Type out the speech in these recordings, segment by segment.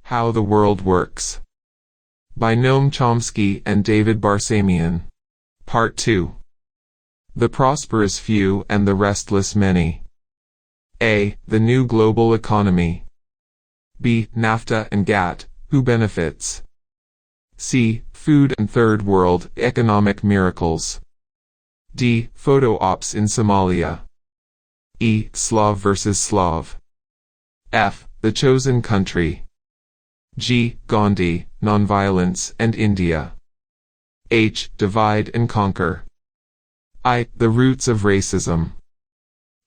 How the World Works. By Noam Chomsky and David Barsamian. Part 2. The Prosperous Few and the Restless Many. A. The New Global Economy. B. NAFTA and GATT, who benefits? C. Food and Third World Economic Miracles. D. Photo ops in Somalia. E. Slav versus Slav. F. The Chosen Country. G. Gandhi, Nonviolence and India. H. Divide and Conquer. I. The Roots of Racism.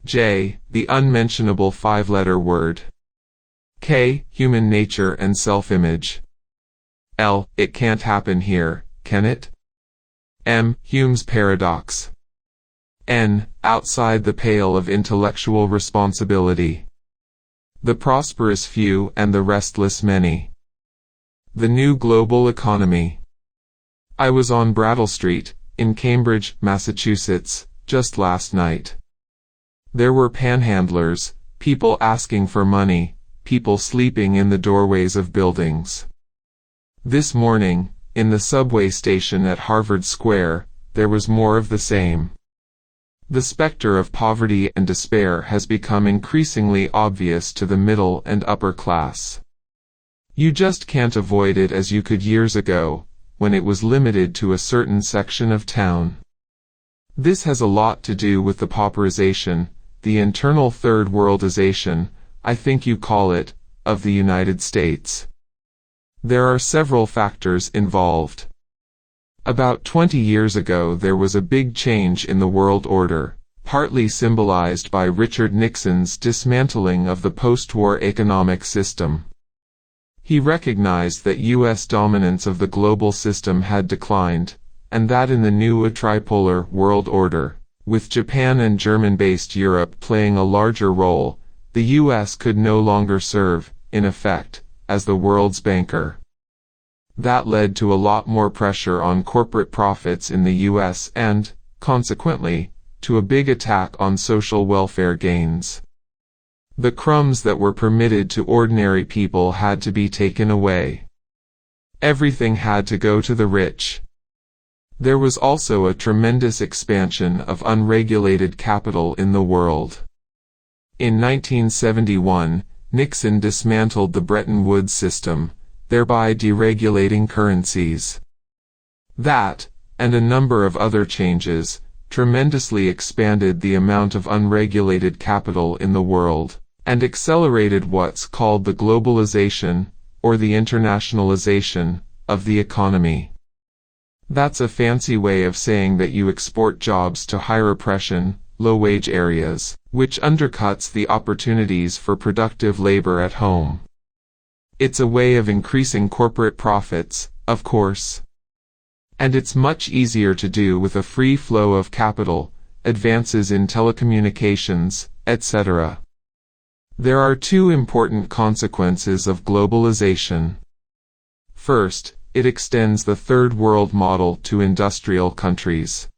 J. The Unmentionable Five-Letter Word. K. Human Nature and Self-Image. L. It can't happen here, can it? M. Hume's Paradox. N. Outside the Pale of Intellectual Responsibility. The Prosperous Few and the Restless Many. The New Global Economy. I was on Brattle Street, in Cambridge, Massachusetts, just last night. There were panhandlers, people asking for money, people sleeping in the doorways of buildings. This morning, in the subway station at Harvard Square, there was more of the same. The specter of poverty and despair has become increasingly obvious to the middle and upper class. You just can't avoid it as you could years ago, when it was limited to a certain section of town. This has a lot to do with the pauperization, the internal third worldization, I think you call it, of the United States. There are several factors involved. About 20 years ago there was a big change in the world order, partly symbolized by Richard Nixon's dismantling of the post-war economic system. He recognized that U.S. dominance of the global system had declined, and that in the new tripolar world order, with Japan and German-based Europe playing a larger role, the U.S. could no longer serve, in effect, as the world's banker. That led to a lot more pressure on corporate profits in the U.S. and, consequently, to a big attack on social welfare gains. The crumbs that were permitted to ordinary people had to be taken away. Everything had to go to the rich. There was also a tremendous expansion of unregulated capital in the world. In 1971, Nixon dismantled the Bretton Woods system, thereby deregulating currencies. That, and a number of other changes, tremendously expanded the amount of unregulated capital in the world, and accelerated what's called the globalization, or the internationalization, of the economy. That's a fancy way of saying that you export jobs to high-repression, low-wage areas, which undercuts the opportunities for productive labor at home. It's a way of increasing corporate profits, of course. And it's much easier to do with a free flow of capital, advances in telecommunications, etc. There are two important consequences of globalization. First, it extends the Third World model to industrial countries.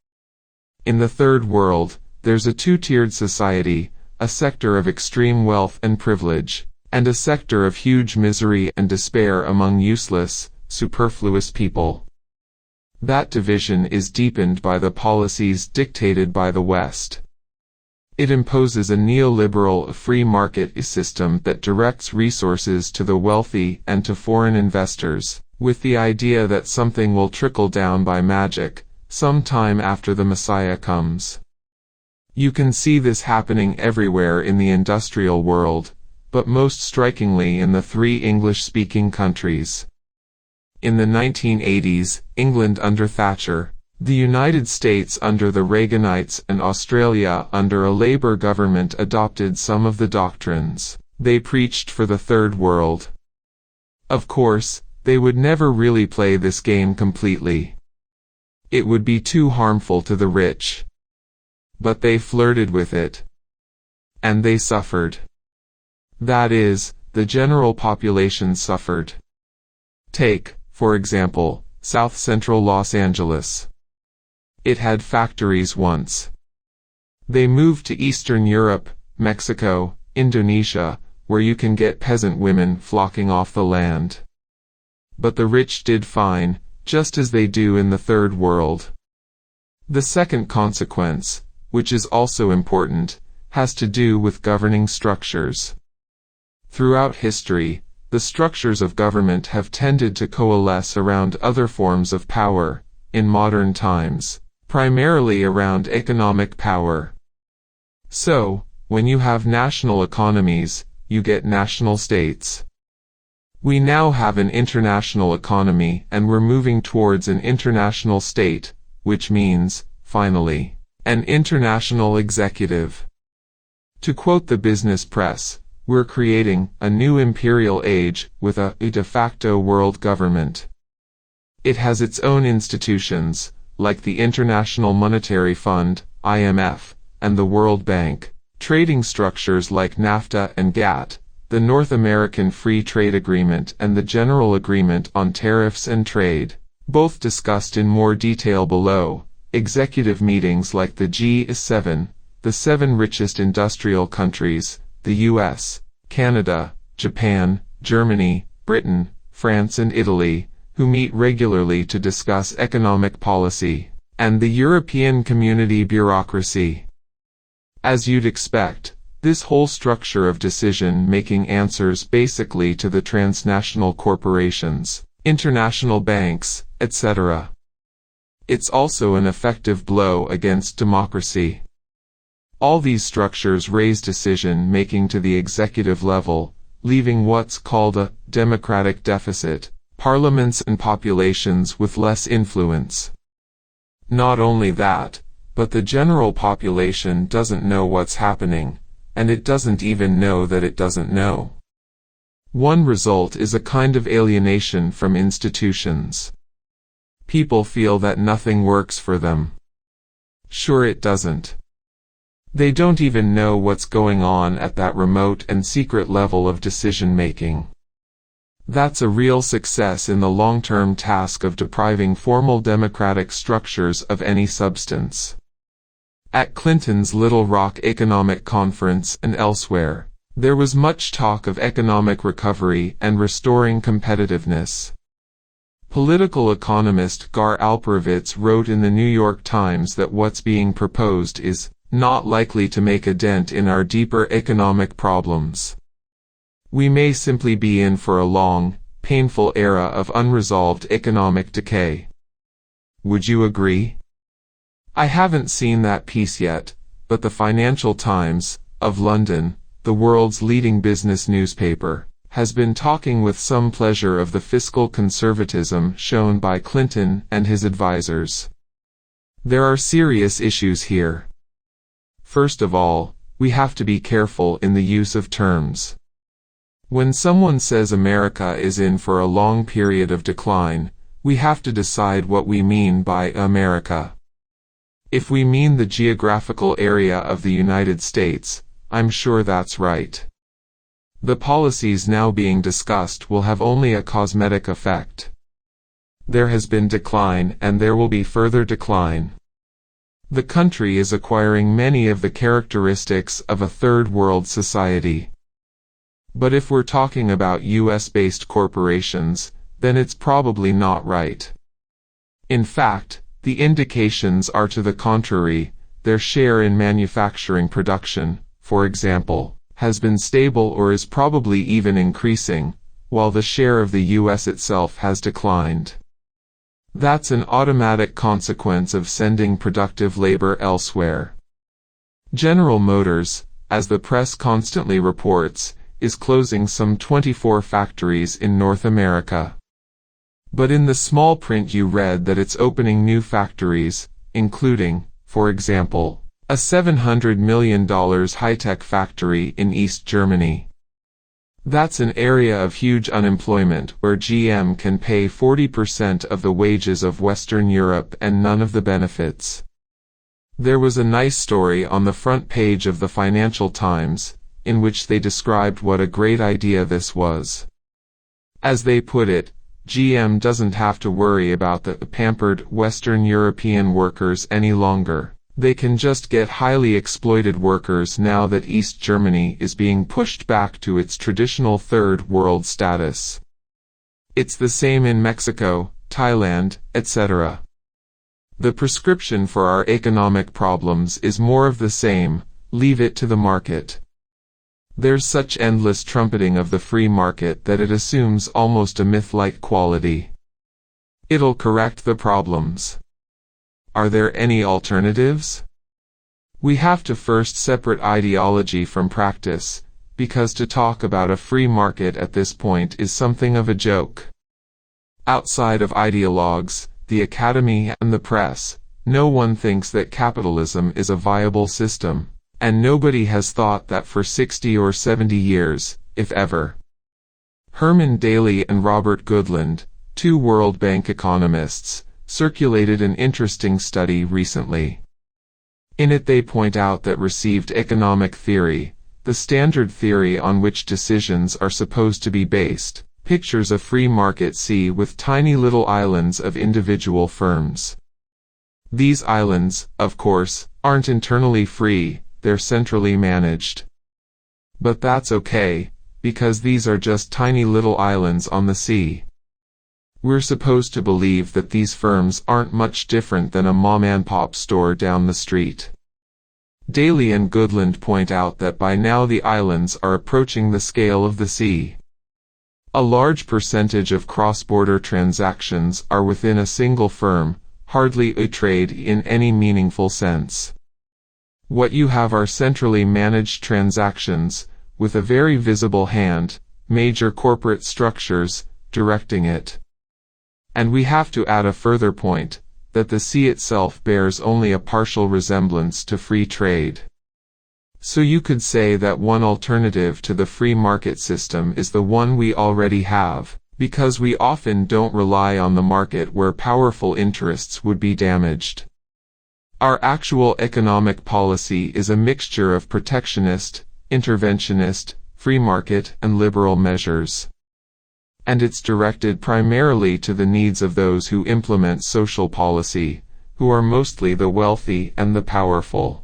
In the Third World, there's a two-tiered society, a sector of extreme wealth and privilege, and a sector of huge misery and despair among useless, superfluous people. That division is deepened by the policies dictated by the West. It imposes a neoliberal free market system that directs resources to the wealthy and to foreign investors, with the idea that something will trickle down by magic, some time after the Messiah comes. You can see this happening everywhere in the industrial world, but most strikingly in the three English-speaking countries. In the 1980s, England under Thatcher, the United States under the Reaganites and Australia under a Labour government adopted some of the doctrines they preached for the Third World. Of course, they would never really play this game completely. It would be too harmful to the rich. But they flirted with it. And they suffered. That is, the general population suffered. Take, for example, South Central Los Angeles. It had factories once. They moved to Eastern Europe, Mexico, Indonesia, where you can get peasant women flocking off the land. But the rich did fine, just as they do in the third world. The second consequence, which is also important, has to do with governing structures. Throughout history, the structures of government have tended to coalesce around other forms of power, in modern times, primarily around economic power. So, when you have national economies, you get national states. We now have an international economy and we're moving towards an international state, which means, finally, an international executive. To quote the business press, we're creating a new imperial age with a de facto world government. It has its own institutions, like the International Monetary Fund, IMF, and the World Bank, trading structures like NAFTA and GATT, the North American Free Trade Agreement and the General Agreement on Tariffs and Trade, both discussed in more detail below, executive meetings like the G7, the 7 richest industrial countries, the US, Canada, Japan, Germany, Britain, France and Italy, who meet regularly to discuss economic policy, and the European Community bureaucracy. As you'd expect, this whole structure of decision-making answers basically to the transnational corporations, international banks, etc. It's also an effective blow against democracy. All these structures raise decision-making to the executive level, leaving what's called a democratic deficit, parliaments and populations with less influence. Not only that, but the general population doesn't know what's happening, and it doesn't even know that it doesn't know. One result is a kind of alienation from institutions. People feel that nothing works for them. Sure it doesn't. They don't even know what's going on at that remote and secret level of decision-making. That's a real success in the long-term task of depriving formal democratic structures of any substance. At Clinton's Little Rock Economic Conference and elsewhere, there was much talk of economic recovery and restoring competitiveness. Political economist Gar Alperovitz wrote in the New York Times that what's being proposed is not likely to make a dent in our deeper economic problems. We may simply be in for a long, painful era of unresolved economic decay. Would you agree? I haven't seen that piece yet, but the Financial Times, of London, the world's leading business newspaper, has been talking with some pleasure of the fiscal conservatism shown by Clinton and his advisors. There are serious issues here. First of all, we have to be careful in the use of terms. When someone says America is in for a long period of decline, we have to decide what we mean by America. If we mean the geographical area of the United States, I'm sure that's right. The policies now being discussed will have only a cosmetic effect. There has been decline and there will be further decline. The country is acquiring many of the characteristics of a third world society. But if we're talking about US-based corporations, then it's probably not right. In fact, the indications are to the contrary. Their share in manufacturing production, for example, has been stable or is probably even increasing, while the share of the US itself has declined. That's an automatic consequence of sending productive labor elsewhere. General Motors, as the press constantly reports, is closing some 24 factories in North America. But in the small print you read that it's opening new factories, including, for example, a $700 million high-tech factory in East Germany. That's an area of huge unemployment where GM can pay 40% of the wages of Western Europe and none of the benefits. There was a nice story on the front page of the Financial Times, in which they described what a great idea this was. As they put it, GM doesn't have to worry about the pampered Western European workers any longer. They can just get highly exploited workers now that East Germany is being pushed back to its traditional third world status. It's the same in Mexico, Thailand, etc. The prescription for our economic problems is more of the same: leave it to the market. There's such endless trumpeting of the free market that it assumes almost a myth-like quality. It'll correct the problems. Are there any alternatives? We have to first separate ideology from practice, because to talk about a free market at this point is something of a joke. Outside of ideologues, the academy and the press, no one thinks that capitalism is a viable system, and nobody has thought that for 60 or 70 years, if ever. Herman Daly and Robert Goodland, two World Bank economists, circulated an interesting study recently. In it they point out that received economic theory, the standard theory on which decisions are supposed to be based, pictures a free market sea with tiny little islands of individual firms. These islands, of course, aren't internally free, they're centrally managed. But that's okay, because these are just tiny little islands on the sea. We're supposed to believe that these firms aren't much different than a mom-and-pop store down the street. Daly and Goodland point out that by now the islands are approaching the scale of the sea. A large percentage of cross-border transactions are within a single firm, hardly a trade in any meaningful sense. What you have are centrally managed transactions, with a very visible hand, major corporate structures, directing it. And we have to add a further point, that the sea itself bears only a partial resemblance to free trade. So you could say that one alternative to the free market system is the one we already have, because we often don't rely on the market where powerful interests would be damaged. Our actual economic policy is a mixture of protectionist, interventionist, free market, and liberal measures. And it's directed primarily to the needs of those who implement social policy, who are mostly the wealthy and the powerful.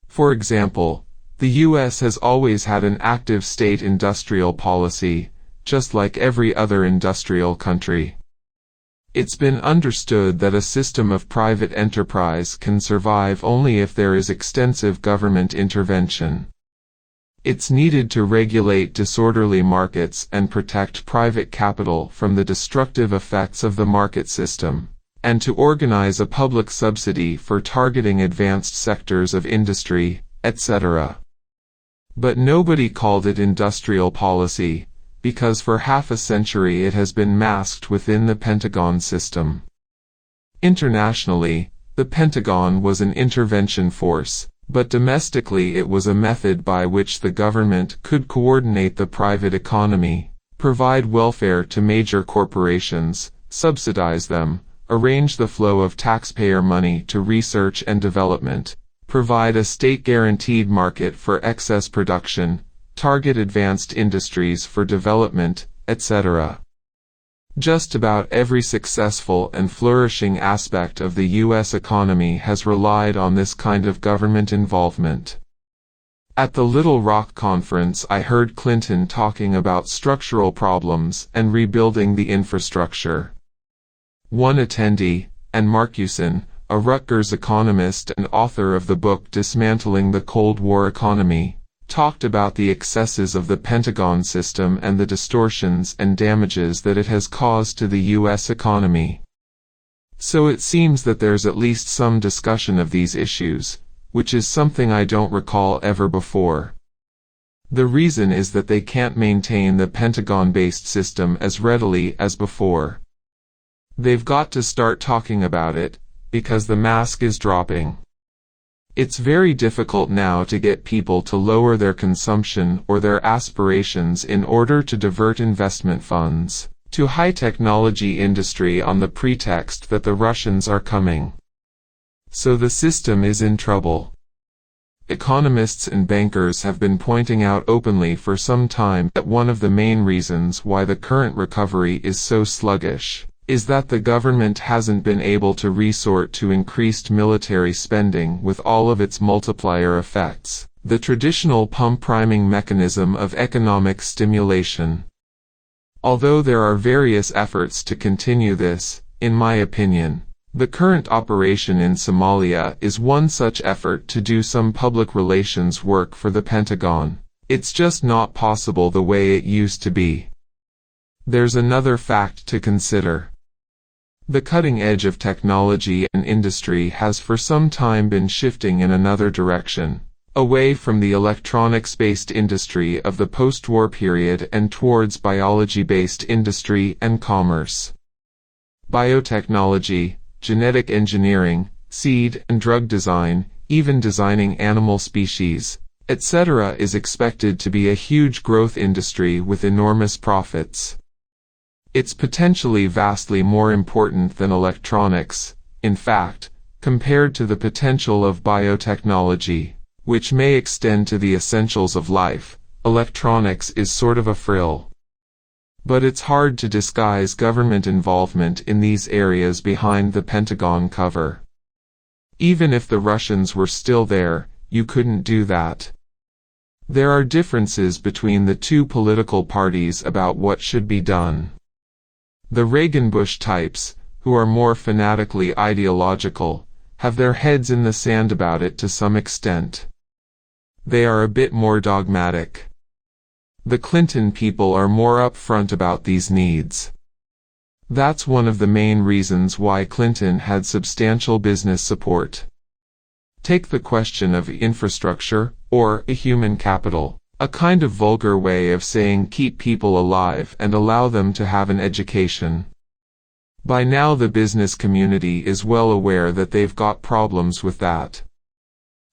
For example, the U.S. has always had an active state industrial policy, just like every other industrial country. It's been understood that a system of private enterprise can survive only if there is extensive government intervention. It's needed to regulate disorderly markets and protect private capital from the destructive effects of the market system, and to organize a public subsidy for targeting advanced sectors of industry, etc. But nobody called it industrial policy, because for half a century it has been masked within the Pentagon system. Internationally, the Pentagon was an intervention force, but domestically it was a method by which the government could coordinate the private economy, provide welfare to major corporations, subsidize them, arrange the flow of taxpayer money to research and development, provide a state-guaranteed market for excess production, target advanced industries for development, etc. Just about every successful and flourishing aspect of the U.S. economy has relied on this kind of government involvement. At the Little Rock conference I heard Clinton talking about structural problems and rebuilding the infrastructure. One attendee, Ann Marcuson, a Rutgers economist and author of the book Dismantling the Cold War Economy, talked about the excesses of the Pentagon system and the distortions and damages that it has caused to the U.S. economy. So it seems that there's at least some discussion of these issues, which is something I don't recall ever before. The reason is that they can't maintain the Pentagon-based system as readily as before. They've got to start talking about it, because the mask is dropping. It's very difficult now to get people to lower their consumption or their aspirations in order to divert investment funds to high-technology industry on the pretext that the Russians are coming. So the system is in trouble. Economists and bankers have been pointing out openly for some time that one of the main reasons why the current recovery is so sluggish is that the government hasn't been able to resort to increased military spending with all of its multiplier effects, the traditional pump-priming mechanism of economic stimulation. Although there are various efforts to continue this, in my opinion, the current operation in Somalia is one such effort to do some public relations work for the Pentagon. It's just not possible the way it used to be. There's another fact to consider. The cutting edge of technology and industry has for some time been shifting in another direction, away from the electronics-based industry of the post-war period and towards biology-based industry and commerce. Biotechnology, genetic engineering, seed and drug design, even designing animal species, etc. is expected to be a huge growth industry with enormous profits. It's potentially vastly more important than electronics, in fact, compared to the potential of biotechnology, which may extend to the essentials of life. Electronics is sort of a frill. But it's hard to disguise government involvement in these areas behind the Pentagon cover. Even if the Russians were still there, you couldn't do that. There are differences between the two political parties about what should be done. The Reagan-Bush types, who are more fanatically ideological, have their heads in the sand about it to some extent. They are a bit more dogmatic. The Clinton people are more upfront about these needs. That's one of the main reasons why Clinton had substantial business support. Take the question of infrastructure, or human capital. A kind of vulgar way of saying keep people alive and allow them to have an education. By now the business community is well aware that they've got problems with that.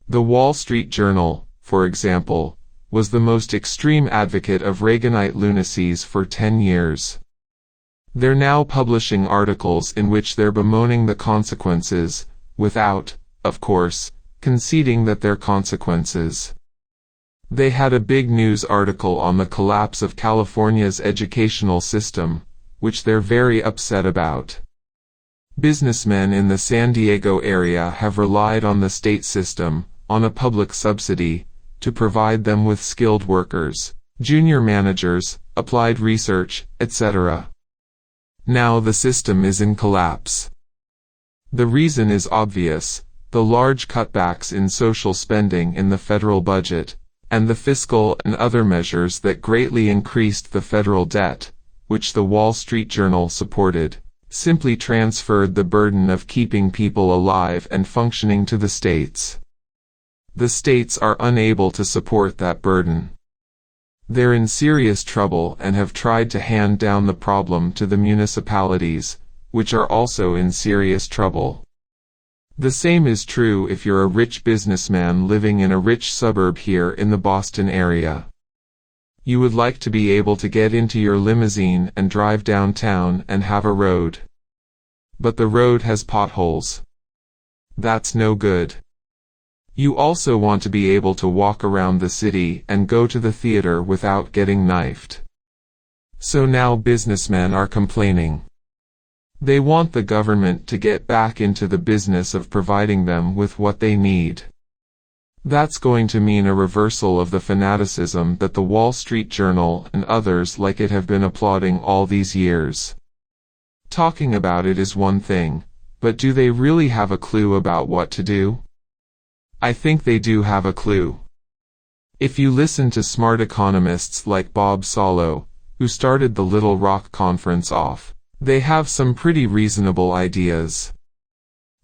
The Wall Street Journal, for example, was the most extreme advocate of Reaganite lunacies for 10 years. They're now publishing articles in which they're bemoaning the consequences, without, of course, conceding that they're consequences. They had a big news article on the collapse of California's educational system, which they're very upset about. Businessmen in the San Diego area have relied on the state system, on a public subsidy, to provide them with skilled workers, junior managers, applied research, etc. Now the system is in collapse. The reason is obvious: the large cutbacks in social spending in the federal budget, and the fiscal and other measures that greatly increased the federal debt, which the Wall Street Journal supported, simply transferred the burden of keeping people alive and functioning to the states. The states are unable to support that burden. They're in serious trouble and have tried to hand down the problem to the municipalities, which are also in serious trouble. The same is true if you're a rich businessman living in a rich suburb here in the Boston area. You would like to be able to get into your limousine and drive downtown and have a road. But the road has potholes. That's no good. You also want to be able to walk around the city and go to the theater without getting knifed. So now businessmen are complaining. They want the government to get back into the business of providing them with what they need. That's going to mean a reversal of the fanaticism that the Wall Street Journal and others like it have been applauding all these years. Talking about it is one thing, but do they really have a clue about what to do? I think they do have a clue. If you listen to smart economists like Bob Solow, who started the Little Rock Conference off, they have some pretty reasonable ideas.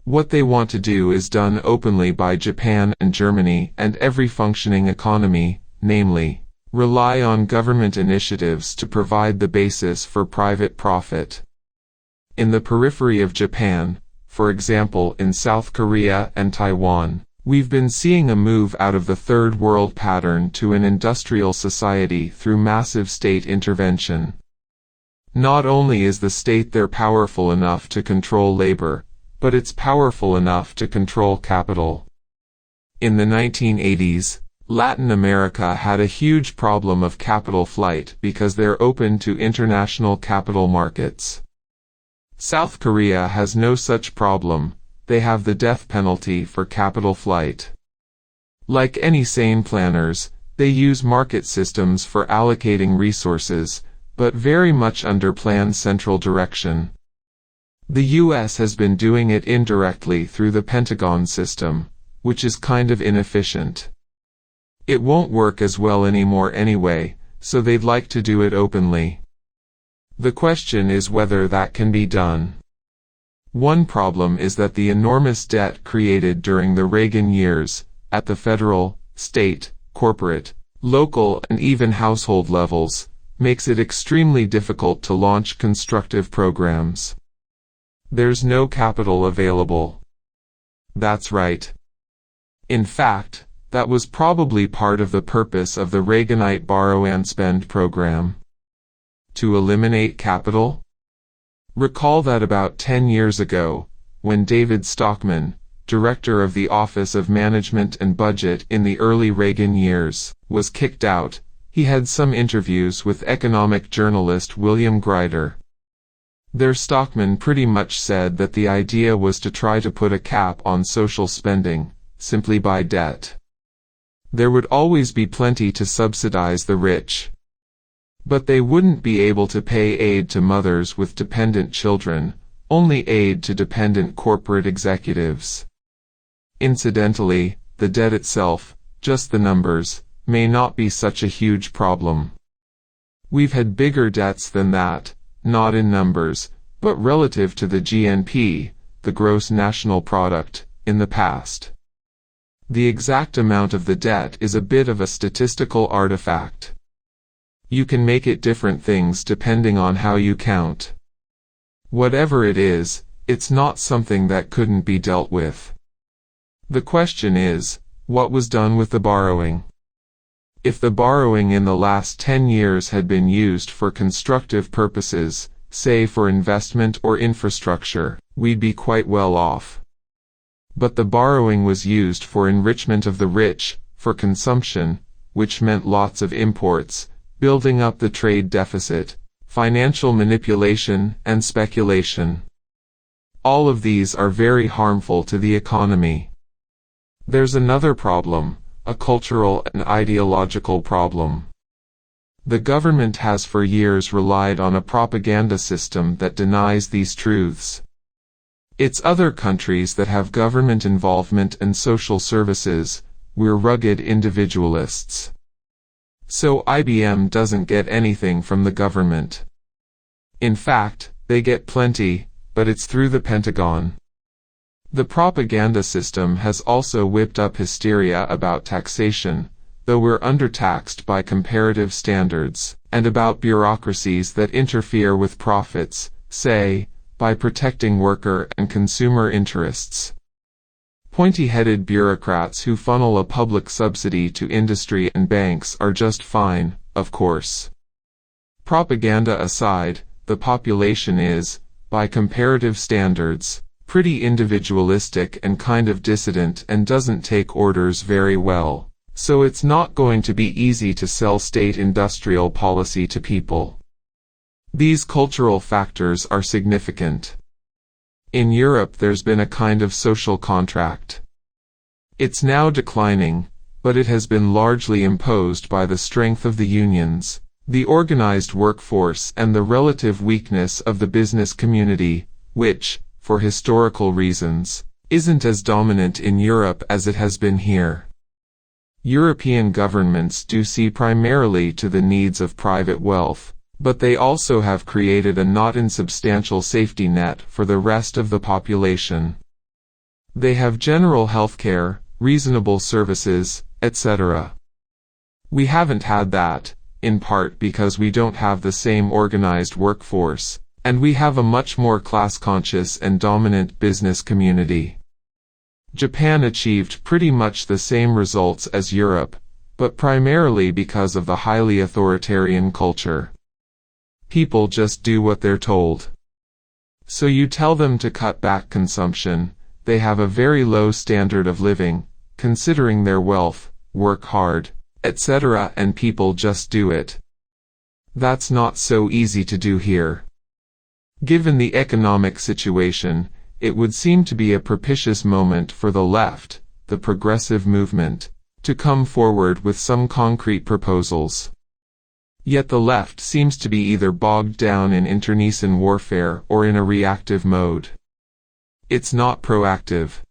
What they want to do is done openly by Japan and Germany and every functioning economy, namely, rely on government initiatives to provide the basis for private profit. In the periphery of Japan, for example in South Korea and Taiwan, we've been seeing a move out of the third world pattern to an industrial society through massive state intervention. Not only is the state there powerful enough to control labor, but it's powerful enough to control capital. In the 1980s, Latin America had a huge problem of capital flight because they're open to international capital markets. South Korea has no such problem. They have the death penalty for capital flight. Like any sane planners, they use market systems for allocating resources, but very much under planned central direction. The US has been doing it indirectly through the Pentagon system, which is kind of inefficient. It won't work as well anymore anyway, so they'd like to do it openly. The question is whether that can be done. One problem is that the enormous debt created during the Reagan years, at the federal, state, corporate, local and even household levels, makes it extremely difficult to launch constructive programs. There's no capital available. That's right. In fact, that was probably part of the purpose of the Reaganite borrow and spend program. To eliminate capital? Recall that about 10 years ago, when David Stockman, director of the Office of Management and Budget in the early Reagan years, was kicked out, he had some interviews with economic journalist William Grider. There Stockman pretty much said that the idea was to try to put a cap on social spending, simply by debt. There would always be plenty to subsidize the rich. But they wouldn't be able to pay aid to mothers with dependent children, only aid to dependent corporate executives. Incidentally, the debt itself, just the numbers, may not be such a huge problem. We've had bigger debts than that, not in numbers, but relative to the GNP, the gross national product, in the past. The exact amount of the debt is a bit of a statistical artifact. You can make it different things depending on how you count. Whatever it is, it's not something that couldn't be dealt with. The question is, what was done with the borrowing? If the borrowing in the last 10 years had been used for constructive purposes, say for investment or infrastructure, we'd be quite well off. But the borrowing was used for enrichment of the rich, for consumption, which meant lots of imports, building up the trade deficit, financial manipulation, and speculation. All of these are very harmful to the economy. There's another problem, a cultural and ideological problem. The government has for years relied on a propaganda system that denies these truths. It's other countries that have government involvement and social services. We're rugged individualists. So IBM doesn't get anything from the government. In fact, they get plenty, but it's through the Pentagon. The propaganda system has also whipped up hysteria about taxation, though we're undertaxed by comparative standards, and about bureaucracies that interfere with profits, say, by protecting worker and consumer interests. Pointy-headed bureaucrats who funnel a public subsidy to industry and banks are just fine, of course. Propaganda aside, the population is, by comparative standards, pretty individualistic and kind of dissident and doesn't take orders very well, so it's not going to be easy to sell state industrial policy to people. These cultural factors are significant. In Europe there's been a kind of social contract. It's now declining, but it has been largely imposed by the strength of the unions, the organized workforce and the relative weakness of the business community, which, for historical reasons, isn't as dominant in Europe as it has been here. European governments do see primarily to the needs of private wealth, but they also have created a not insubstantial safety net for the rest of the population. They have general health care, reasonable services, etc. We haven't had that, in part because we don't have the same organized workforce, and we have a much more class-conscious and dominant business community. Japan achieved pretty much the same results as Europe, but primarily because of the highly authoritarian culture. People just do what they're told. So you tell them to cut back consumption, they have a very low standard of living, considering their wealth, work hard, etc., and people just do it. That's not so easy to do here. Given the economic situation, it would seem to be a propitious moment for the left, the progressive movement, to come forward with some concrete proposals. Yet the left seems to be either bogged down in internecine warfare or in a reactive mode. It's not proactive.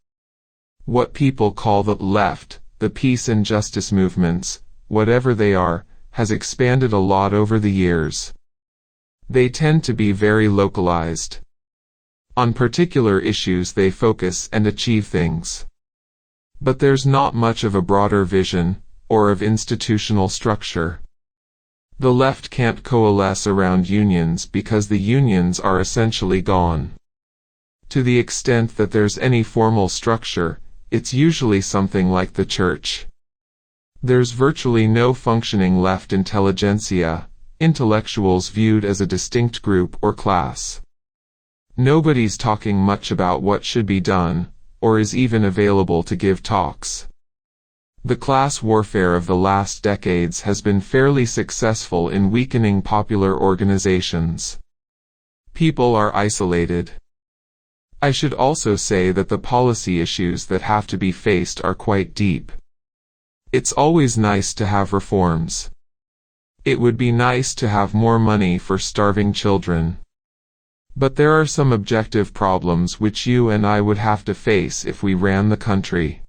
What people call the left, the peace and justice movements, whatever they are, has expanded a lot over the years. They tend to be very localized. On particular issues they focus and achieve things. But there's not much of a broader vision, or of institutional structure. The left can't coalesce around unions because the unions are essentially gone. To the extent that there's any formal structure, it's usually something like the church. There's virtually no functioning left intelligentsia, intellectuals viewed as a distinct group or class. Nobody's talking much about what should be done, or is even available to give talks. The class warfare of the last decades has been fairly successful in weakening popular organizations. People are isolated. I should also say that the policy issues that have to be faced are quite deep. It's always nice to have reforms. It would be nice to have more money for starving children. But there are some objective problems which you and I would have to face if we ran the country.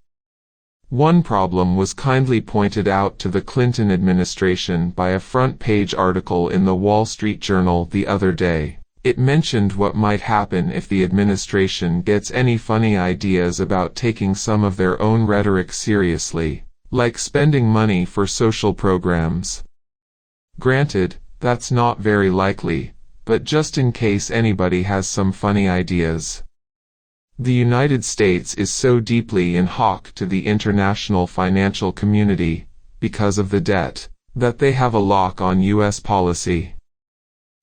One problem was kindly pointed out to the Clinton administration by a front-page article in the Wall Street Journal the other day. It mentioned what might happen if the administration gets any funny ideas about taking some of their own rhetoric seriously, like spending money for social programs. Granted, that's not very likely, but just in case anybody has some funny ideas. The United States is so deeply in hock to the international financial community, because of the debt, that they have a lock on U.S. policy.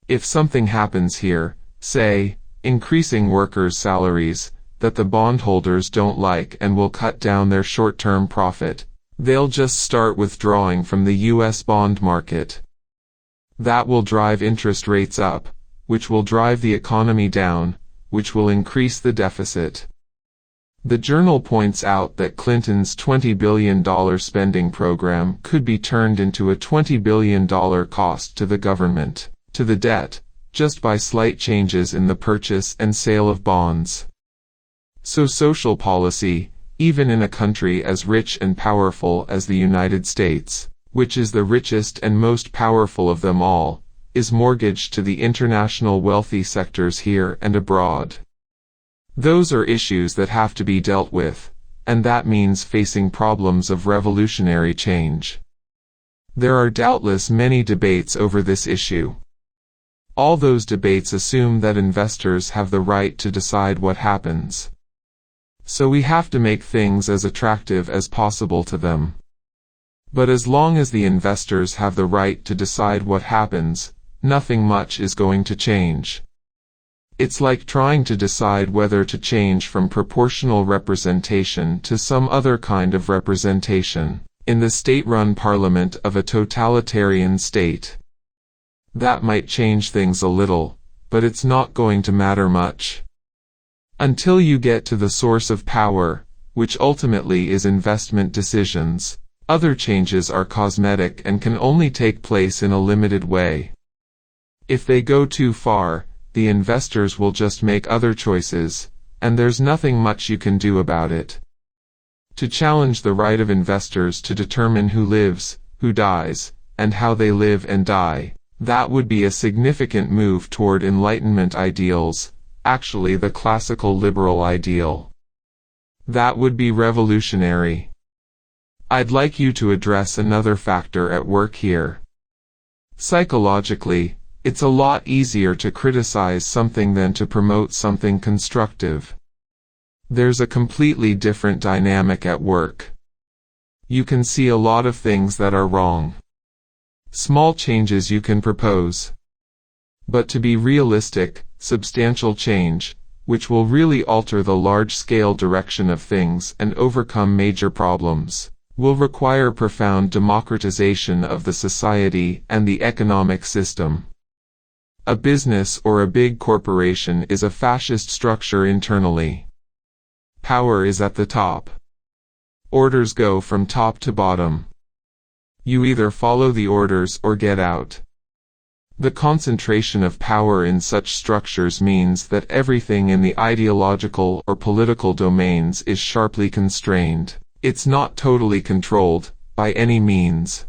If something happens here, say, increasing workers' salaries, that the bondholders don't like and will cut down their short-term profit, they'll just start withdrawing from the U.S. bond market. That will drive interest rates up, which will drive the economy down, which will increase the deficit. The journal points out that Clinton's $20 billion spending program could be turned into a $20 billion cost to the government, to the debt, just by slight changes in the purchase and sale of bonds. So social policy, even in a country as rich and powerful as the United States, which is the richest and most powerful of them all, is mortgaged to the international wealthy sectors here and abroad. Those are issues that have to be dealt with, and that means facing problems of revolutionary change. There are doubtless many debates over this issue. All those debates assume that investors have the right to decide what happens. So we have to make things as attractive as possible to them. But as long as the investors have the right to decide what happens, nothing much is going to change. It's like trying to decide whether to change from proportional representation to some other kind of representation, in the state-run parliament of a totalitarian state. That might change things a little, but it's not going to matter much. Until you get to the source of power, which ultimately is investment decisions, other changes are cosmetic and can only take place in a limited way. If they go too far, the investors will just make other choices, and there's nothing much you can do about it. To challenge the right of investors to determine who lives, who dies, and how they live and die, that would be a significant move toward Enlightenment ideals, actually the classical liberal ideal. That would be revolutionary. I'd like you to address another factor at work here. Psychologically, it's a lot easier to criticize something than to promote something constructive. There's a completely different dynamic at work. You can see a lot of things that are wrong. Small changes you can propose. But to be realistic, substantial change, which will really alter the large-scale direction of things and overcome major problems, will require profound democratization of the society and the economic system. A business or a big corporation is a fascist structure internally. Power is at the top. Orders go from top to bottom. You either follow the orders or get out. The concentration of power in such structures means that everything in the ideological or political domains is sharply constrained. It's not totally controlled, by any means.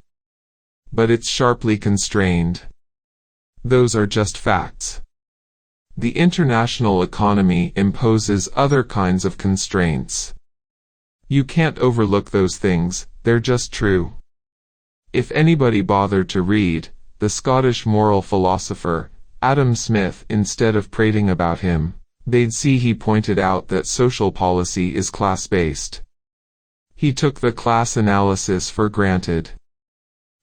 But it's sharply constrained. Those are just facts. The international economy imposes other kinds of constraints. You can't overlook those things, they're just true. If anybody bothered to read the Scottish moral philosopher, Adam Smith, instead of prating about him, they'd see he pointed out that social policy is class-based. He took the class analysis for granted.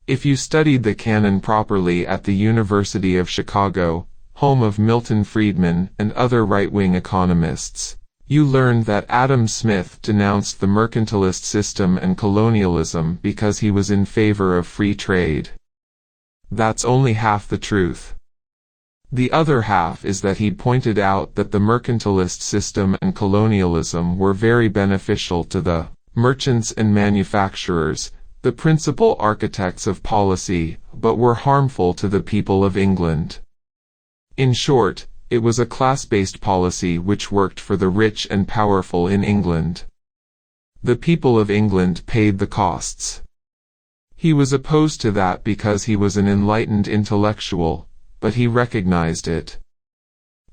If you studied the canon properly at the University of Chicago, home of Milton Friedman and other right-wing economists, you learned that Adam Smith denounced the mercantilist system and colonialism because he was in favor of free trade. That's only half the truth. The other half is that he pointed out that the mercantilist system and colonialism were very beneficial to the merchants and manufacturers, the principal architects of policy, but were harmful to the people of England. In short, it was a class-based policy which worked for the rich and powerful in England. The people of England paid the costs. He was opposed to that because he was an enlightened intellectual, but he recognized it.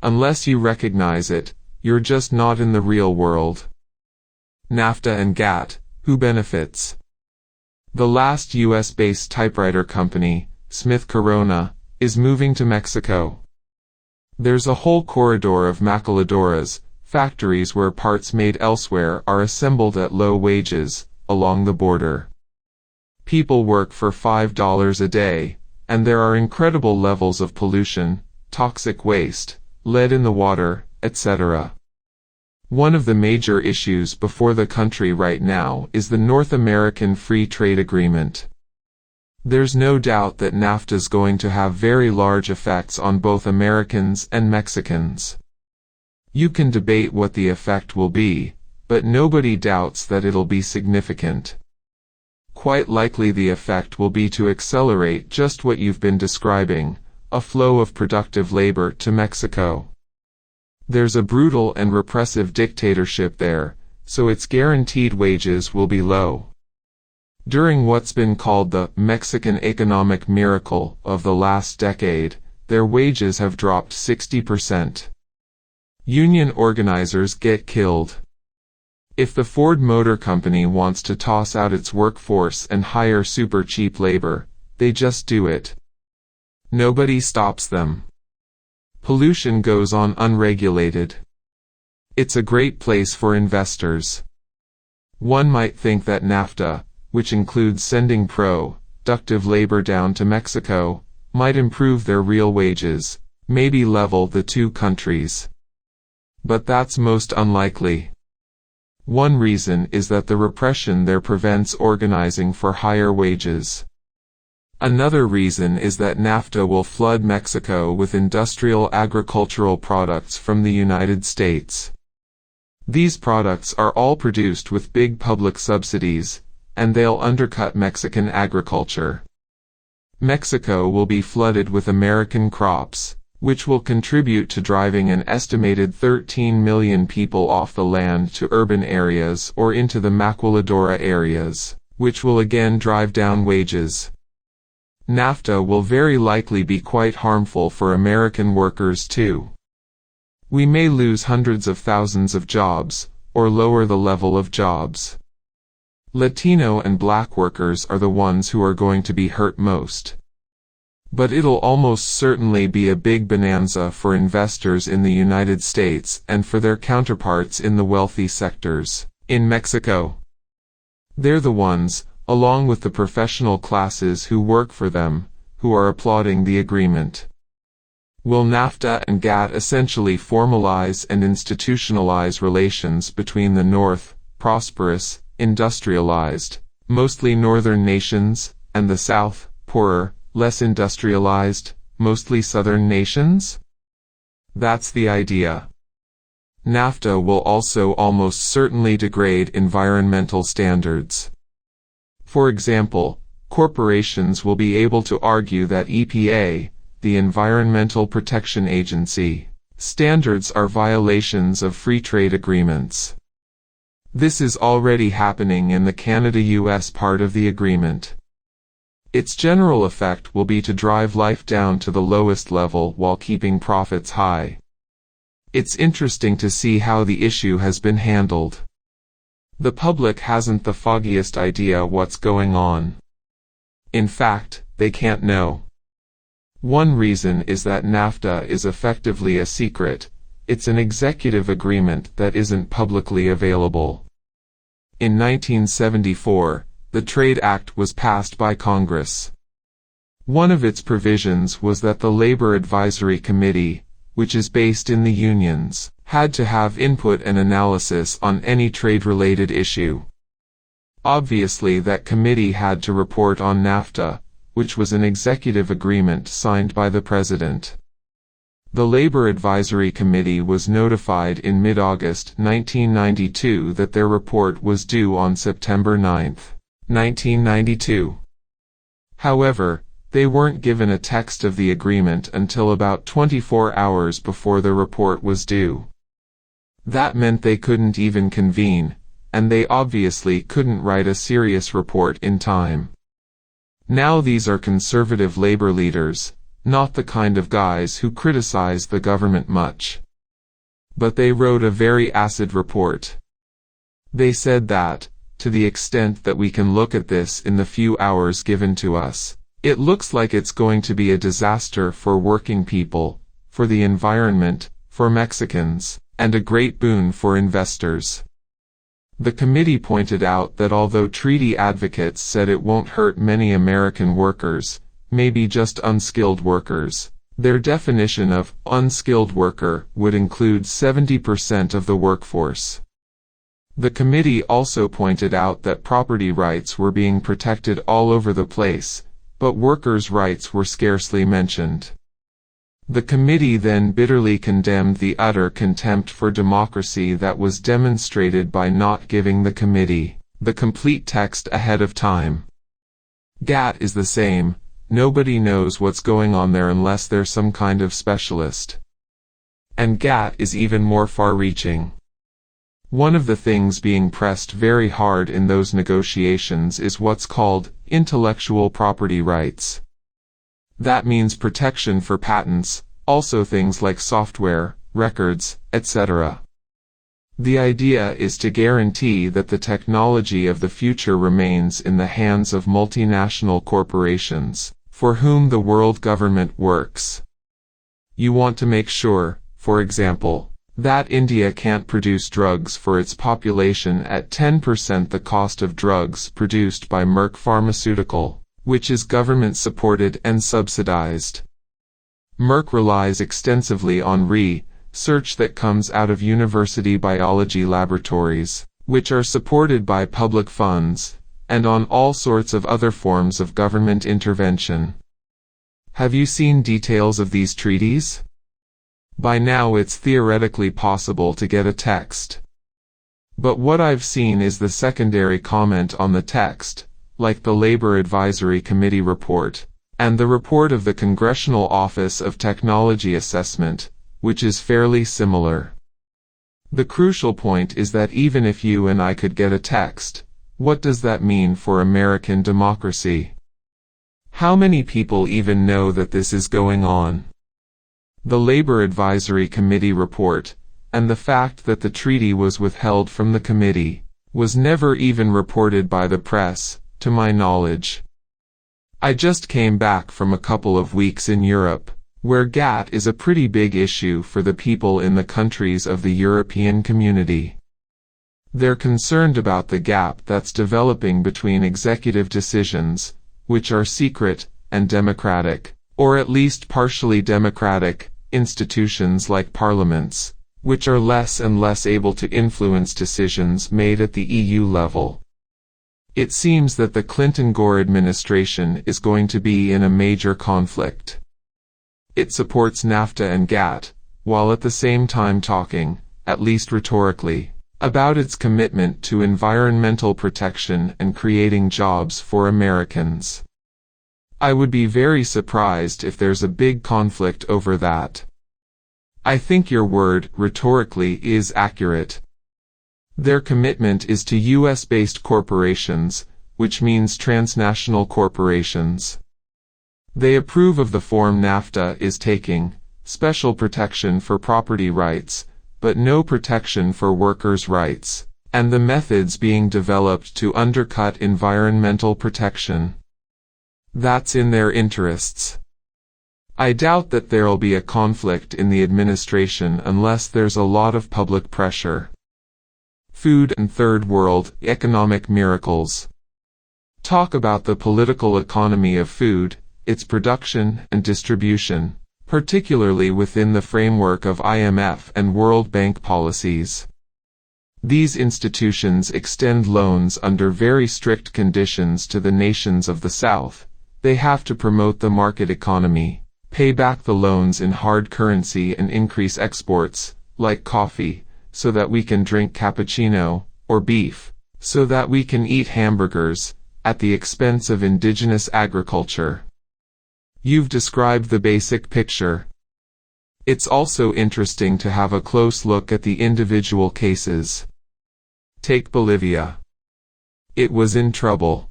Unless you recognize it, you're just not in the real world. NAFTA and GATT, who benefits? The last US-based typewriter company, Smith Corona, is moving to Mexico. There's a whole corridor of maquiladoras, factories where parts made elsewhere are assembled at low wages, along the border. People work for $5 a day, and there are incredible levels of pollution, toxic waste, lead in the water, etc. One of the major issues before the country right now is the North American Free Trade Agreement. There's no doubt that NAFTA's going to have very large effects on both Americans and Mexicans. You can debate what the effect will be, but nobody doubts that it'll be significant. Quite likely the effect will be to accelerate just what you've been describing, a flow of productive labor to Mexico. There's a brutal and repressive dictatorship there, so its guaranteed wages will be low. During what's been called the Mexican economic miracle of the last decade, their wages have dropped 60%. Union organizers get killed. If the Ford Motor Company wants to toss out its workforce and hire super cheap labor, they just do it. Nobody stops them. Pollution goes on unregulated. It's a great place for investors. One might think that NAFTA, which includes sending productive labor down to Mexico, might improve their real wages, maybe level the two countries. But that's most unlikely. One reason is that the repression there prevents organizing for higher wages. Another reason is that NAFTA will flood Mexico with industrial agricultural products from the United States. These products are all produced with big public subsidies, and they'll undercut Mexican agriculture. Mexico will be flooded with American crops, which will contribute to driving an estimated 13 million people off the land to urban areas or into the maquiladora areas, which will again drive down wages. NAFTA will very likely be quite harmful for American workers too. We may lose hundreds of thousands of jobs, or lower the level of jobs. Latino and black workers are the ones who are going to be hurt most. But it'll almost certainly be a big bonanza for investors in the United States and for their counterparts in the wealthy sectors, in Mexico. They're the ones, along with the professional classes who work for them, who are applauding the agreement. Will NAFTA and GATT essentially formalize and institutionalize relations between the North, prosperous, industrialized, mostly northern nations, and the South, poorer, less industrialized, mostly southern nations? That's the idea. NAFTA will also almost certainly degrade environmental standards. For example, corporations will be able to argue that EPA, the Environmental Protection Agency, standards are violations of free trade agreements. This is already happening in the Canada-US part of the agreement. Its general effect will be to drive life down to the lowest level while keeping profits high. It's interesting to see how the issue has been handled. The public hasn't the foggiest idea what's going on. In fact, they can't know. One reason is that NAFTA is effectively a secret. It's an executive agreement that isn't publicly available. In 1974, the Trade Act was passed by Congress. One of its provisions was that the Labor Advisory Committee, which is based in the unions, had to have input and analysis on any trade-related issue. Obviously that committee had to report on NAFTA, which was an executive agreement signed by the President. The Labor Advisory Committee was notified in mid-August 1992 that their report was due on September 9, 1992. However, they weren't given a text of the agreement until about 24 hours before the report was due. That meant they couldn't even convene, and they obviously couldn't write a serious report in time. Now these are conservative labor leaders, not the kind of guys who criticize the government much. But they wrote a very acid report. They said that, to the extent that we can look at this in the few hours given to us, it looks like it's going to be a disaster for working people, for the environment, for Mexicans, and a great boon for investors. The committee pointed out that although treaty advocates said it won't hurt many American workers, maybe just unskilled workers, their definition of unskilled worker would include 70% of the workforce. The committee also pointed out that property rights were being protected all over the place, but workers' rights were scarcely mentioned. The committee then bitterly condemned the utter contempt for democracy that was demonstrated by not giving the committee the complete text ahead of time. GATT is the same. Nobody knows what's going on there unless they're some kind of specialist. And GATT is even more far-reaching. One of the things being pressed very hard in those negotiations is what's called intellectual property rights. That means protection for patents, also things like software, records, etc. The idea is to guarantee that the technology of the future remains in the hands of multinational corporations, for whom the world government works. You want to make sure, for example, that India can't produce drugs for its population at 10% the cost of drugs produced by Merck Pharmaceutical, which is government-supported and subsidized. Merck relies extensively on research that comes out of university biology laboratories, which are supported by public funds, and on all sorts of other forms of government intervention. Have you seen details of these treaties? By now it's theoretically possible to get a text. But what I've seen is the secondary comment on the text, like the Labor Advisory Committee report, and the report of the Congressional Office of Technology Assessment, which is fairly similar. The crucial point is that even if you and I could get a text, what does that mean for American democracy? How many people even know that this is going on? The Labor Advisory Committee report, and the fact that the treaty was withheld from the committee, was never even reported by the press, to my knowledge. I just came back from a couple of weeks in Europe, where GATT is a pretty big issue for the people in the countries of the European community. They're concerned about the gap that's developing between executive decisions, which are secret, and democratic, or at least partially democratic, institutions like parliaments, which are less and less able to influence decisions made at the EU level. It seems that the Clinton-Gore administration is going to be in a major conflict. It supports NAFTA and GATT, while at the same time talking, at least rhetorically, about its commitment to environmental protection and creating jobs for Americans. I would be very surprised if there's a big conflict over that. I think your word, rhetorically, is accurate. Their commitment is to US-based corporations, which means transnational corporations. They approve of the form NAFTA is taking, special protection for property rights, but no protection for workers' rights, and the methods being developed to undercut environmental protection. That's in their interests. I doubt that there'll be a conflict in the administration unless there's a lot of public pressure. Food and Third World Economic Miracles. Talk about the political economy of food, its production and distribution, particularly within the framework of IMF and World Bank policies. These institutions extend loans under very strict conditions to the nations of the South. They have to promote the market economy, pay back the loans in hard currency and increase exports, like coffee, so that we can drink cappuccino, or beef, so that we can eat hamburgers, at the expense of indigenous agriculture. You've described the basic picture. It's also interesting to have a close look at the individual cases. Take Bolivia. It was in trouble.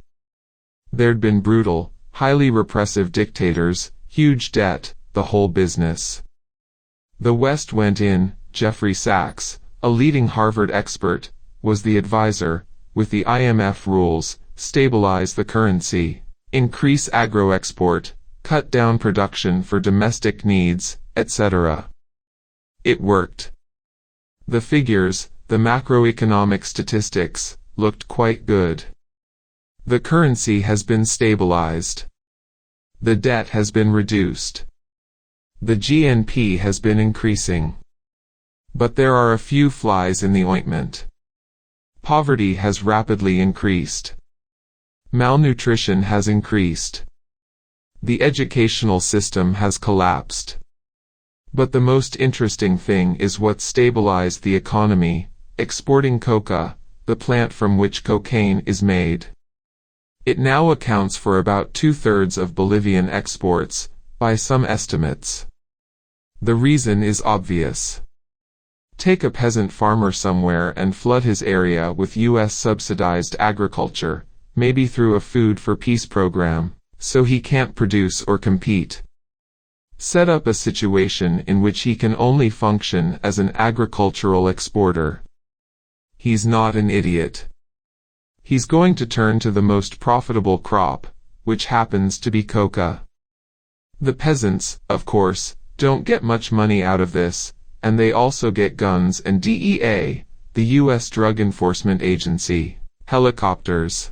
There'd been brutal, highly repressive dictators, huge debt, the whole business. The West went in. Jeffrey Sachs, a leading Harvard expert, was the advisor, with the IMF rules, stabilize the currency, increase agro-export, cut down production for domestic needs, etc. It worked. The figures, the macroeconomic statistics, looked quite good. The currency has been stabilized. The debt has been reduced. The GNP has been increasing. But there are a few flies in the ointment. Poverty has rapidly increased. Malnutrition has increased. The educational system has collapsed. But the most interesting thing is what stabilized the economy: exporting coca, the plant from which cocaine is made. It now accounts for about 2/3 of Bolivian exports, by some estimates. The reason is obvious. Take a peasant farmer somewhere and flood his area with US-subsidized agriculture, maybe through a Food for Peace program, so he can't produce or compete. Set up a situation in which he can only function as an agricultural exporter. He's not an idiot. He's going to turn to the most profitable crop, which happens to be coca. The peasants, of course, don't get much money out of this, and they also get guns and DEA, the U.S. Drug Enforcement Agency, helicopters.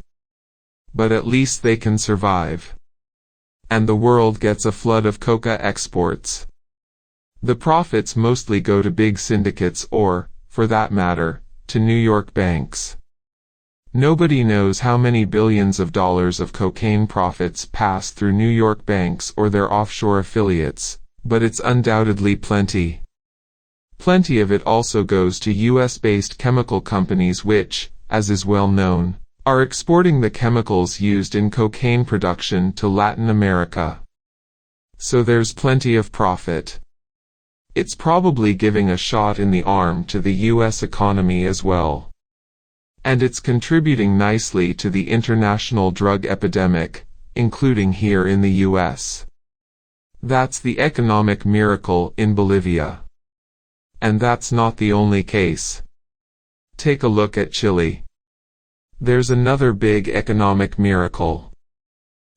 But at least they can survive. And the world gets a flood of coca exports. The profits mostly go to big syndicates or, for that matter, to New York banks. Nobody knows how many billions of dollars of cocaine profits pass through New York banks or their offshore affiliates, but it's undoubtedly plenty. Plenty of it also goes to US-based chemical companies which, as is well known, are exporting the chemicals used in cocaine production to Latin America. So there's plenty of profit. It's probably giving a shot in the arm to the US economy as well. And it's contributing nicely to the international drug epidemic, including here in the US. That's the economic miracle in Bolivia. And that's not the only case. Take a look at Chile. There's another big economic miracle.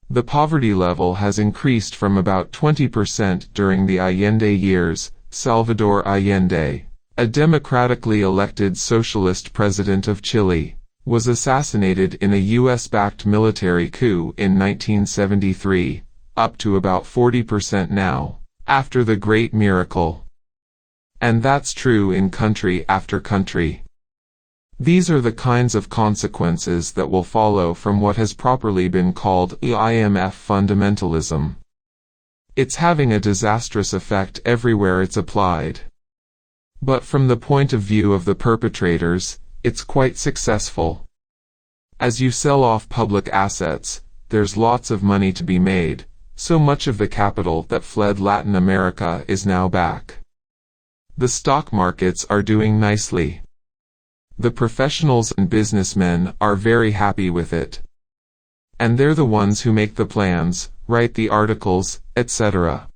The poverty level has increased from about 20% during the Allende years. Salvador Allende, a democratically elected socialist president of Chile, was assassinated in a US-backed military coup in 1973, up to about 40% now, after the Great Miracle. And that's true in country after country. These are the kinds of consequences that will follow from what has properly been called IMF fundamentalism. It's having a disastrous effect everywhere it's applied. But from the point of view of the perpetrators, it's quite successful. As you sell off public assets, there's lots of money to be made. So much of the capital that fled Latin America is now back. The stock markets are doing nicely. The professionals and businessmen are very happy with it. And they're the ones who make the plans, write the articles, etc.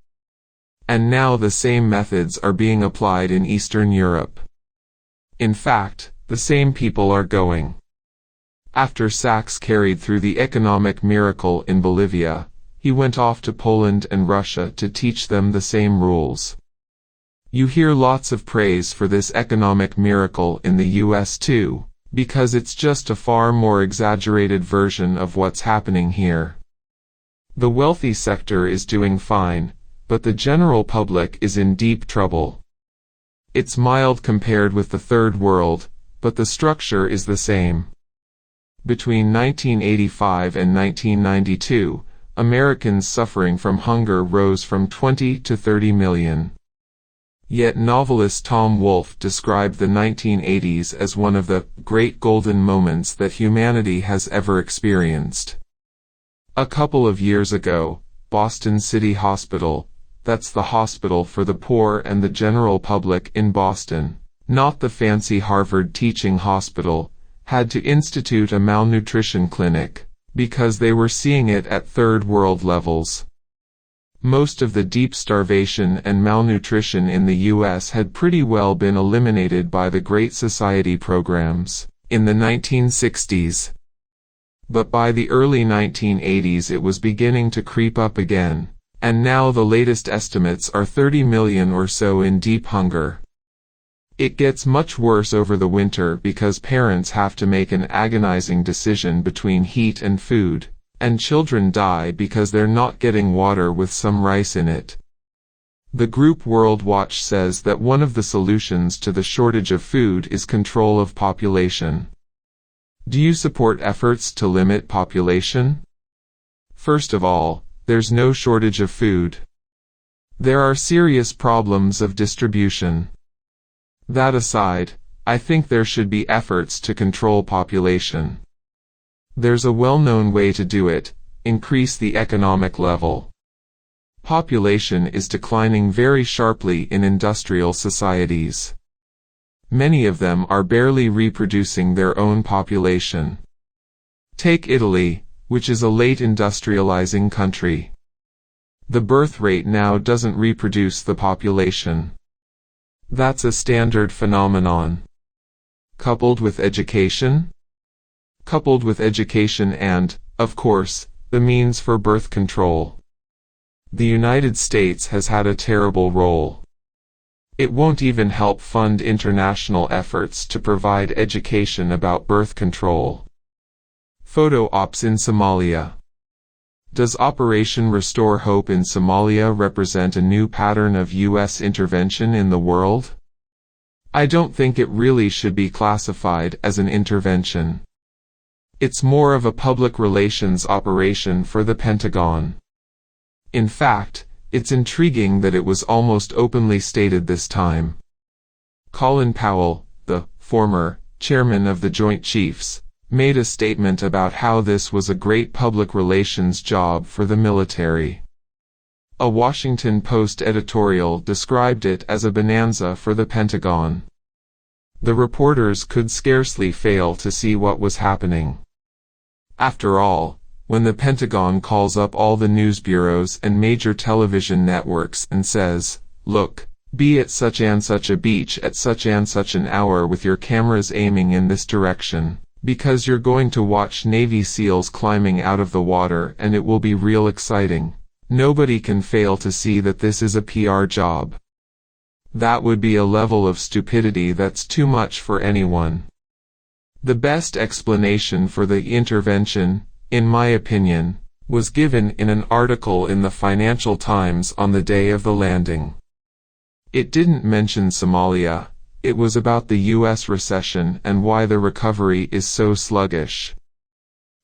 And now the same methods are being applied in Eastern Europe. In fact, the same people are going. After Sachs carried through the economic miracle in Bolivia, he went off to Poland and Russia to teach them the same rules. You hear lots of praise for this economic miracle in the US too, because it's just a far more exaggerated version of what's happening here. The wealthy sector is doing fine, but the general public is in deep trouble. It's mild compared with the Third World, but the structure is the same. Between 1985 and 1992, Americans suffering from hunger rose from 20 to 30 million. Yet novelist Tom Wolfe described the 1980s as one of the great golden moments that humanity has ever experienced. A couple of years ago, Boston City Hospital, that's the hospital for the poor and the general public in Boston, not the fancy Harvard teaching hospital, had to institute a malnutrition clinic, because they were seeing it at third world levels. Most of the deep starvation and malnutrition in the US had pretty well been eliminated by the Great Society programs in the 1960s. But by the early 1980s it was beginning to creep up again, and now the latest estimates are 30 million or so in deep hunger. It gets much worse over the winter because parents have to make an agonizing decision between heat and food, and children die because they're not getting water with some rice in it. The group World Watch says that one of the solutions to the shortage of food is control of population. Do you support efforts to limit population? First of all, there's no shortage of food. There are serious problems of distribution. That aside, I think there should be efforts to control population. There's a well-known way to do it: increase the economic level. Population is declining very sharply in industrial societies. Many of them are barely reproducing their own population. Take Italy, which is a late industrializing country. The birth rate now doesn't reproduce the population. That's a standard phenomenon. Coupled with education? Coupled with education and, of course, the means for birth control. The United States has had a terrible role. It won't even help fund international efforts to provide education about birth control. Photo ops in Somalia. Does Operation Restore Hope in Somalia represent a new pattern of U.S. intervention in the world? I don't think it really should be classified as an intervention. It's more of a public relations operation for the Pentagon. In fact, it's intriguing that it was almost openly stated this time. Colin Powell, the former chairman of the Joint Chiefs, made a statement about how this was a great public relations job for the military. A Washington Post editorial described it as a bonanza for the Pentagon. The reporters could scarcely fail to see what was happening. After all, when the Pentagon calls up all the news bureaus and major television networks and says, "Look, be at such and such a beach at such and such an hour with your cameras aiming in this direction, because you're going to watch Navy SEALs climbing out of the water and it will be real exciting," nobody can fail to see that this is a PR job. That would be a level of stupidity that's too much for anyone. The best explanation for the intervention, in my opinion, was given in an article in the Financial Times on the day of the landing. It didn't mention Somalia. It was about the U.S. recession and why the recovery is so sluggish.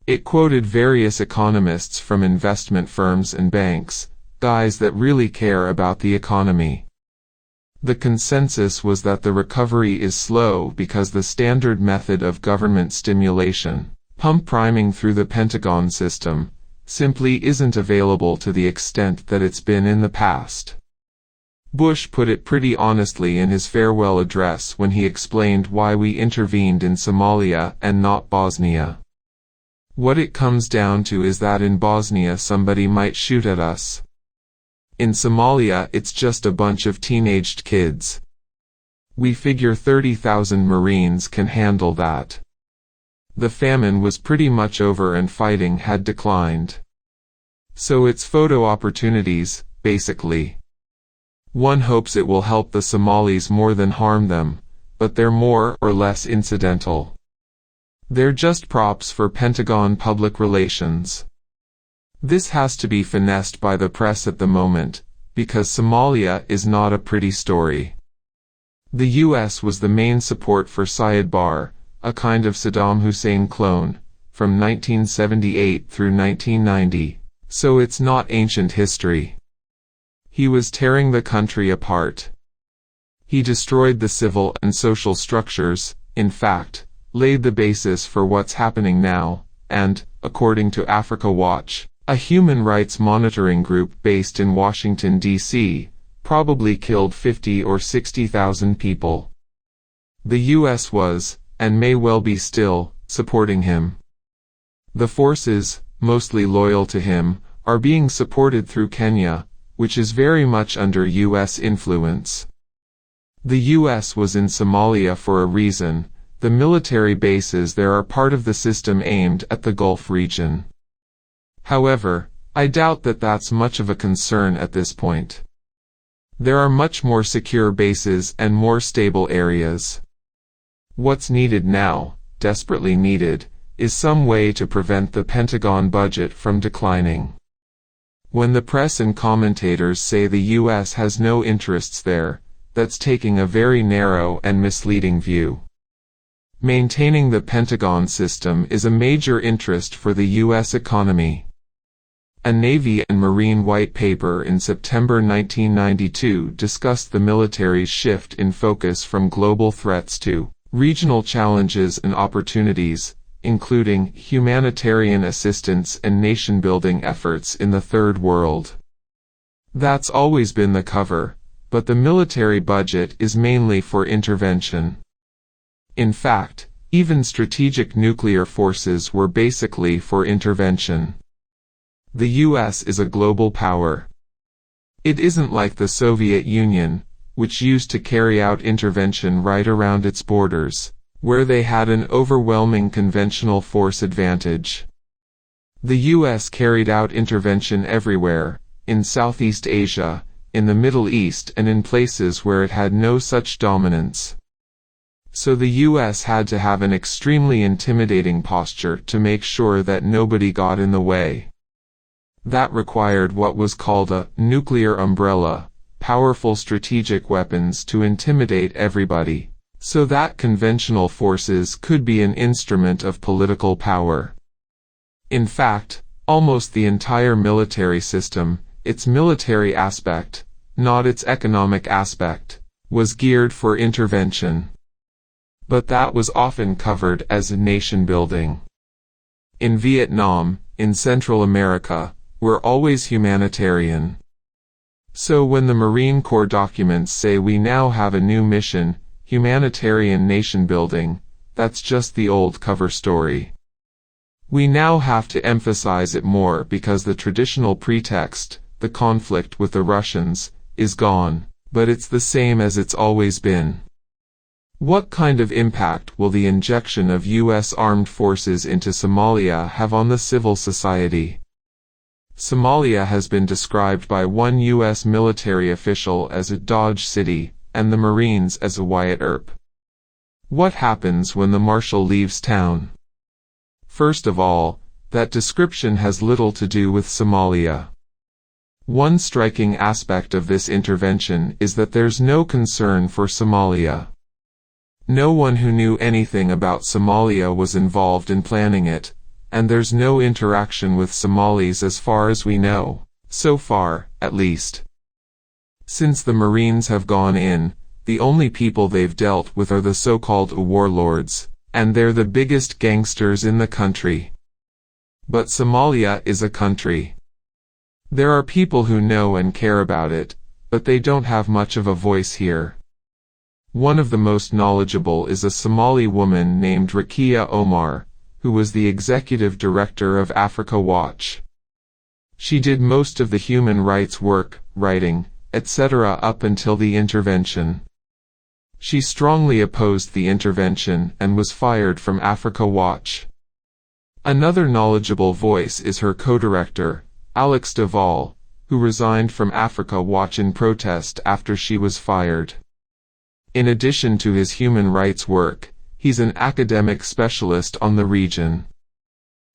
It quoted various economists from investment firms and banks, guys that really care about the economy. The consensus was that the recovery is slow because the standard method of government stimulation, pump priming through the Pentagon system, simply isn't available to the extent that it's been in the past. Bush put it pretty honestly in his farewell address when he explained why we intervened in Somalia and not Bosnia. What it comes down to is that in Bosnia somebody might shoot at us. In Somalia it's just a bunch of teenaged kids. We figure 30,000 Marines can handle that. The famine was pretty much over and fighting had declined. So it's photo opportunities, basically. One hopes it will help the Somalis more than harm them, but they're more or less incidental. They're just props for Pentagon public relations. This has to be finessed by the press at the moment, because Somalia is not a pretty story. The US was the main support for Syed Barre, a kind of Saddam Hussein clone, from 1978 through 1990, so it's not ancient history. He was tearing the country apart. He destroyed the civil and social structures, in fact, laid the basis for what's happening now, and, according to Africa Watch, a human rights monitoring group based in Washington, D.C., probably killed 50 or 60,000 people. The U.S. was, and may well be still, supporting him. The forces, mostly loyal to him, are being supported through Kenya, which is very much under U.S. influence. The U.S. was in Somalia for a reason. The military bases there are part of the system aimed at the Gulf region. However, I doubt that that's much of a concern at this point. There are much more secure bases and more stable areas. What's needed now, desperately needed, is some way to prevent the Pentagon budget from declining. When the press and commentators say the U.S. has no interests there, that's taking a very narrow and misleading view. Maintaining the Pentagon system is a major interest for the U.S. economy. A Navy and Marine white paper in September 1992 discussed the military's shift in focus from global threats to regional challenges and opportunities, including humanitarian assistance and nation-building efforts in the Third World. That's always been the cover, but the military budget is mainly for intervention. In fact, even strategic nuclear forces were basically for intervention. The U.S. is a global power. It isn't like the Soviet Union, which used to carry out intervention right around its borders, where they had an overwhelming conventional force advantage. The U.S. carried out intervention everywhere, in Southeast Asia, in the Middle East and in places where it had no such dominance. So the U.S. had to have an extremely intimidating posture to make sure that nobody got in the way. That required what was called a nuclear umbrella, powerful strategic weapons to intimidate everybody, so that conventional forces could be an instrument of political power. In fact, almost the entire military system, its military aspect, not its economic aspect, was geared for intervention. But that was often covered as nation building. In Vietnam, in Central America, we're always humanitarian. So when the Marine Corps documents say we now have a new mission, humanitarian nation building, that's just the old cover story. We now have to emphasize it more because the traditional pretext, the conflict with the Russians, is gone, but it's the same as it's always been. What kind of impact will the injection of U.S. armed forces into Somalia have on the civil society? Somalia has been described by one U.S. military official as a Dodge City, and the Marines as a Wyatt Earp. What happens when the Marshal leaves town? First of all, that description has little to do with Somalia. One striking aspect of this intervention is that there's no concern for Somalia. No one who knew anything about Somalia was involved in planning it, and there's no interaction with Somalis as far as we know, so far, at least. Since the Marines have gone in, the only people they've dealt with are the so-called warlords, and they're the biggest gangsters in the country. But Somalia is a country. There are people who know and care about it, but they don't have much of a voice here. One of the most knowledgeable is a Somali woman named Rakia Omar, who was the executive director of Africa Watch. She did most of the human rights work, writing, etc. up until the intervention. She strongly opposed the intervention and was fired from Africa Watch. Another knowledgeable voice is her co-director, Alex Duvall, who resigned from Africa Watch in protest after she was fired. In addition to his human rights work, he's an academic specialist on the region.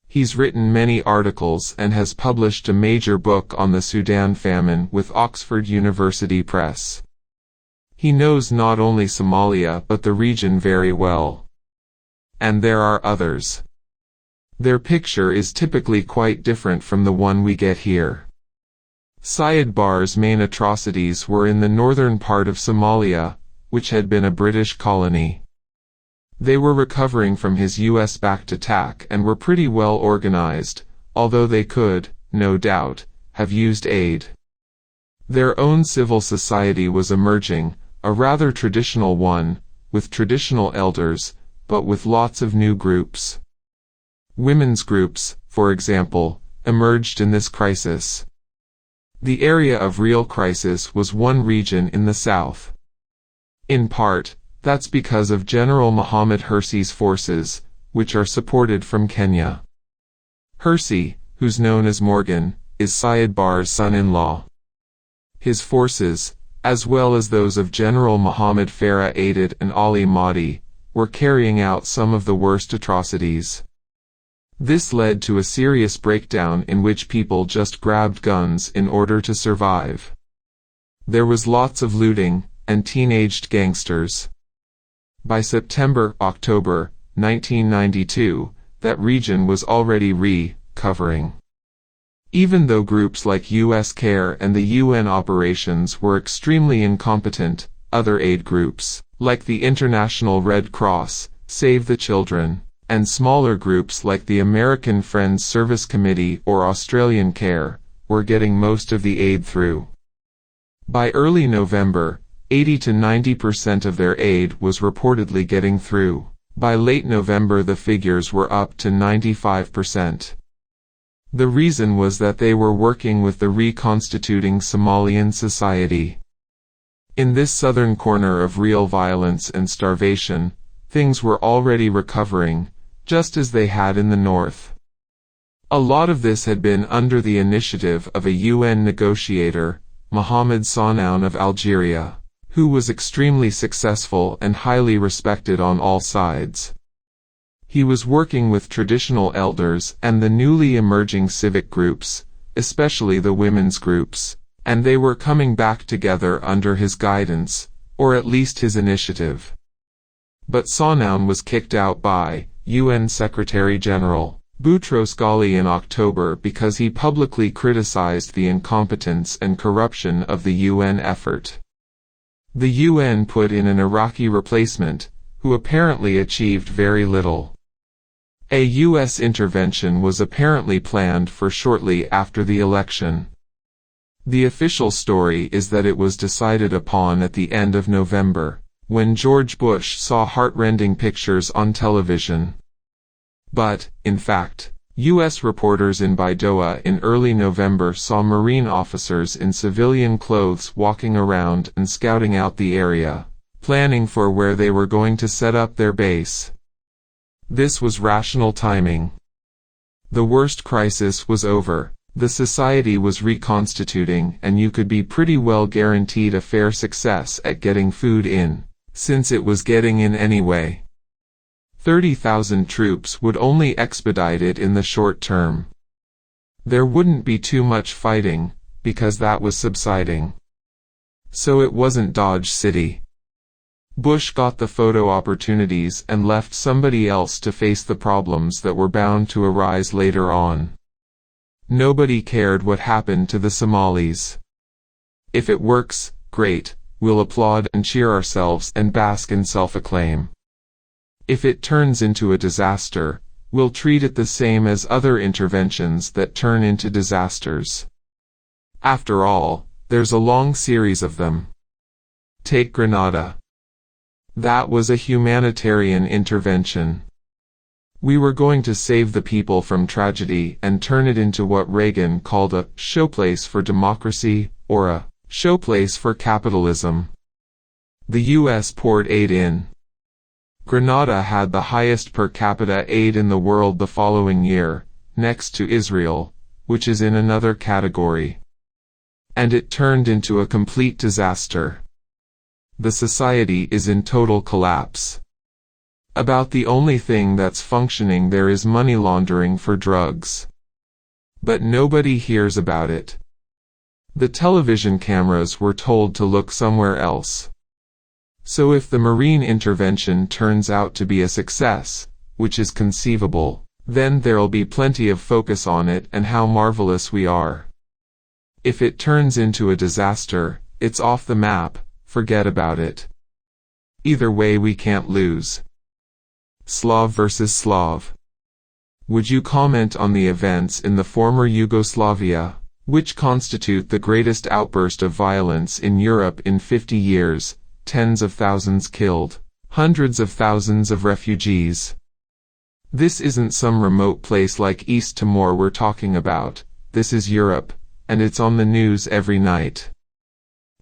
He's written many articles and has published a major book on the Sudan famine with Oxford University Press. He knows not only Somalia but the region very well. And there are others. Their picture is typically quite different from the one we get here. Syed Barre's main atrocities were in the northern part of Somalia, which had been a British colony. They were recovering from his US-backed attack and were pretty well organized, although they could, no doubt, have used aid. Their own civil society was emerging, a rather traditional one, with traditional elders, but with lots of new groups. Women's groups, for example, emerged in this crisis. The area of real crisis was one region in the south. In part, that's because of General Mohammed Hersi's forces, which are supported from Kenya. Hersi, who's known as Morgan, is Syed Barre's son-in-law. His forces, as well as those of General Mohammed Farah Aidid and Ali Mahdi, were carrying out some of the worst atrocities. This led to a serious breakdown in which people just grabbed guns in order to survive. There was lots of looting, and teenaged gangsters. By September-October 1992, that region was already recovering. Even though groups like US CARE and the UN operations were extremely incompetent, other aid groups, like the International Red Cross, Save the Children, and smaller groups like the American Friends Service Committee or Australian CARE, were getting most of the aid through. By early November, 80 to 90% of their aid was reportedly getting through. By late November the figures were up to 95%. The reason was that they were working with the reconstituting Somalian society. In this southern corner of real violence and starvation, things were already recovering, just as they had in the north. A lot of this had been under the initiative of a UN negotiator, Mohamed Noam of Algeria, who was extremely successful and highly respected on all sides. He was working with traditional elders and the newly emerging civic groups, especially the women's groups, and they were coming back together under his guidance, or at least his initiative. But Noam was kicked out by UN Secretary-General Boutros Ghali in October because he publicly criticized the incompetence and corruption of the UN effort. The UN put in an Iraqi replacement, who apparently achieved very little. A US intervention was apparently planned for shortly after the election. The official story is that it was decided upon at the end of November, when George Bush saw heart-rending pictures on television. But, in fact, U.S. reporters in Baidoa in early November saw Marine officers in civilian clothes walking around and scouting out the area, planning for where they were going to set up their base. This was rational timing. The worst crisis was over, the society was reconstituting, and you could be pretty well guaranteed a fair success at getting food in, since it was getting in anyway. 30,000 troops would only expedite it in the short term. There wouldn't be too much fighting, because that was subsiding. So it wasn't Dodge City. Bush got the photo opportunities and left somebody else to face the problems that were bound to arise later on. Nobody cared what happened to the Somalis. If it works, great, we'll applaud and cheer ourselves and bask in self-acclaim. If it turns into a disaster, we'll treat it the same as other interventions that turn into disasters. After all, there's a long series of them. Take Grenada. That was a humanitarian intervention. We were going to save the people from tragedy and turn it into what Reagan called a showplace for democracy, or a showplace for capitalism. The U.S. poured aid in. Grenada had the highest per capita aid in the world the following year, next to Israel, which is in another category. And it turned into a complete disaster. The society is in total collapse. About the only thing that's functioning there is money laundering for drugs. But nobody hears about it. The television cameras were told to look somewhere else. So if the marine intervention turns out to be a success, which is conceivable, then there'll be plenty of focus on it and how marvelous we are. If it turns into a disaster, it's off the map, forget about it. Either way we can't lose. Slav versus Slav. Would you comment on the events in the former Yugoslavia, which constitute the greatest outburst of violence in Europe in 50 years, tens of thousands killed, hundreds of thousands of refugees? This isn't some remote place like East Timor we're talking about, this is Europe, and it's on the news every night.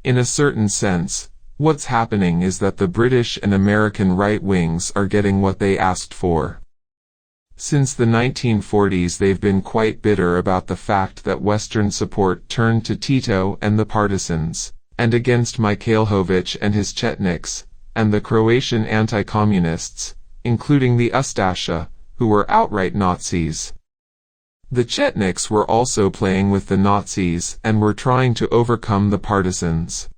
In a certain sense, what's happening is that the British and American right wings are getting what they asked for. Since the 1940s they've been quite bitter about the fact that Western support turned to Tito and the partisans, and against Mikhailovich and his Chetniks, and the Croatian anti-communists, including the Ustasha, who were outright Nazis. The Chetniks were also playing with the Nazis and were trying to overcome the partisans.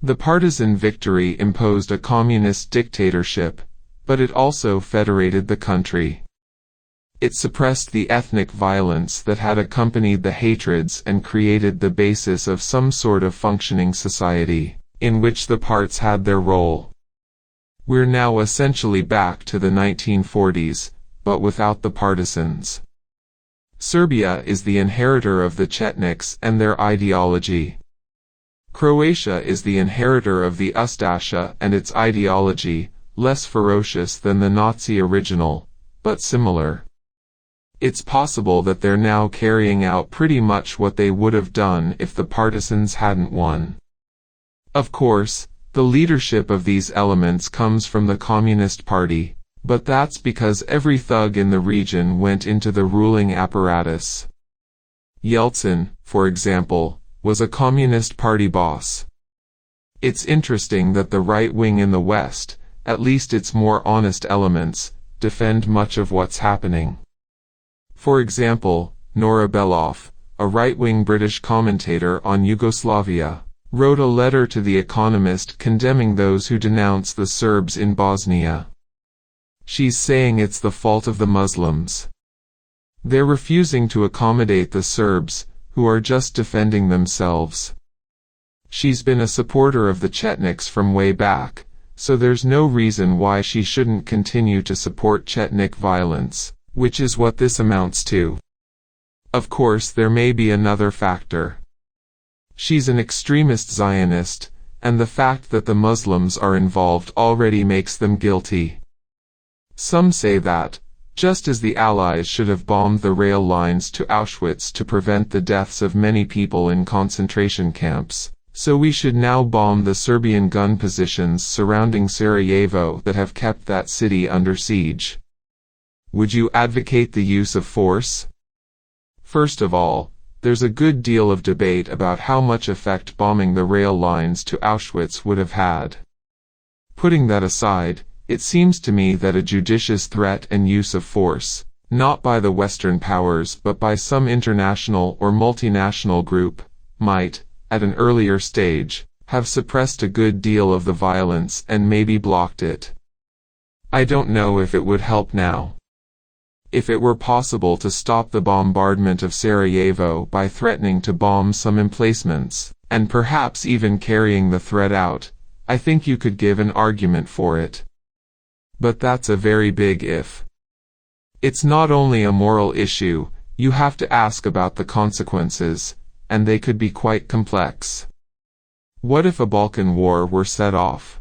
The partisan victory imposed a communist dictatorship, but it also federated the country. It suppressed the ethnic violence that had accompanied the hatreds and created the basis of some sort of functioning society, in which the parts had their role. We're now essentially back to the 1940s, but without the partisans. Serbia is the inheritor of the Chetniks and their ideology. Croatia is the inheritor of the Ustasha and its ideology, less ferocious than the Nazi original, but similar. It's possible that they're now carrying out pretty much what they would have done if the partisans hadn't won. Of course, the leadership of these elements comes from the Communist Party, but that's because every thug in the region went into the ruling apparatus. Yeltsin, for example, was a Communist Party boss. It's interesting that the right wing in the West, at least its more honest elements, defend much of what's happening. For example, Nora Beloff, a right-wing British commentator on Yugoslavia, wrote a letter to The Economist condemning those who denounce the Serbs in Bosnia. She's saying it's the fault of the Muslims. They're refusing to accommodate the Serbs, who are just defending themselves. She's been a supporter of the Chetniks from way back, so there's no reason why she shouldn't continue to support Chetnik violence, which is what this amounts to. Of course there may be another factor. She's an extremist Zionist, and the fact that the Muslims are involved already makes them guilty. Some say that, just as the Allies should have bombed the rail lines to Auschwitz to prevent the deaths of many people in concentration camps, so we should now bomb the Serbian gun positions surrounding Sarajevo that have kept that city under siege. Would you advocate the use of force? First of all, there's a good deal of debate about how much effect bombing the rail lines to Auschwitz would have had. Putting that aside, it seems to me that a judicious threat and use of force, not by the Western powers but by some international or multinational group, might, at an earlier stage, have suppressed a good deal of the violence and maybe blocked it. I don't know if it would help now. If it were possible to stop the bombardment of Sarajevo by threatening to bomb some emplacements, and perhaps even carrying the threat out, I think you could give an argument for it. But that's a very big if. It's not only a moral issue, you have to ask about the consequences, and they could be quite complex. What if a Balkan war were set off?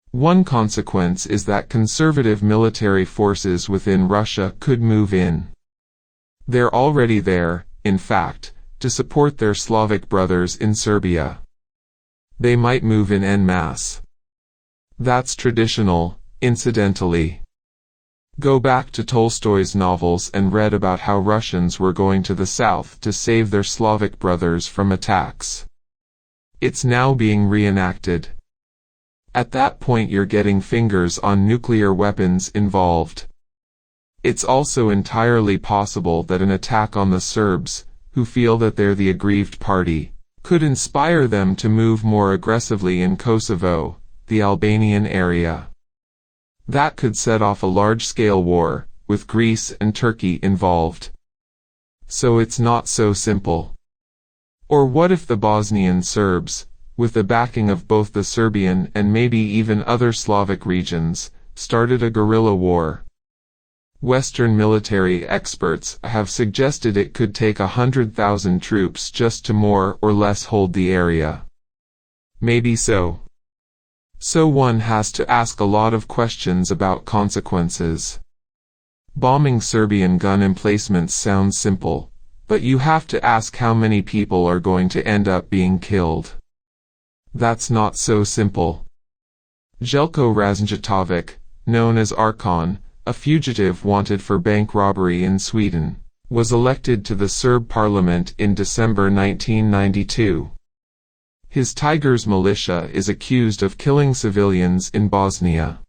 One consequence is that conservative military forces within Russia could move in. They're already there, in fact, to support their Slavic brothers in Serbia. They might move in en masse. That's traditional, incidentally. Go back to Tolstoy's novels and read about how Russians were going to the south to save their Slavic brothers from attacks. It's now being reenacted. At that point you're getting fingers on nuclear weapons involved. It's also entirely possible that an attack on the Serbs, who feel that they're the aggrieved party, could inspire them to move more aggressively in Kosovo, the Albanian area. That could set off a large-scale war, with Greece and Turkey involved. So it's not so simple. Or what if the Bosnian Serbs, with the backing of both the Serbian and maybe even other Slavic regions, started a guerrilla war? Western military experts have suggested it could take 100,000 troops just to more or less hold the area. Maybe so. So one has to ask a lot of questions about consequences. Bombing Serbian gun emplacements sounds simple, but you have to ask how many people are going to end up being killed. That's not so simple. Željko Ražnjatović, known as Archon, a fugitive wanted for bank robbery in Sweden, was elected to the Serb parliament in December 1992. His Tigers militia is accused of killing civilians in Bosnia.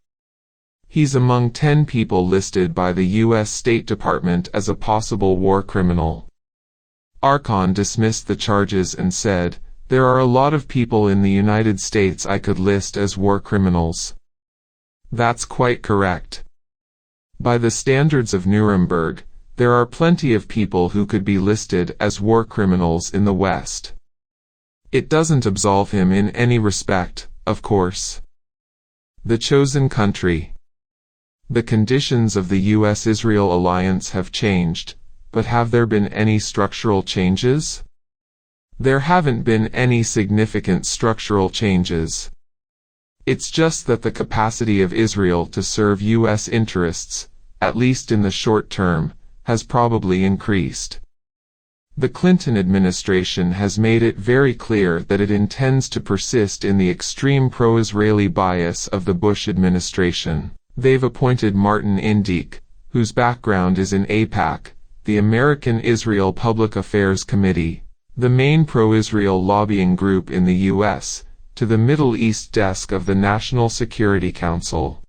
He's among 10 people listed by the U.S. State Department as a possible war criminal. Archon dismissed the charges and said, "There are a lot of people in the United States I could list as war criminals." That's quite correct. By the standards of Nuremberg, there are plenty of people who could be listed as war criminals in the West. It doesn't absolve him in any respect, of course. The chosen country. The conditions of the U.S.-Israel alliance have changed, but have there been any structural changes? There haven't been any significant structural changes. It's just that the capacity of Israel to serve U.S. interests, at least in the short term, has probably increased. The Clinton administration has made it very clear that it intends to persist in the extreme pro-Israeli bias of the Bush administration. They've appointed Martin Indyk, whose background is in AIPAC, the American Israel Public Affairs Committee, the main pro-Israel lobbying group in the U.S., to the Middle East desk of the National Security Council.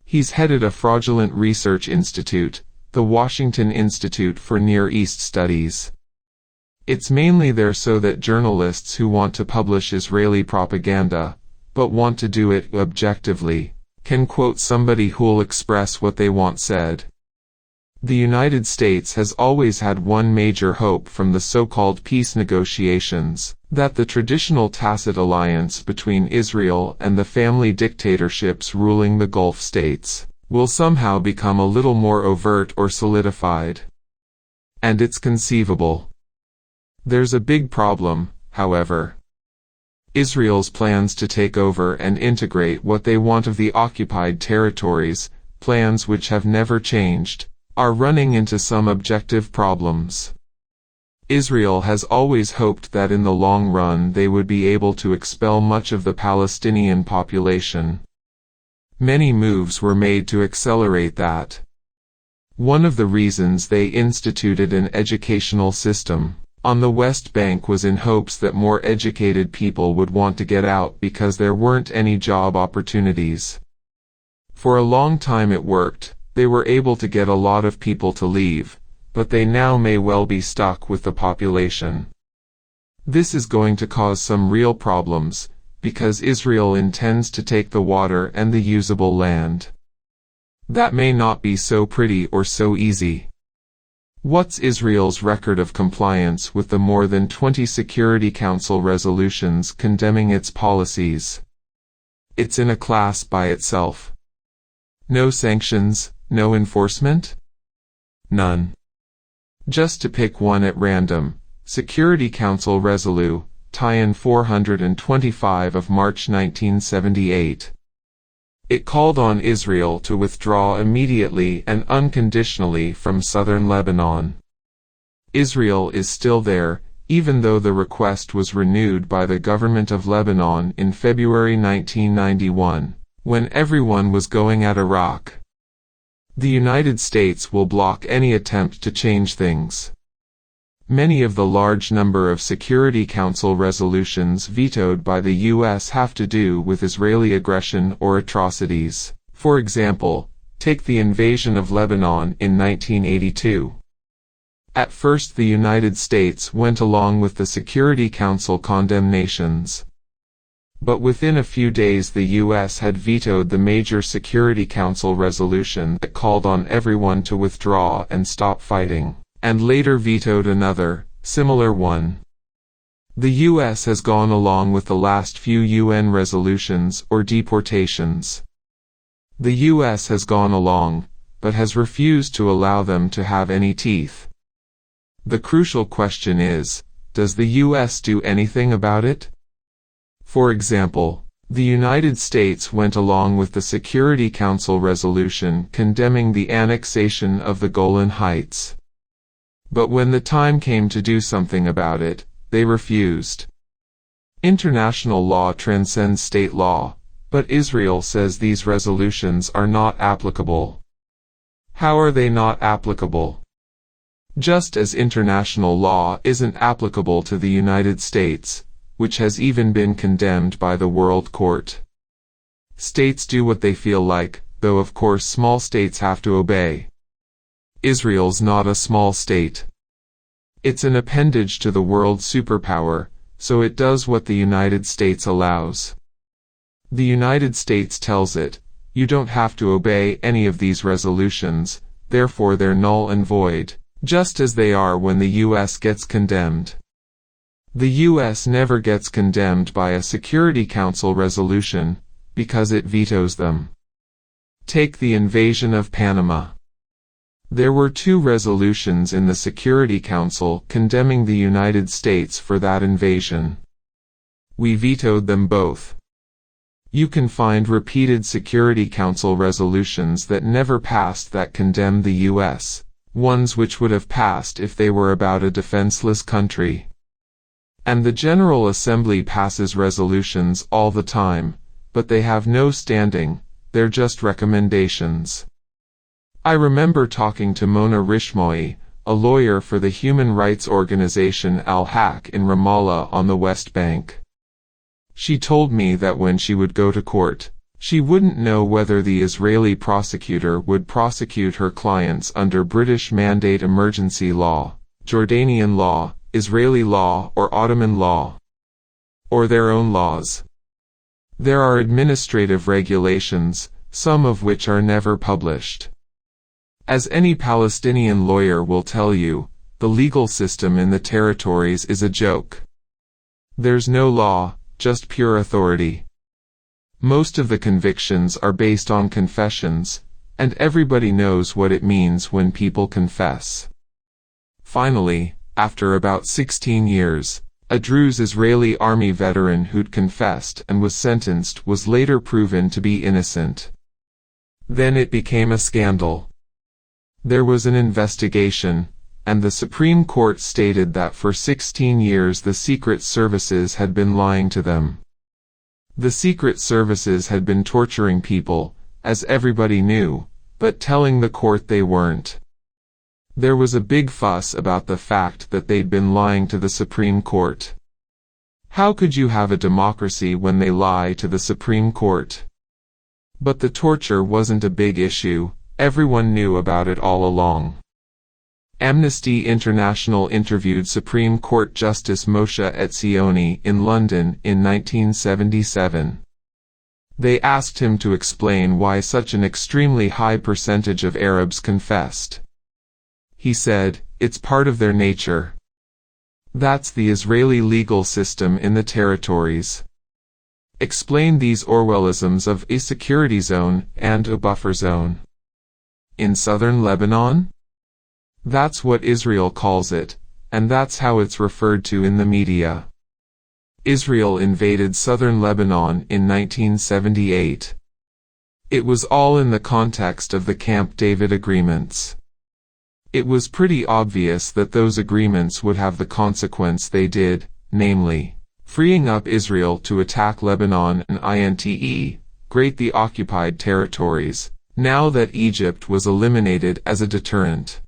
He's headed a fraudulent research institute, the Washington Institute for Near East Studies. It's mainly there so that journalists who want to publish Israeli propaganda, but want to do it objectively, can quote somebody who'll express what they want said. The United States has always had one major hope from the so-called peace negotiations, that the traditional tacit alliance between Israel and the family dictatorships ruling the Gulf states will somehow become a little more overt or solidified. And it's conceivable. There's a big problem, however. Israel's plans to take over and integrate what they want of the occupied territories, plans which have never changed, are running into some objective problems. Israel has always hoped that in the long run they would be able to expel much of the Palestinian population. Many moves were made to accelerate that. One of the reasons they instituted an educational system on the West Bank was in hopes that more educated people would want to get out because there weren't any job opportunities. For a long time it worked. They were able to get a lot of people to leave, but they now may well be stuck with the population. This is going to cause some real problems, because Israel intends to take the water and the usable land. That may not be so pretty or so easy. What's Israel's record of compliance with the more than 20 Security Council resolutions condemning its policies? It's in a class by itself. No sanctions, no enforcement? None. Just to pick one at random, Security Council Resolu, Tie-in 425 of March 1978. It called on Israel to withdraw immediately and unconditionally from southern Lebanon. Israel is still there, even though the request was renewed by the government of Lebanon in February 1991, when everyone was going at Iraq. The United States will block any attempt to change things. Many of the large number of Security Council resolutions vetoed by the U.S. have to do with Israeli aggression or atrocities. For example, take the invasion of Lebanon in 1982. At first the United States went along with the Security Council condemnations. But within a few days the U.S. had vetoed the major Security Council resolution that called on everyone to withdraw and stop fighting, and later vetoed another, similar one. The U.S. has gone along with the last few UN resolutions or deportations. The U.S. has gone along, but has refused to allow them to have any teeth. The crucial question is, does the U.S. do anything about it? For example, the United States went along with the Security Council resolution condemning the annexation of the Golan Heights. But when the time came to do something about it, they refused. International law transcends state law, but Israel says these resolutions are not applicable. How are they not applicable? Just as international law isn't applicable to the United States, which has even been condemned by the World Court. States do what they feel like, though of course small states have to obey. Israel's not a small state. It's an appendage to the world superpower, so it does what the United States allows. The United States tells it, you don't have to obey any of these resolutions, therefore they're null and void, just as they are when the U.S. gets condemned. The U.S. never gets condemned by a Security Council resolution, because it vetoes them. Take the invasion of Panama. There were 2 resolutions in the Security Council condemning the United States for that invasion. We vetoed them both. You can find repeated Security Council resolutions that never passed that condemn the U.S., ones which would have passed if they were about a defenseless country. And the General Assembly passes resolutions all the time, but they have no standing, they're just recommendations. I remember talking to Mona Rishmoi, a lawyer for the human rights organization Al-Haq in Ramallah on the West Bank. She told me that when she would go to court, she wouldn't know whether the Israeli prosecutor would prosecute her clients under British Mandate Emergency Law, Jordanian law, Israeli law or Ottoman law, or their own laws. There are administrative regulations, some of which are never published. As any Palestinian lawyer will tell you, the legal system in the territories is a joke. There's no law, just pure authority. Most of the convictions are based on confessions, and everybody knows what it means when people confess. Finally, after about 16 years, a Druze Israeli army veteran who'd confessed and was sentenced was later proven to be innocent. Then it became a scandal. There was an investigation, and the Supreme Court stated that for 16 years the Secret Services had been lying to them. The Secret Services had been torturing people, as everybody knew, but telling the court they weren't. There was a big fuss about the fact that they'd been lying to the Supreme Court. How could you have a democracy when they lie to the Supreme Court? But the torture wasn't a big issue, everyone knew about it all along. Amnesty International interviewed Supreme Court Justice Moshe Etzioni in London in 1977. They asked him to explain why such an extremely high percentage of Arabs confessed. he said, it's part of their nature. That's the Israeli legal system in the territories. Explain these Orwellisms of a security zone and a buffer zone. In southern Lebanon? That's what Israel calls it, and that's how it's referred to in the media. Israel invaded southern Lebanon in 1978. It was all in the context of the Camp David agreements. It was pretty obvious that those agreements would have the consequence they did, namely, freeing up Israel to attack Lebanon and the occupied territories, now that Egypt was eliminated as a deterrent.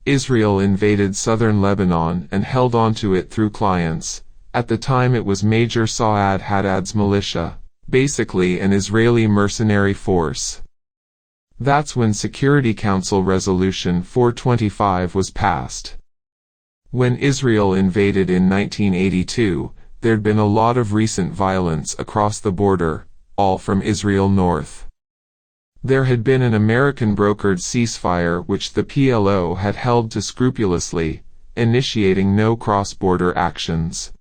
Israel invaded southern Lebanon and held onto it through clients. At the time it was Major Saad Haddad's militia, basically an Israeli mercenary force. That's when Security Council Resolution 425 was passed. When Israel invaded in 1982, there'd been a lot of recent violence across the border, all from Israel north. There had been an American-brokered ceasefire which the PLO had held to scrupulously, initiating no cross-border actions.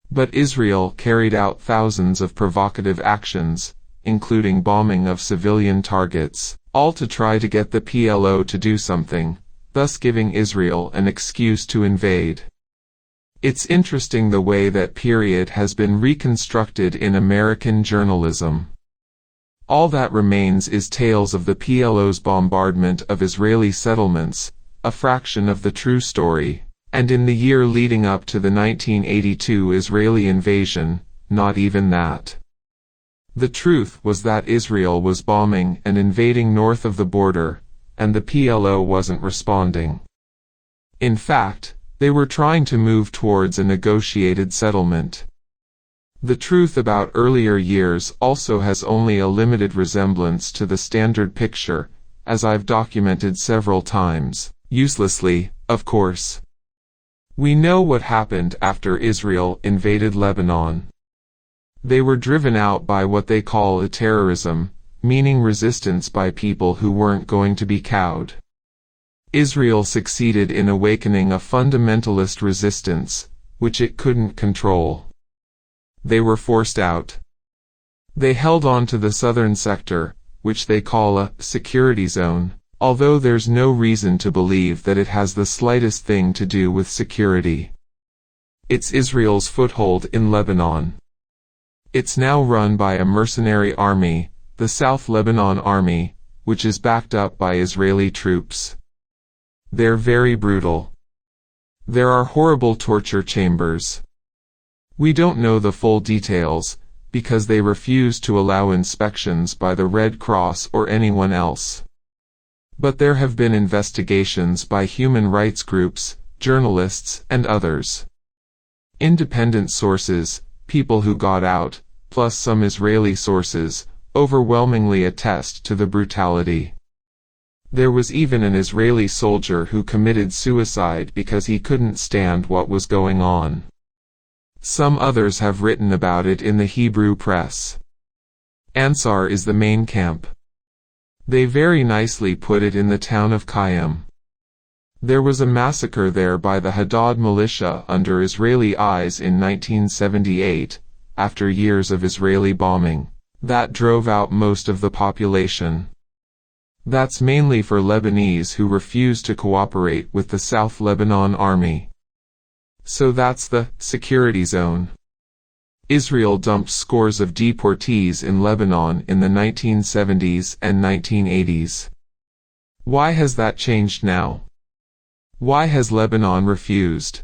But Israel carried out thousands of provocative actions, including bombing of civilian targets, all to try to get the PLO to do something, thus giving Israel an excuse to invade. It's interesting the way that period has been reconstructed in American journalism. All that remains is tales of the PLO's bombardment of Israeli settlements, a fraction of the true story, and in the year leading up to the 1982 Israeli invasion, not even that. The truth was that Israel was bombing and invading north of the border, and the PLO wasn't responding. In fact, they were trying to move towards a negotiated settlement. The truth about earlier years also has only a limited resemblance to the standard picture, as I've documented several times, uselessly, of course. We know what happened after Israel invaded Lebanon. They were driven out by what they call a terrorism, meaning resistance by people who weren't going to be cowed. Israel succeeded in awakening a fundamentalist resistance, which it couldn't control. They were forced out. They held on to the southern sector, which they call a security zone, although there's no reason to believe that it has the slightest thing to do with security. It's Israel's foothold in Lebanon. It's now run by a mercenary army, the South Lebanon Army, which is backed up by Israeli troops. They're very brutal. There are horrible torture chambers. We don't know the full details, because they refuse to allow inspections by the Red Cross or anyone else. But there have been investigations by human rights groups, journalists, and others. Independent sources, people who got out, plus some Israeli sources, overwhelmingly attest to the brutality. There was even an Israeli soldier who committed suicide because he couldn't stand what was going on. Some others have written about it in the Hebrew press. Ansar is the main camp. They very nicely put it in the town of Qayyim. There was a massacre there by the Haddad militia under Israeli eyes in 1978, after years of Israeli bombing, that drove out most of the population. That's mainly for Lebanese who refused to cooperate with the South Lebanon Army. So that's the security zone. Israel dumped scores of deportees in Lebanon in the 1970s and 1980s. Why has that changed now? Why has Lebanon refused?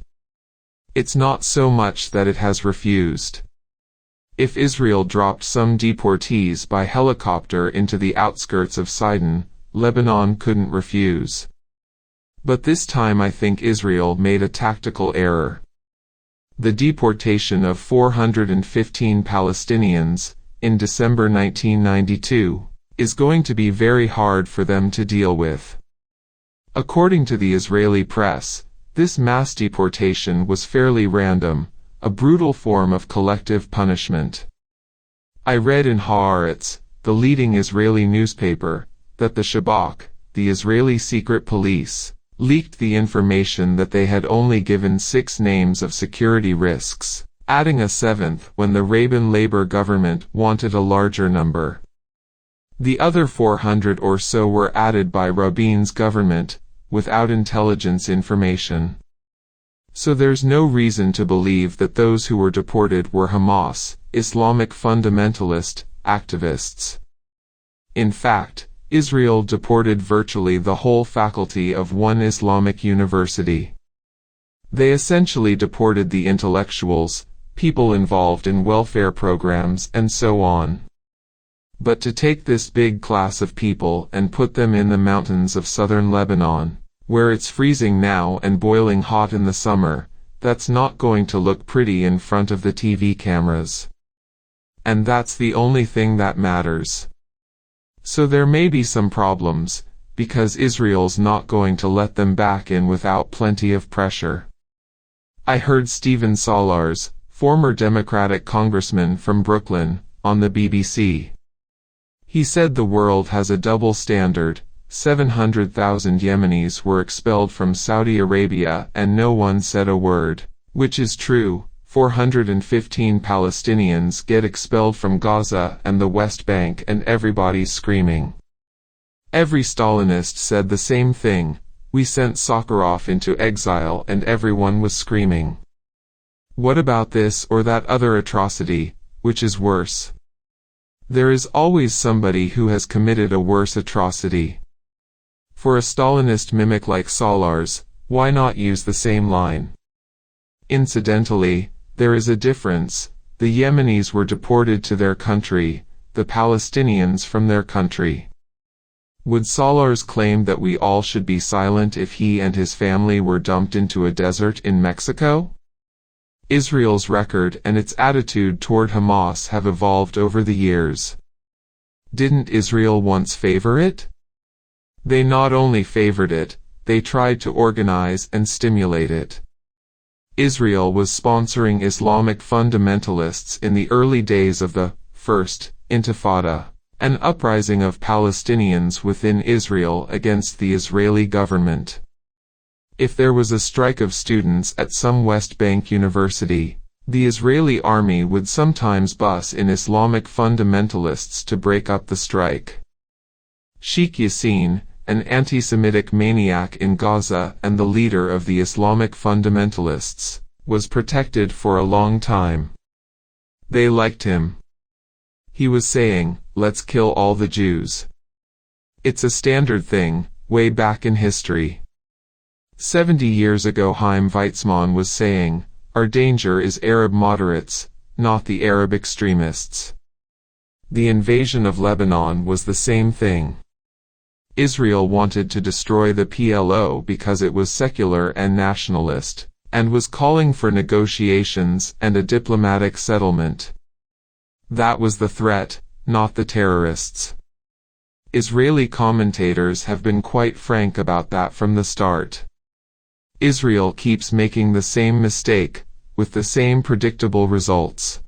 It's not so much that it has refused. If Israel dropped some deportees by helicopter into the outskirts of Sidon, Lebanon couldn't refuse. But this time I think Israel made a tactical error. The deportation of 415 Palestinians, in December 1992, is going to be very hard for them to deal with. According to the Israeli press, this mass deportation was fairly random, a brutal form of collective punishment. I read in Haaretz, the leading Israeli newspaper, that the Shabak, the Israeli secret police, leaked the information that they had only given 6 names of security risks, adding a 7th when the Rabin Labour government wanted a larger number. The other 400 or so were added by Rabin's government, without intelligence information. So there's no reason to believe that those who were deported were Hamas, Islamic fundamentalist, activists. In fact, Israel deported virtually the whole faculty of one Islamic university. They essentially deported the intellectuals, people involved in welfare programs and so on. But to take this big class of people and put them in the mountains of southern Lebanon, where it's freezing now and boiling hot in the summer, that's not going to look pretty in front of the TV cameras. And that's the only thing that matters. So there may be some problems, because Israel's not going to let them back in without plenty of pressure. I heard Stephen Solars, former Democratic congressman from Brooklyn, on the BBC. He said the world has a double standard. 700,000 Yemenis were expelled from Saudi Arabia and no one said a word, which is true. 415 Palestinians get expelled from Gaza and the West Bank and everybody's screaming. Every Stalinist said the same thing. We sent Sakharov into exile and everyone was screaming. What about this or that other atrocity, which is worse? There is always somebody who has committed a worse atrocity. For a Stalinist mimic like Solars, why not use the same line? Incidentally, there is a difference. The Yemenis were deported to their country, the Palestinians from their country. Would Solars claim that we all should be silent if he and his family were dumped into a desert in Mexico? Israel's record and its attitude toward Hamas have evolved over the years. Didn't Israel once favor it? They not only favored it, they tried to organize and stimulate it. Israel was sponsoring Islamic fundamentalists in the early days of the First Intifada, an uprising of Palestinians within Israel against the Israeli government. If there was a strike of students at some West Bank university, the Israeli army would sometimes bus in Islamic fundamentalists to break up the strike. Sheikh Yassin, an anti-Semitic maniac in Gaza and the leader of the Islamic fundamentalists, was protected for a long time. They liked him. He was saying, "Let's kill all the Jews." It's a standard thing, way back in history. 70 years ago Chaim Weizmann was saying, "Our danger is Arab moderates, not the Arab extremists." The invasion of Lebanon was the same thing. Israel wanted to destroy the PLO because it was secular and nationalist, and was calling for negotiations and a diplomatic settlement. That was the threat, not the terrorists. Israeli commentators have been quite frank about that from the start. Israel keeps making the same mistake, with the same predictable results.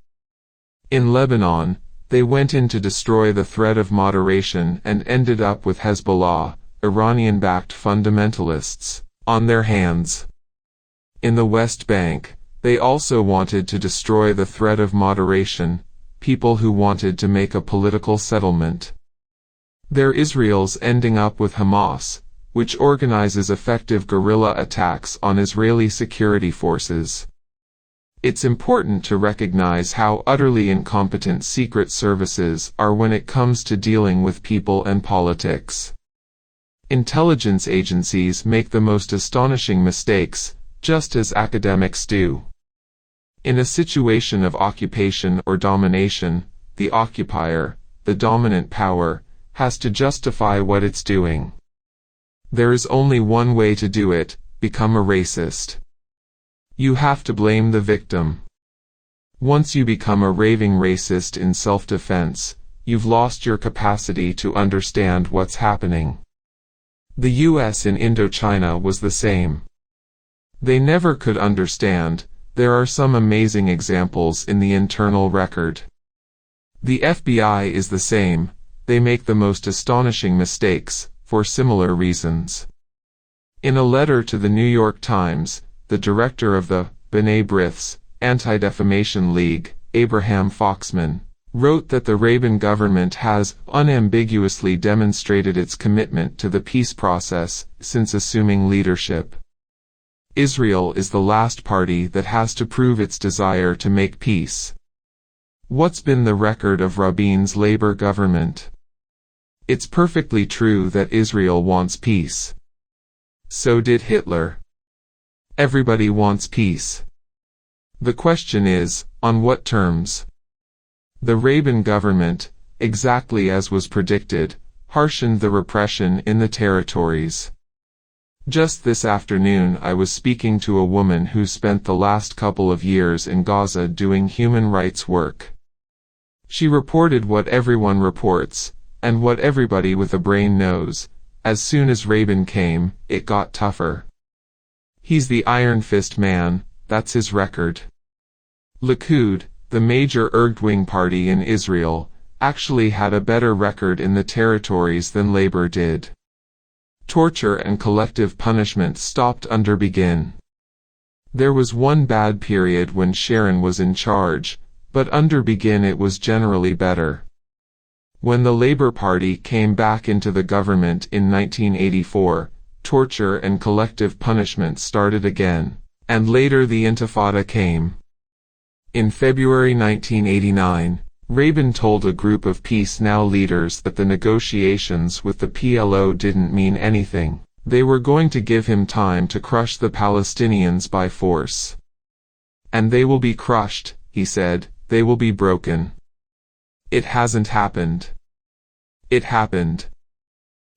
In Lebanon, they went in to destroy the threat of moderation and ended up with Hezbollah, Iranian-backed fundamentalists, on their hands. In the West Bank, they also wanted to destroy the threat of moderation, people who wanted to make a political settlement. Their Israel's ending up with Hamas, which organizes effective guerrilla attacks on Israeli security forces. It's important to recognize how utterly incompetent secret services are when it comes to dealing with people and politics. Intelligence agencies make the most astonishing mistakes, just as academics do. In a situation of occupation or domination, the occupier, the dominant power, has to justify what it's doing. There is only one way to do it: become a racist. You have to blame the victim. Once you become a raving racist in self-defense, you've lost your capacity to understand what's happening. The US in Indochina was the same. They never could understand. There are some amazing examples in the internal record. The FBI is the same. They make the most astonishing mistakes, for similar reasons. In a letter to the New York Times, the director of the B'nai B'rith's Anti-Defamation League, Abraham Foxman, wrote that the Rabin government has unambiguously demonstrated its commitment to the peace process since assuming leadership. Israel is the last party that has to prove its desire to make peace. What's been the record of Rabin's Labor government? It's perfectly true that Israel wants peace. So did Hitler. Everybody wants peace. The question is, on what terms? The Rabin government, exactly as was predicted, harshened the repression in the territories. Just this afternoon I was speaking to a woman who spent the last couple of years in Gaza doing human rights work. She reported what everyone reports, and what everybody with a brain knows. As soon as Rabin came, it got tougher. He's the Iron Fist man, that's his record. Likud, the major Erg-wing party in Israel, actually had a better record in the territories than Labor did. Torture and collective punishment stopped under Begin. There was one bad period when Sharon was in charge, but under Begin it was generally better. When the Labour Party came back into the government in 1984, torture and collective punishment started again, and later the Intifada came. In February 1989, Rabin told a group of Peace Now leaders that the negotiations with the PLO didn't mean anything. They were going to give him time to crush the Palestinians by force. And they will be crushed, he said, they will be broken. It hasn't happened. It happened.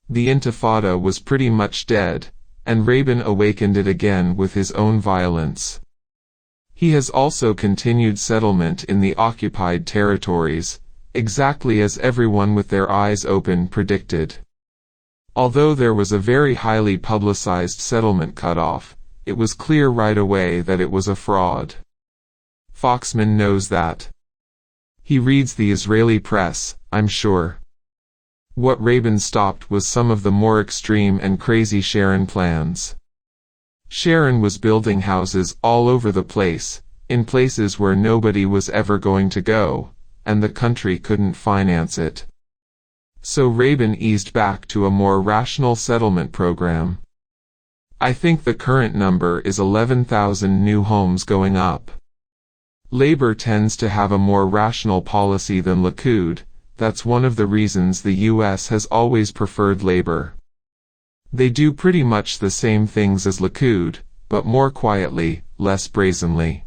The Intifada was pretty much dead, and Rabin awakened it again with his own violence. He has also continued settlement in the occupied territories, exactly as everyone with their eyes open predicted. Although there was a very highly publicized settlement cutoff, it was clear right away that it was a fraud. Foxman knows that. He reads the Israeli press, I'm sure. What Rabin stopped was some of the more extreme and crazy Sharon plans. Sharon was building houses all over the place, in places where nobody was ever going to go, and the country couldn't finance it. So Rabin eased back to a more rational settlement program. I think the current number is 11,000 new homes going up. Labor tends to have a more rational policy than Likud. That's one of the reasons the U.S. has always preferred Labor. They do pretty much the same things as Likud, but more quietly, less brazenly.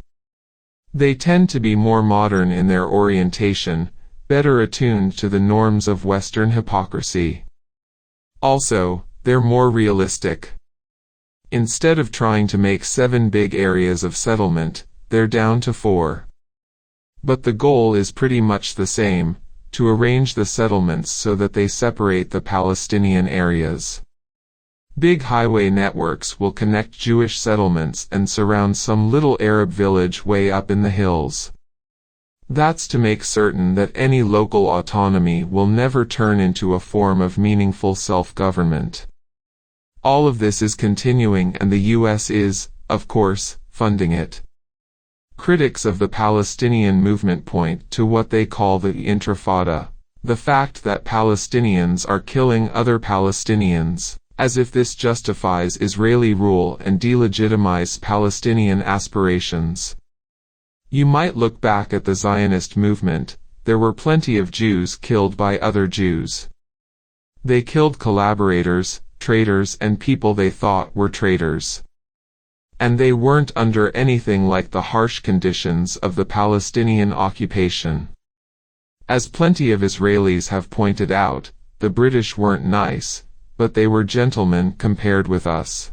They tend to be more modern in their orientation, better attuned to the norms of Western hypocrisy. Also, they're more realistic. Instead of trying to make 7 big areas of settlement, they're down to 4. But the goal is pretty much the same, to arrange the settlements so that they separate the Palestinian areas. Big highway networks will connect Jewish settlements and surround some little Arab village way up in the hills. That's to make certain that any local autonomy will never turn into a form of meaningful self-government. All of this is continuing, and the U.S. is, of course, funding it. Critics of the Palestinian movement point to what they call the Intifada, the fact that Palestinians are killing other Palestinians, as if this justifies Israeli rule and delegitimize Palestinian aspirations. You might look back at the Zionist movement. There were plenty of Jews killed by other Jews. They killed collaborators, traitors, and people they thought were traitors. And they weren't under anything like the harsh conditions of the Palestinian occupation. As plenty of Israelis have pointed out, the British weren't nice, but they were gentlemen compared with us.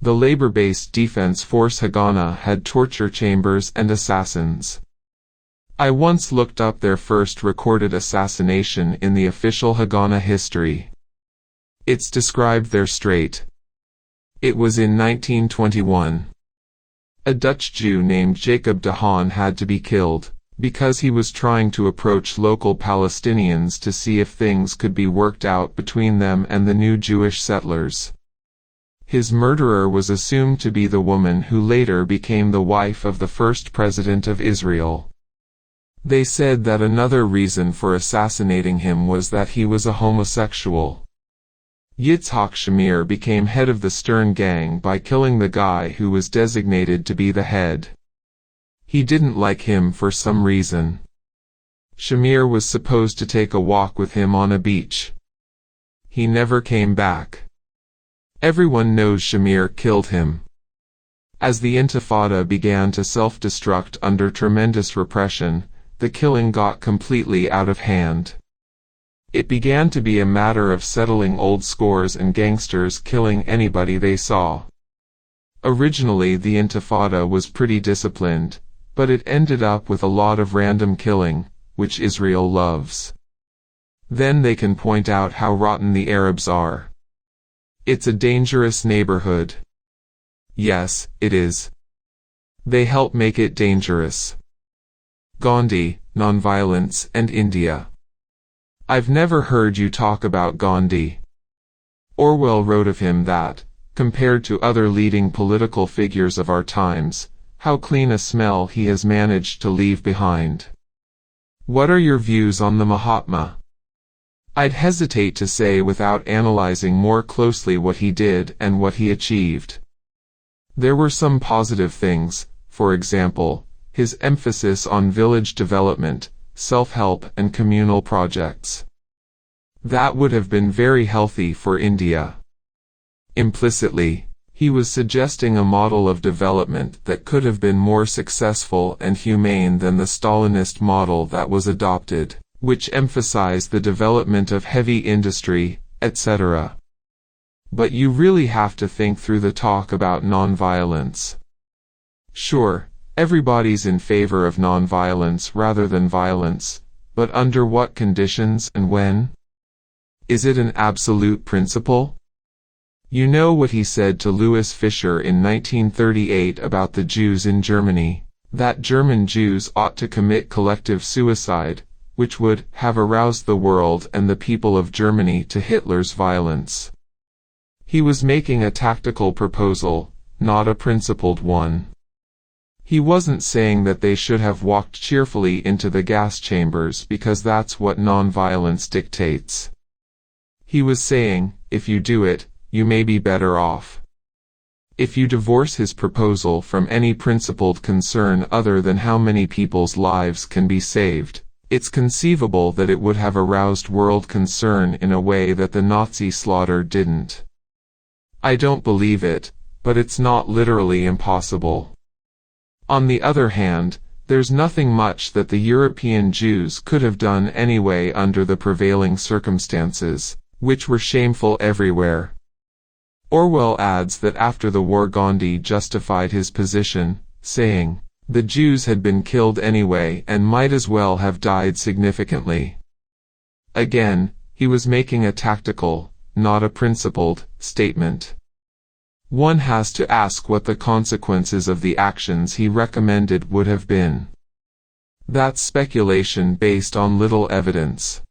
The labor-based Defense Force Haganah had torture chambers and assassins. I once looked up their first recorded assassination in the official Haganah history. It's described there straight. It was in 1921. A Dutch Jew named Jacob de Haan had to be killed, because he was trying to approach local Palestinians to see if things could be worked out between them and the new Jewish settlers. His murderer was assumed to be the woman who later became the wife of the first president of Israel. They said that another reason for assassinating him was that he was a homosexual. Yitzhak Shamir became head of the Stern gang by killing the guy who was designated to be the head. He didn't like him for some reason. Shamir was supposed to take a walk with him on a beach. He never came back. Everyone knows Shamir killed him. As the Intifada began to self-destruct under tremendous repression, the killing got completely out of hand. It began to be a matter of settling old scores and gangsters killing anybody they saw. Originally the Intifada was pretty disciplined, but it ended up with a lot of random killing, which Israel loves. Then they can point out how rotten the Arabs are. It's a dangerous neighborhood. Yes, it is. They help make it dangerous. Gandhi, Nonviolence and India. I've never heard you talk about Gandhi. Orwell wrote of him that, compared to other leading political figures of our times, how clean a smell he has managed to leave behind. What are your views on the Mahatma? I'd hesitate to say without analyzing more closely what he did and what he achieved. There were some positive things, for example, his emphasis on village development, self-help and communal projects. That would have been very healthy for India. Implicitly, he was suggesting a model of development that could have been more successful and humane than the Stalinist model that was adopted, which emphasized the development of heavy industry, etc. But you really have to think through the talk about nonviolence. Sure, everybody's in favor of nonviolence rather than violence, but under what conditions and when? Is it an absolute principle? You know what he said to Louis Fischer in 1938 about the Jews in Germany, that German Jews ought to commit collective suicide, which would have aroused the world and the people of Germany to Hitler's violence. He was making a tactical proposal, not a principled one. He wasn't saying that they should have walked cheerfully into the gas chambers because that's what nonviolence dictates. He was saying, if you do it, you may be better off. If you divorce his proposal from any principled concern other than how many people's lives can be saved, it's conceivable that it would have aroused world concern in a way that the Nazi slaughter didn't. I don't believe it, but it's not literally impossible. On the other hand, there's nothing much that the European Jews could have done anyway under the prevailing circumstances, which were shameful everywhere. Orwell adds that after the war Gandhi justified his position, saying, the Jews had been killed anyway and might as well have died significantly. Again, he was making a tactical, not a principled, statement. One has to ask what the consequences of the actions he recommended would have been. That's speculation based on little evidence.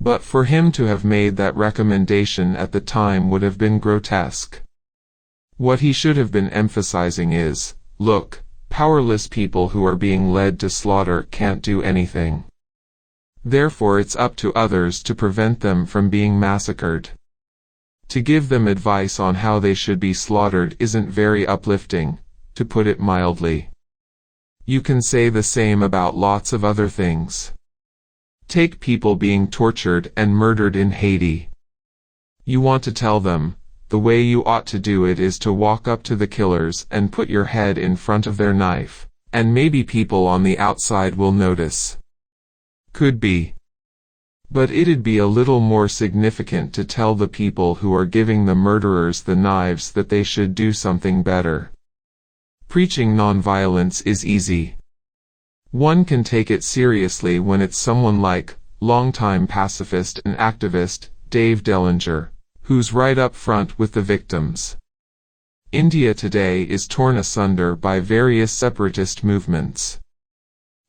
But for him to have made that recommendation at the time would have been grotesque. What he should have been emphasizing is, look, powerless people who are being led to slaughter can't do anything. Therefore it's up to others to prevent them from being massacred. To give them advice on how they should be slaughtered isn't very uplifting, to put it mildly. You can say the same about lots of other things. Take people being tortured and murdered in Haiti. You want to tell them, the way you ought to do it is to walk up to the killers and put your head in front of their knife, and maybe people on the outside will notice. Could be. But it'd be a little more significant to tell the people who are giving the murderers the knives that they should do something better. Preaching nonviolence is easy. One can take it seriously when it's someone like, longtime pacifist and activist, Dave Dellinger, who's right up front with the victims. India today is torn asunder by various separatist movements.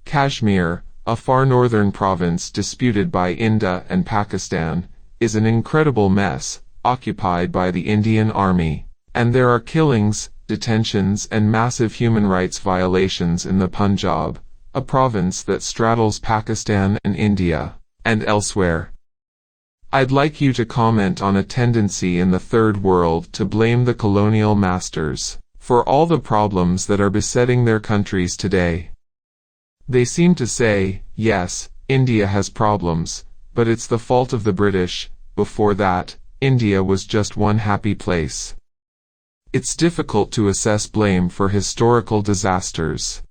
Kashmir, a far northern province disputed by India and Pakistan, is an incredible mess, occupied by the Indian Army, And there are killings, detentions, and massive human rights violations in the Punjab, a province that straddles Pakistan and India, and elsewhere. I'd like you to comment on a tendency in the Third World to blame the colonial masters for all the problems that are besetting their countries today. They seem to say, yes, India has problems, but it's the fault of the British. Before that, India was just one happy place. It's difficult to assess blame for historical disasters.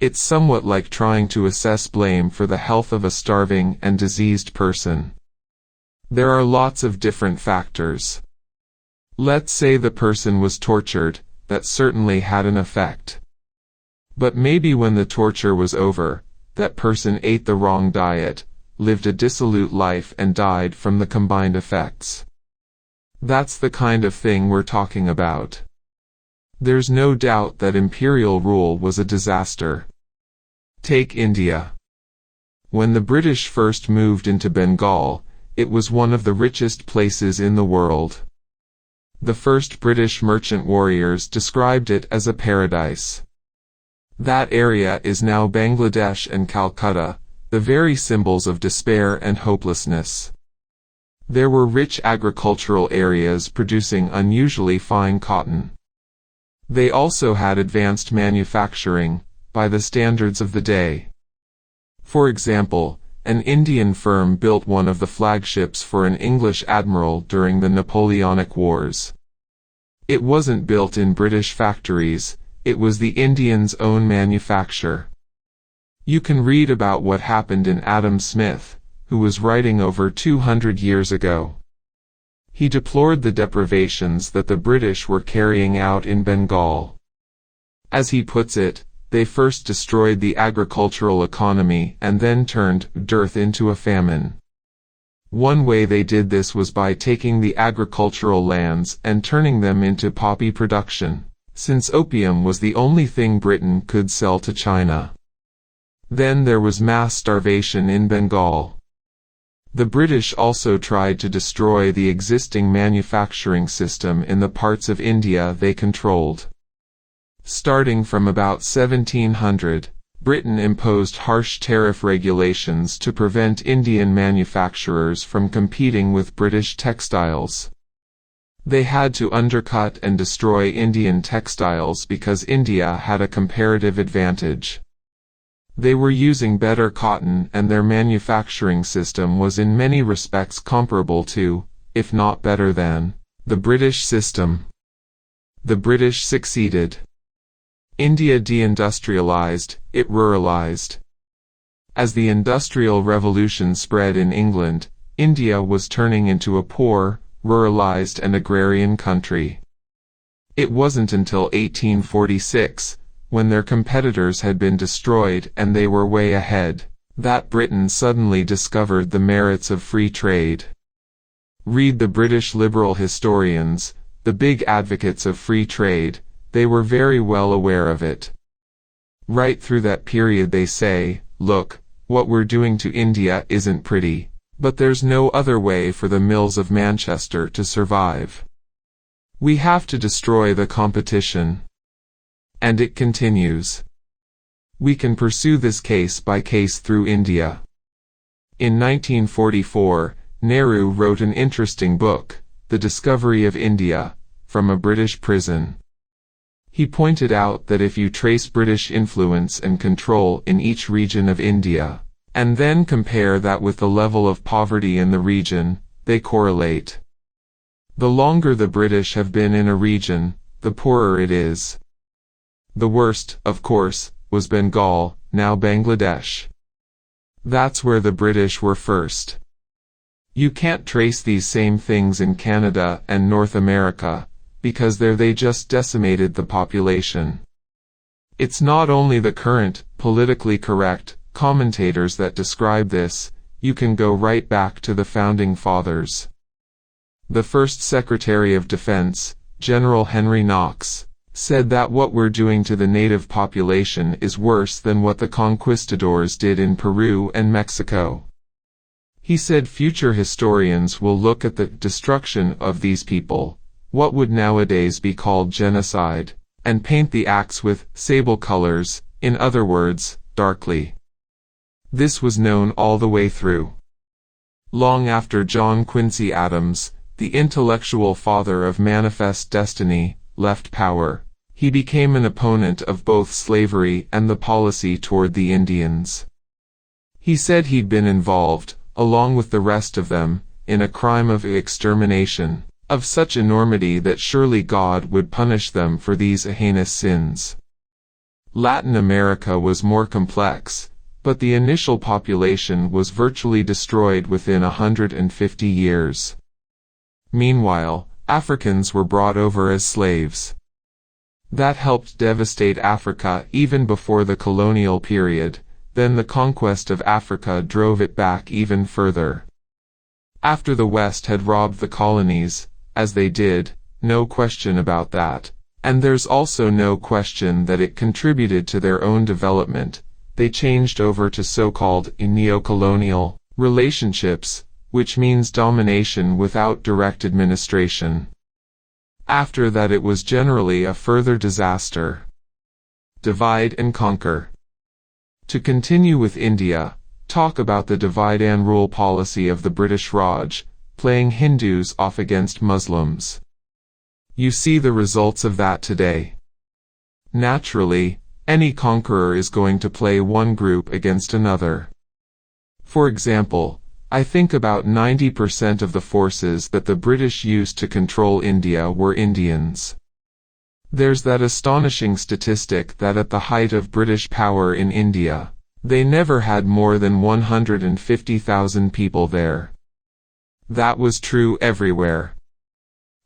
It's somewhat like trying to assess blame for the health of a starving and diseased person. There are lots of different factors. Let's say the person was tortured, that certainly had an effect. But maybe when the torture was over, that person ate the wrong diet, lived a dissolute life and died from the combined effects. That's the kind of thing we're talking about. There's no doubt that imperial rule was a disaster. Take India. When the British first moved into Bengal, it was one of the richest places in the world. The first British merchant warriors described it as a paradise. That area is now Bangladesh and Calcutta, the very symbols of despair and hopelessness. There were rich agricultural areas producing unusually fine cotton. They also had advanced manufacturing, by the standards of the day. For example, an Indian firm built one of the flagships for an English admiral during the Napoleonic Wars. It wasn't built in British factories, it was the Indians' own manufacture. You can read about what happened in Adam Smith, who was writing over 200 years ago. He deplored the deprivations that the British were carrying out in Bengal. As he puts it, they first destroyed the agricultural economy and then turned dearth into a famine. One way they did this was by taking the agricultural lands and turning them into poppy production, since opium was the only thing Britain could sell to China. Then there was mass starvation in Bengal. The British also tried to destroy the existing manufacturing system in the parts of India they controlled. Starting from about 1700, Britain imposed harsh tariff regulations to prevent Indian manufacturers from competing with British textiles. They had to undercut and destroy Indian textiles because India had a comparative advantage. They were using better cotton and their manufacturing system was in many respects comparable to, if not better than, the British system. The British succeeded. India deindustrialized, it ruralized. As the Industrial Revolution spread in England, India was turning into a poor, ruralized and agrarian country. It wasn't until 1846, when their competitors had been destroyed and they were way ahead, that Britain suddenly discovered the merits of free trade. Read the British liberal historians, the big advocates of free trade. They were very well aware of it. Right through that period they say, look, what we're doing to India isn't pretty, but there's no other way for the mills of Manchester to survive. We have to destroy the competition. And it continues. We can pursue this case by case through India. In 1944, Nehru wrote an interesting book, The Discovery of India, from a British prison. He pointed out that if you trace British influence and control in each region of India, and then compare that with the level of poverty in the region, they correlate. The longer the British have been in a region, the poorer it is. The worst, of course, was Bengal, now Bangladesh. That's where the British were first. You can't trace these same things in Canada and North America, because there they just decimated the population. It's not only the current, politically correct, commentators that describe this, you can go right back to the Founding Fathers. The first Secretary of Defense, General Henry Knox, said that what we're doing to the native population is worse than what the conquistadors did in Peru and Mexico. He said future historians will look at the destruction of these people, what would nowadays be called genocide, and paint the acts with sable colors, in other words, darkly. This was known all the way through. Long after John Quincy Adams, the intellectual father of manifest destiny, left power, he became an opponent of both slavery and the policy toward the Indians. He said he'd been involved, along with the rest of them, in a crime of extermination, of such enormity that surely God would punish them for these heinous sins. Latin America was more complex, but the initial population was virtually destroyed within 150 years. Meanwhile, Africans were brought over as slaves. That helped devastate Africa even before the colonial period, then the conquest of Africa drove it back even further. After the West had robbed the colonies, as they did, no question about that, and there's also no question that it contributed to their own development, they changed over to so-called neo-colonial relationships, which means domination without direct administration. After that it was generally a further disaster. Divide and conquer. To continue with India, talk about the divide and rule policy of the British Raj, playing Hindus off against Muslims. You see the results of that today. Naturally, any conqueror is going to play one group against another. For example, I think about 90% of the forces that the British used to control India were Indians. There's that astonishing statistic that at the height of British power in India, they never had more than 150,000 people there. That was true everywhere.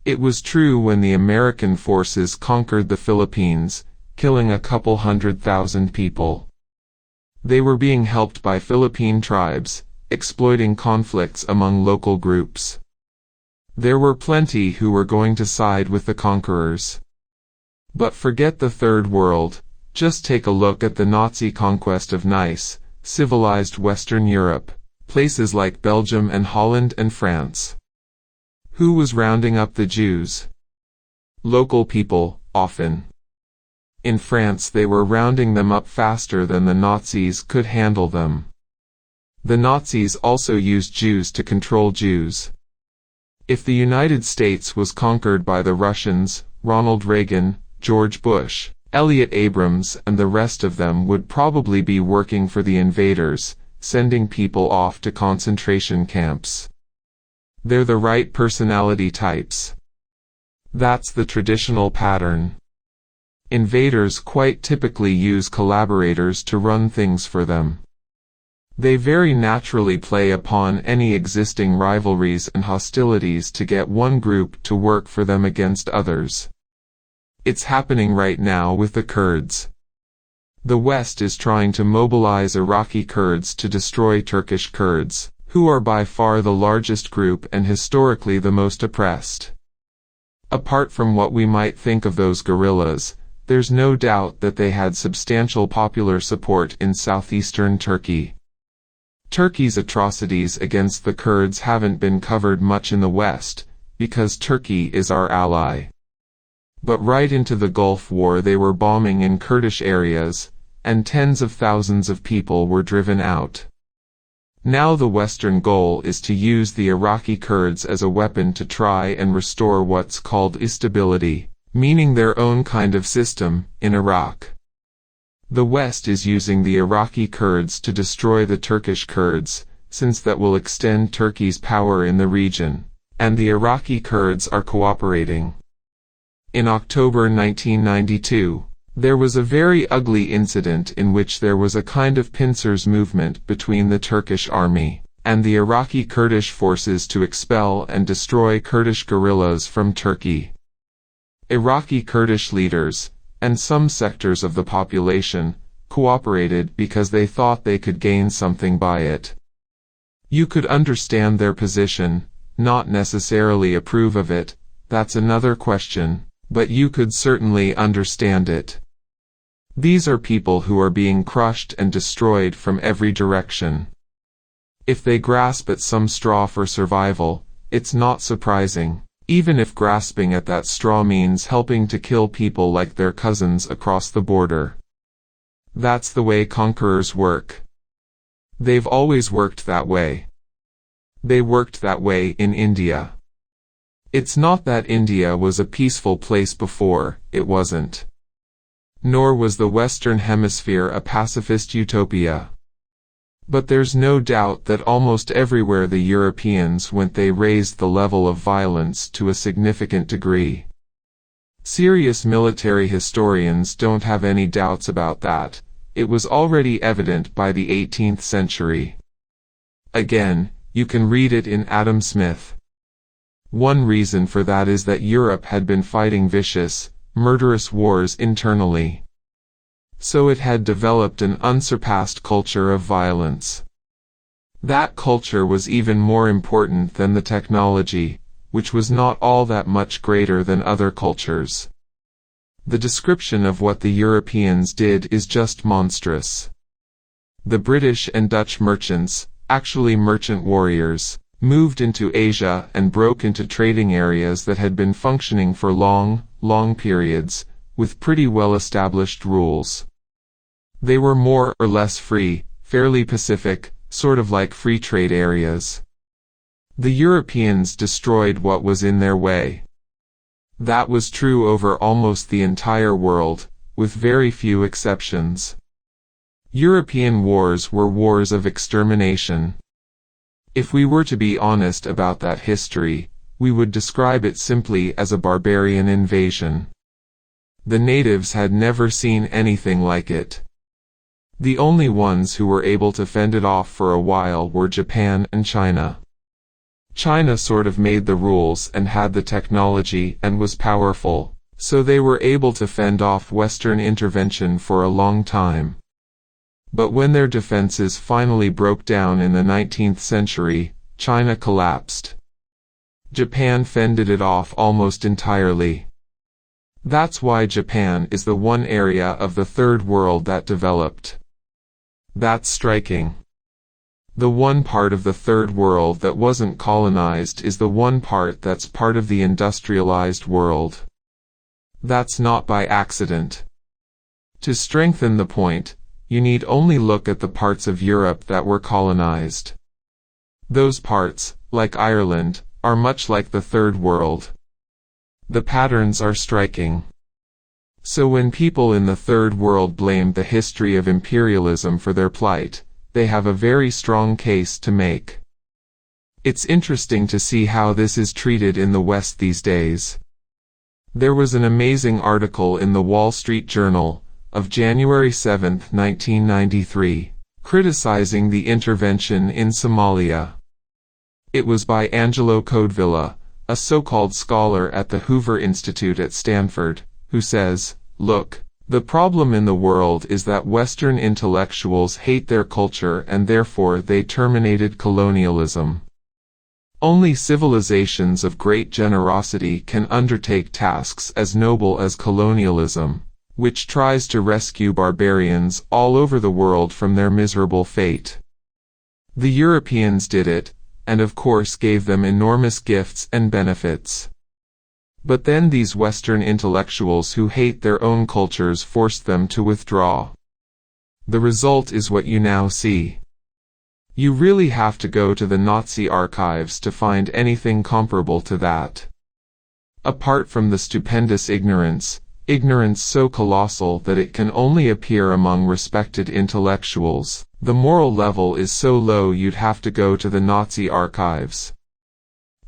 It was true when the American forces conquered the Philippines, killing a couple 100,000 people. They were being helped by Philippine tribes, exploiting conflicts among local groups. There were plenty who were going to side with the conquerors. But forget the Third World, just take a look at the Nazi conquest of nice, civilized Western Europe, places like Belgium and Holland and France. Who was rounding up the Jews? Local people, often. In France they were rounding them up faster than the Nazis could handle them. The Nazis also used Jews to control Jews. If the United States was conquered by the Russians, Ronald Reagan, George Bush, Elliott Abrams and the rest of them would probably be working for the invaders, sending people off to concentration camps. They're the right personality types. That's the traditional pattern. Invaders quite typically use collaborators to run things for them. They very naturally play upon any existing rivalries and hostilities to get one group to work for them against others. It's happening right now with the Kurds. The West is trying to mobilize Iraqi Kurds to destroy Turkish Kurds, who are by far the largest group and historically the most oppressed. Apart from what we might think of those guerrillas, there's no doubt that they had substantial popular support in southeastern Turkey. Turkey's atrocities against the Kurds haven't been covered much in the West, because Turkey is our ally. But right into the Gulf War they were bombing in Kurdish areas, and tens of thousands of people were driven out. Now the Western goal is to use the Iraqi Kurds as a weapon to try and restore what's called stability, meaning their own kind of system, in Iraq. The West is using the Iraqi Kurds to destroy the Turkish Kurds, since that will extend Turkey's power in the region, and the Iraqi Kurds are cooperating. In October 1992, there was a very ugly incident in which there was a kind of pincers movement between the Turkish army and the Iraqi Kurdish forces to expel and destroy Kurdish guerrillas from Turkey. Iraqi Kurdish leaders, and some sectors of the population, cooperated because they thought they could gain something by it. You could understand their position, not necessarily approve of it, that's another question, but you could certainly understand it. These are people who are being crushed and destroyed from every direction. If they grasp at some straw for survival, it's not surprising, even if grasping at that straw means helping to kill people like their cousins across the border. That's the way conquerors work. They've always worked that way. They worked that way in India. It's not that India was a peaceful place before, it wasn't. Nor was the Western Hemisphere a pacifist utopia. But there's no doubt that almost everywhere the Europeans went they raised the level of violence to a significant degree. Serious military historians don't have any doubts about that. It was already evident by the 18th century. Again, you can read it in Adam Smith. One reason for that is that Europe had been fighting vicious, murderous wars internally. So it had developed an unsurpassed culture of violence. That culture was even more important than the technology, which was not all that much greater than other cultures. The description of what the Europeans did is just monstrous. The British and Dutch merchants, actually merchant warriors, moved into Asia and broke into trading areas that had been functioning for long periods, with pretty well-established rules. They were more or less free, fairly pacific, sort of like free trade areas. The Europeans destroyed what was in their way. That was true over almost the entire world, with very few exceptions. European wars were wars of extermination. If we were to be honest about that history, we would describe it simply as a barbarian invasion. The natives had never seen anything like it. The only ones who were able to fend it off for a while were Japan and China. China sort of made the rules and had the technology and was powerful, so they were able to fend off Western intervention for a long time. But when their defenses finally broke down in the 19th century, China collapsed. Japan fended it off almost entirely. That's why Japan is the one area of the Third World that developed. That's striking. The one part of the Third World that wasn't colonized is the one part that's part of the industrialized world. That's not by accident. To strengthen the point, you need only look at the parts of Europe that were colonized. Those parts, like Ireland, are much like the Third World. The patterns are striking. So when people in the Third World blame the history of imperialism for their plight, they have a very strong case to make. It's interesting to see how this is treated in the West these days. There was an amazing article in the Wall Street Journal, of January 7, 1993, criticizing the intervention in Somalia. It was by Angelo Codevilla, a so-called scholar at the Hoover Institute at Stanford, who says, "Look, the problem in the world is that Western intellectuals hate their culture and therefore they terminated colonialism. Only civilizations of great generosity can undertake tasks as noble as colonialism, which tries to rescue barbarians all over the world from their miserable fate. The Europeans did it, and of course gave them enormous gifts and benefits. But then these Western intellectuals who hate their own cultures forced them to withdraw. The result is what you now see. You really have to go to the Nazi archives to find anything comparable to that. Apart from the stupendous ignorance so colossal that it can only appear among respected intellectuals, the moral level is so low you'd have to go to the Nazi archives.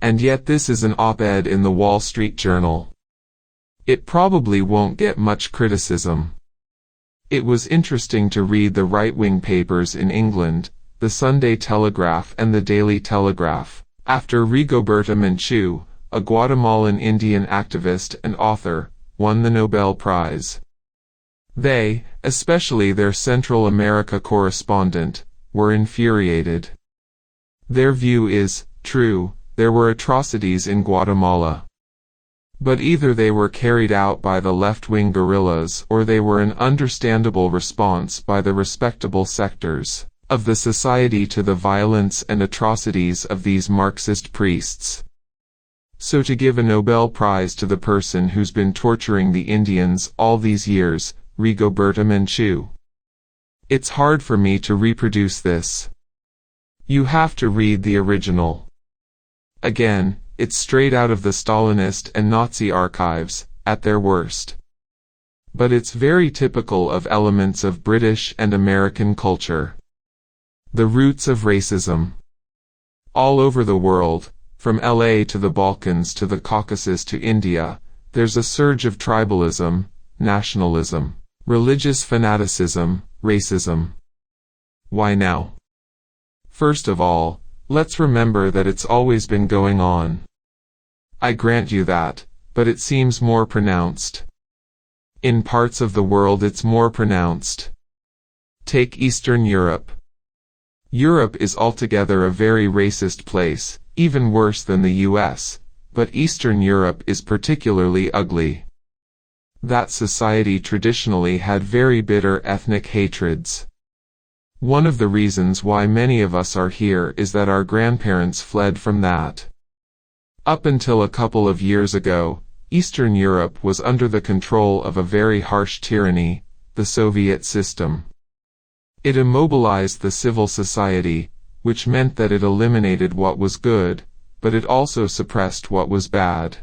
And yet this is an op-ed in the Wall Street Journal. It probably won't get much criticism. It was interesting to read the right-wing papers in England, the Sunday Telegraph and the Daily Telegraph, after Rigoberta Menchú, a Guatemalan Indian activist and author, won the Nobel Prize. They, especially their Central America correspondent, were infuriated. Their view is, true, there were atrocities in Guatemala. But either they were carried out by the left-wing guerrillas or they were an understandable response by the respectable sectors of the society to the violence and atrocities of these Marxist priests. So to give a Nobel Prize to the person who's been torturing the Indians all these years, Rigoberta Menchú. It's hard for me to reproduce this. You have to read the original. Again, it's straight out of the Stalinist and Nazi archives, at their worst. But it's very typical of elements of British and American culture. The roots of racism. All over the world, from LA to the Balkans to the Caucasus to India, there's a surge of tribalism, nationalism, religious fanaticism, racism. Why now? First of all, let's remember that it's always been going on. I grant you that, but it seems more pronounced. In parts of the world it's more pronounced. Take Eastern Europe. Europe is altogether a very racist place, even worse than the US, but Eastern Europe is particularly ugly. That society traditionally had very bitter ethnic hatreds. One of the reasons why many of us are here is that our grandparents fled from that. Up until a couple of years ago, Eastern Europe was under the control of a very harsh tyranny, the Soviet system. It immobilized the civil society, which meant that it eliminated what was good, but it also suppressed what was bad.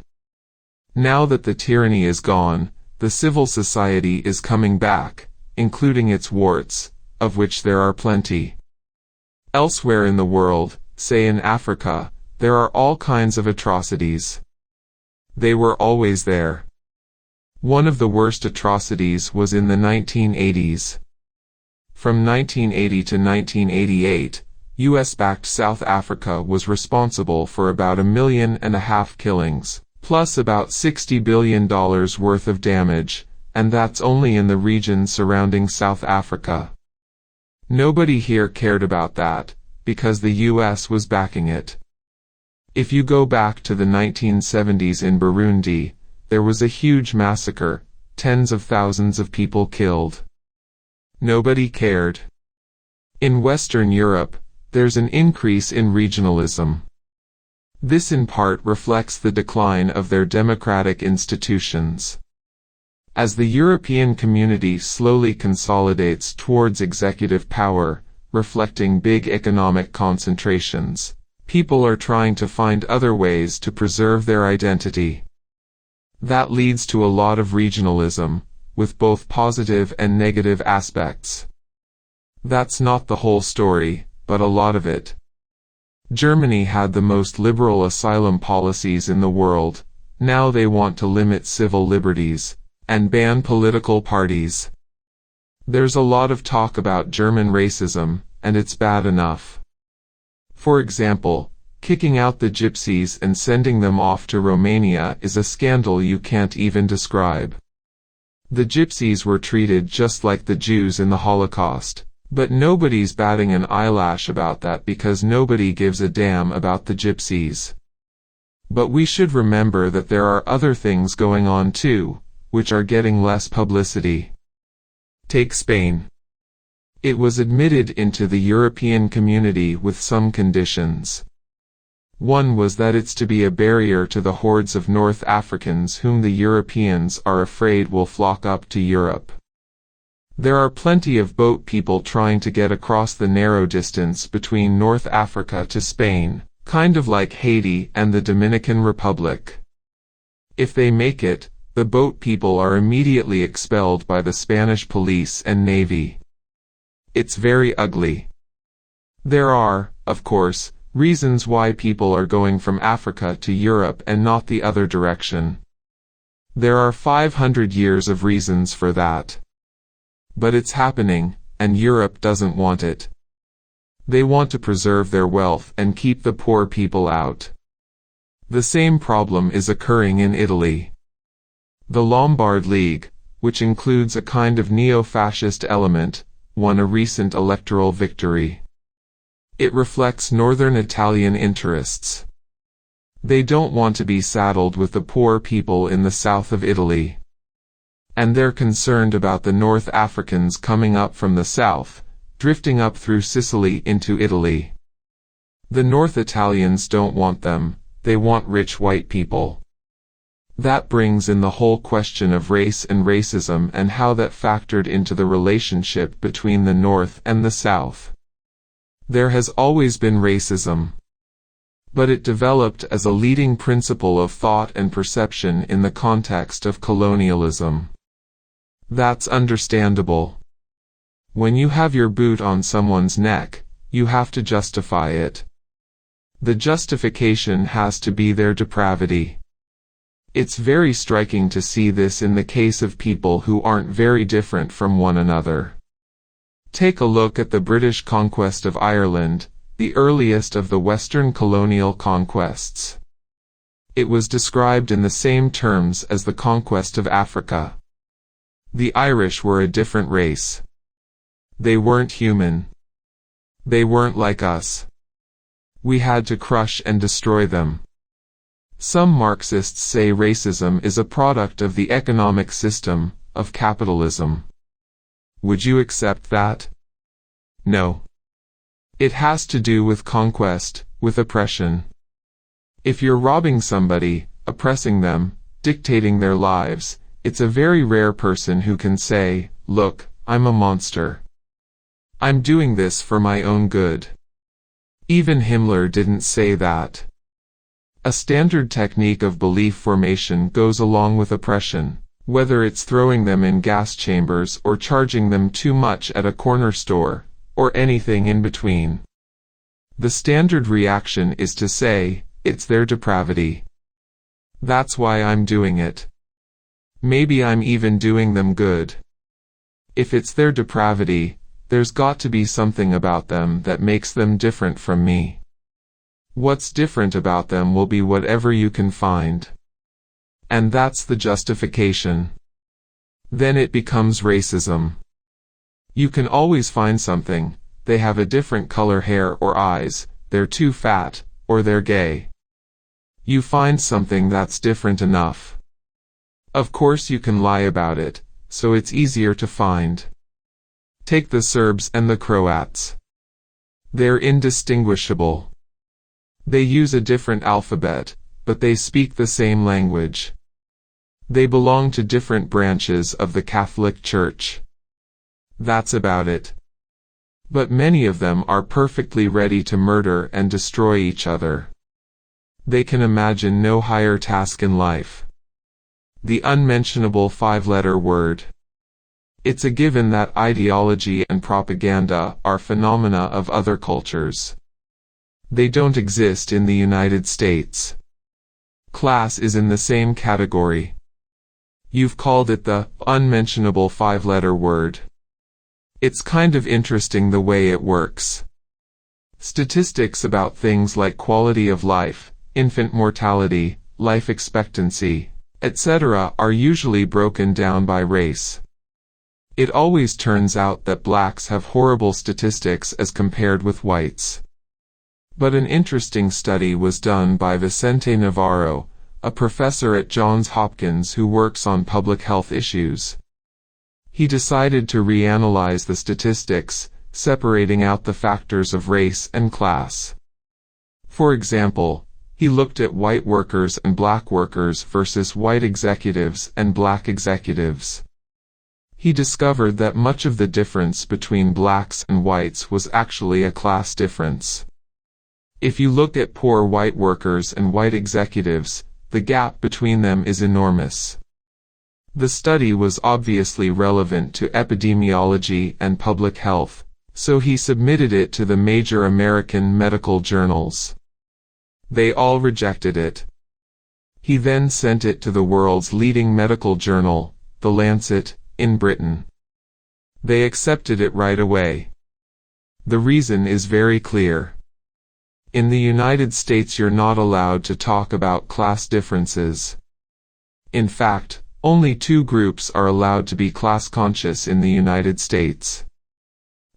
Now that the tyranny is gone, the civil society is coming back, including its warts, of which there are plenty. Elsewhere in the world, say in Africa, there are all kinds of atrocities. They were always there. One of the worst atrocities was in the 1980s. From 1980 to 1988, US-backed South Africa was responsible for about 1.5 million killings, plus about $60 billion worth of damage, and that's only in the region surrounding South Africa. Nobody here cared about that, because the US was backing it. If you go back to the 1970s in Burundi, there was a huge massacre, tens of thousands of people killed. Nobody cared. In Western Europe, there's an increase in regionalism. This in part reflects the decline of their democratic institutions. As the European community slowly consolidates towards executive power, reflecting big economic concentrations, people are trying to find other ways to preserve their identity. That leads to a lot of regionalism, with both positive and negative aspects. That's not the whole story, but a lot of it. Germany had the most liberal asylum policies in the world. Now they want to limit civil liberties and ban political parties. There's a lot of talk about German racism, and it's bad enough. For example, kicking out the gypsies and sending them off to Romania is a scandal you can't even describe. The gypsies were treated just like the Jews in the Holocaust, but nobody's batting an eyelash about that because nobody gives a damn about the gypsies. But we should remember that there are other things going on too, which are getting less publicity. Take Spain. It was admitted into the European community with some conditions. One was that it's to be a barrier to the hordes of North Africans whom the Europeans are afraid will flock up to Europe. There are plenty of boat people trying to get across the narrow distance between North Africa to Spain, kind of like Haiti and the Dominican Republic. If they make it, the boat people are immediately expelled by the Spanish police and navy. It's very ugly. There are, of course, reasons why people are going from Africa to Europe and not the other direction. There are 500 years of reasons for that. But it's happening, and Europe doesn't want it. They want to preserve their wealth and keep the poor people out. The same problem is occurring in Italy. The Lombard League, which includes a kind of neo-fascist element, won a recent electoral victory. It reflects northern Italian interests. They don't want to be saddled with the poor people in the south of Italy. And they're concerned about the North Africans coming up from the south, drifting up through Sicily into Italy. The North Italians don't want them, they want rich white people. That brings in the whole question of race and racism and how that factored into the relationship between the North and the South. There has always been racism, but it developed as a leading principle of thought and perception in the context of colonialism. That's understandable. When you have your boot on someone's neck, you have to justify it. The justification has to be their depravity. It's very striking to see this in the case of people who aren't very different from one another. Take a look at the British conquest of Ireland, the earliest of the Western colonial conquests. It was described in the same terms as the conquest of Africa. The Irish were a different race. They weren't human. They weren't like us. We had to crush and destroy them. Some Marxists say racism is a product of the economic system, of capitalism. Would you accept that? No. It has to do with conquest, with oppression. If you're robbing somebody, oppressing them, dictating their lives, it's a very rare person who can say, "Look, I'm a monster. I'm doing this for my own good." Even Himmler didn't say that. A standard technique of belief formation goes along with oppression, whether it's throwing them in gas chambers or charging them too much at a corner store, or anything in between. The standard reaction is to say, it's their depravity. That's why I'm doing it. Maybe I'm even doing them good. If it's their depravity, there's got to be something about them that makes them different from me. What's different about them will be whatever you can find. And that's the justification. Then it becomes racism. You can always find something. They have a different color hair or eyes, they're too fat, or they're gay. You find something that's different enough. Of course you can lie about it, so it's easier to find. Take the Serbs and the Croats. They're indistinguishable. They use a different alphabet, but they speak the same language. They belong to different branches of the Catholic Church. That's about it. But many of them are perfectly ready to murder and destroy each other. They can imagine no higher task in life. The unmentionable five-letter word. It's a given that ideology and propaganda are phenomena of other cultures. They don't exist in the United States. Class is in the same category. You've called it the unmentionable five-letter word. It's kind of interesting the way it works. Statistics about things like quality of life, infant mortality, life expectancy, etc. are usually broken down by race. It always turns out that blacks have horrible statistics as compared with whites. But an interesting study was done by Vicente Navarro, a professor at Johns Hopkins who works on public health issues. He decided to reanalyze the statistics, separating out the factors of race and class. For example, he looked at white workers and black workers versus white executives and black executives. He discovered that much of the difference between blacks and whites was actually a class difference. If you look at poor white workers and white executives, the gap between them is enormous. The study was obviously relevant to epidemiology and public health, so he submitted it to the major American medical journals. They all rejected it. He then sent it to the world's leading medical journal, The Lancet, in Britain. They accepted it right away. The reason is very clear. In the United States you're not allowed to talk about class differences. In fact, only two groups are allowed to be class conscious in the United States.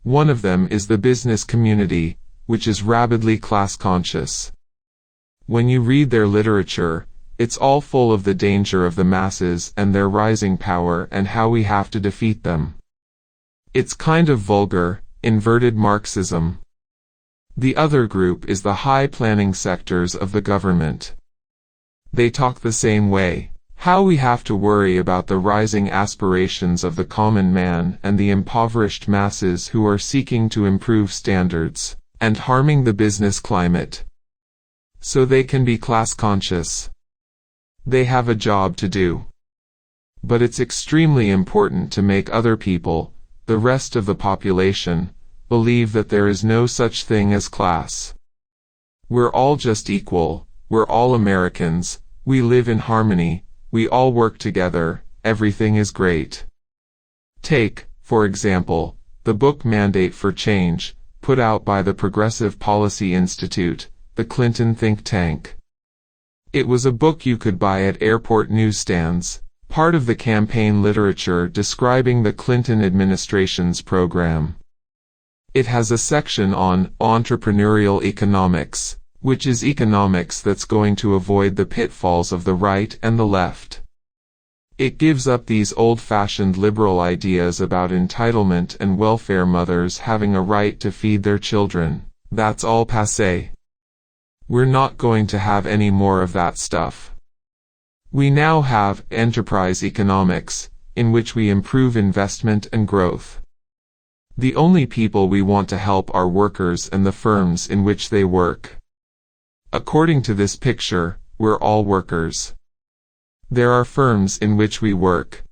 One of them is the business community, which is rabidly class conscious. When you read their literature, it's all full of the danger of the masses and their rising power and how we have to defeat them. It's kind of vulgar, inverted Marxism. The other group is the high planning sectors of the government. They talk the same way. How we have to worry about the rising aspirations of the common man and the impoverished masses who are seeking to improve standards, and harming the business climate. So they can be class conscious. They have a job to do. But it's extremely important to make other people, the rest of the population, believe that there is no such thing as class. We're all just equal, we're all Americans, we live in harmony, we all work together, everything is great. Take, for example, the book Mandate for Change, put out by the Progressive Policy Institute, the Clinton think tank. It was a book you could buy at airport newsstands, part of the campaign literature describing the Clinton administration's program. It has a section on entrepreneurial economics, which is economics that's going to avoid the pitfalls of the right and the left. It gives up these old-fashioned liberal ideas about entitlement and welfare mothers having a right to feed their children. That's all passé. We're not going to have any more of that stuff. We now have enterprise economics, in which we improve investment and growth. The only people we want to help are workers and the firms in which they work. According to this picture, we're all workers. There are firms in which we work.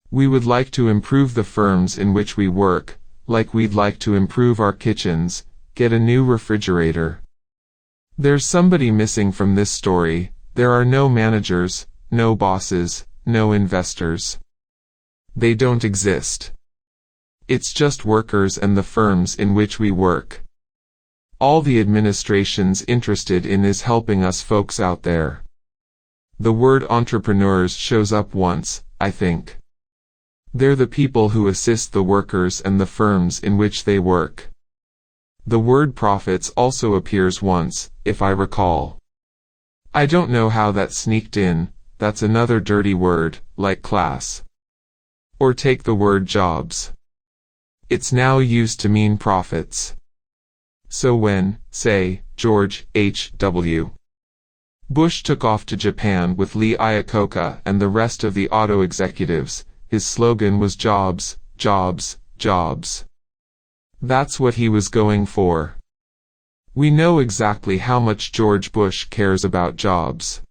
We would like to improve the firms in which we work, like we'd like to improve our kitchens, get a new refrigerator. There's somebody missing from this story. There are no managers, no bosses, no investors. They don't exist. It's just workers and the firms in which we work. All the administration's interested in is helping us folks out there. The word entrepreneurs shows up once, I think. They're the people who assist the workers and the firms in which they work. The word profits also appears once, if I recall. I don't know how that sneaked in. That's another dirty word, like class. Or take the word jobs. It's now used to mean profits. So when, say, George H.W. Bush took off to Japan with Lee Iacocca and the rest of the auto executives, his slogan was jobs, jobs, jobs. That's what he was going for. We know exactly how much George Bush cares about jobs.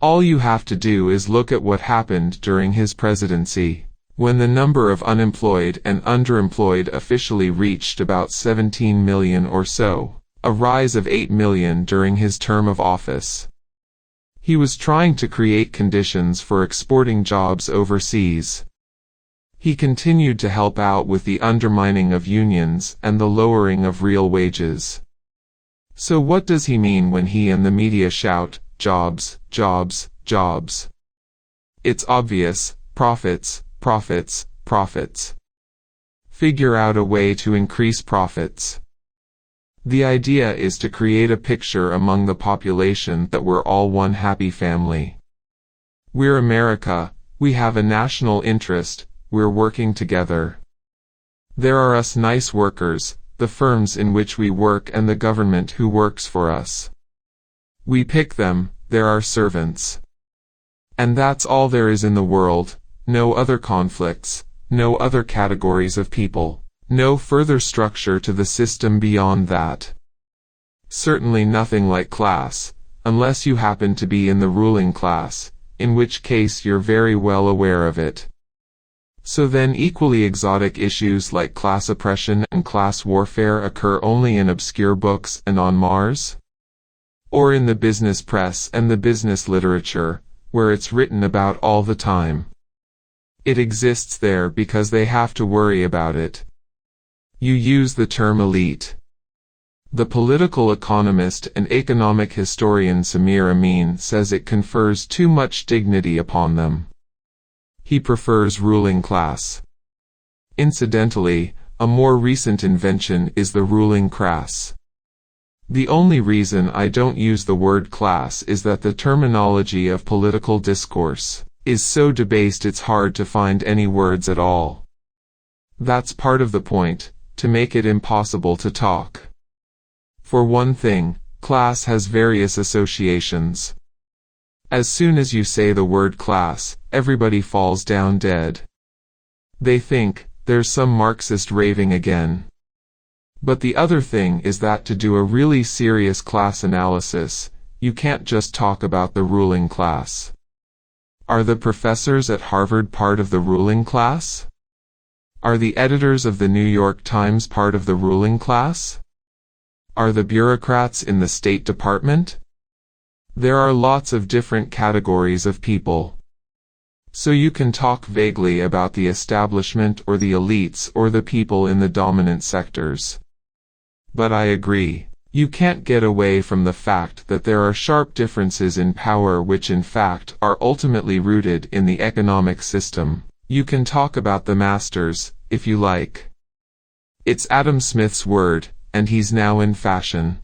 All you have to do is look at what happened during his presidency, when the number of unemployed and underemployed officially reached about 17 million or so, a rise of 8 million during his term of office. He was trying to create conditions for exporting jobs overseas. He continued to help out with the undermining of unions and the lowering of real wages. So what does he mean when he and the media shout, jobs, jobs, jobs? It's obvious, profits, profits, profits. Figure out a way to increase profits. The idea is to create a picture among the population that we're all one happy family. We're America, we have a national interest, we're working together. There are us nice workers, the firms in which we work and the government who works for us. We pick them, they're our servants. And that's all there is in the world. No other conflicts, no other categories of people, no further structure to the system beyond that. Certainly nothing like class, unless you happen to be in the ruling class, in which case you're very well aware of it. So then equally exotic issues like class oppression and class warfare occur only in obscure books and on Mars? Or in the business press and the business literature, where it's written about all the time? It exists there because they have to worry about it. You use the term elite. The political economist and economic historian Samir Amin says it confers too much dignity upon them. He prefers ruling class. Incidentally, a more recent invention is the ruling crass. The only reason I don't use the word class is that the terminology of political discourse is so debased it's hard to find any words at all. That's part of the point, to make it impossible to talk. For one thing, class has various associations. As soon as you say the word class, everybody falls down dead. They think, there's some Marxist raving again. But the other thing is that to do a really serious class analysis, you can't just talk about the ruling class. Are the professors at Harvard part of the ruling class? Are the editors of the New York Times part of the ruling class? Are the bureaucrats in the State Department? There are lots of different categories of people. So you can talk vaguely about the establishment or the elites or the people in the dominant sectors. But I agree, you can't get away from the fact that there are sharp differences in power which in fact are ultimately rooted in the economic system. You can talk about the masters, if you like. It's Adam Smith's word, and he's now in fashion.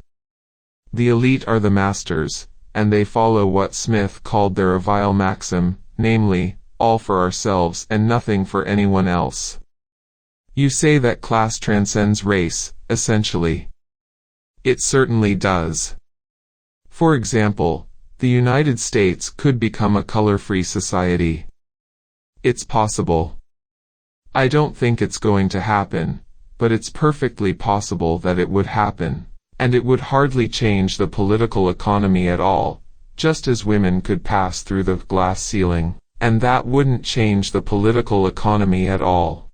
The elite are the masters, and they follow what Smith called their vile maxim, namely, all for ourselves and nothing for anyone else. You say that class transcends race, essentially. It certainly does. For example, the United States could become a color-free society. It's possible. I don't think it's going to happen, but it's perfectly possible that it would happen, and it would hardly change the political economy at all, just as women could pass through the glass ceiling, and that wouldn't change the political economy at all.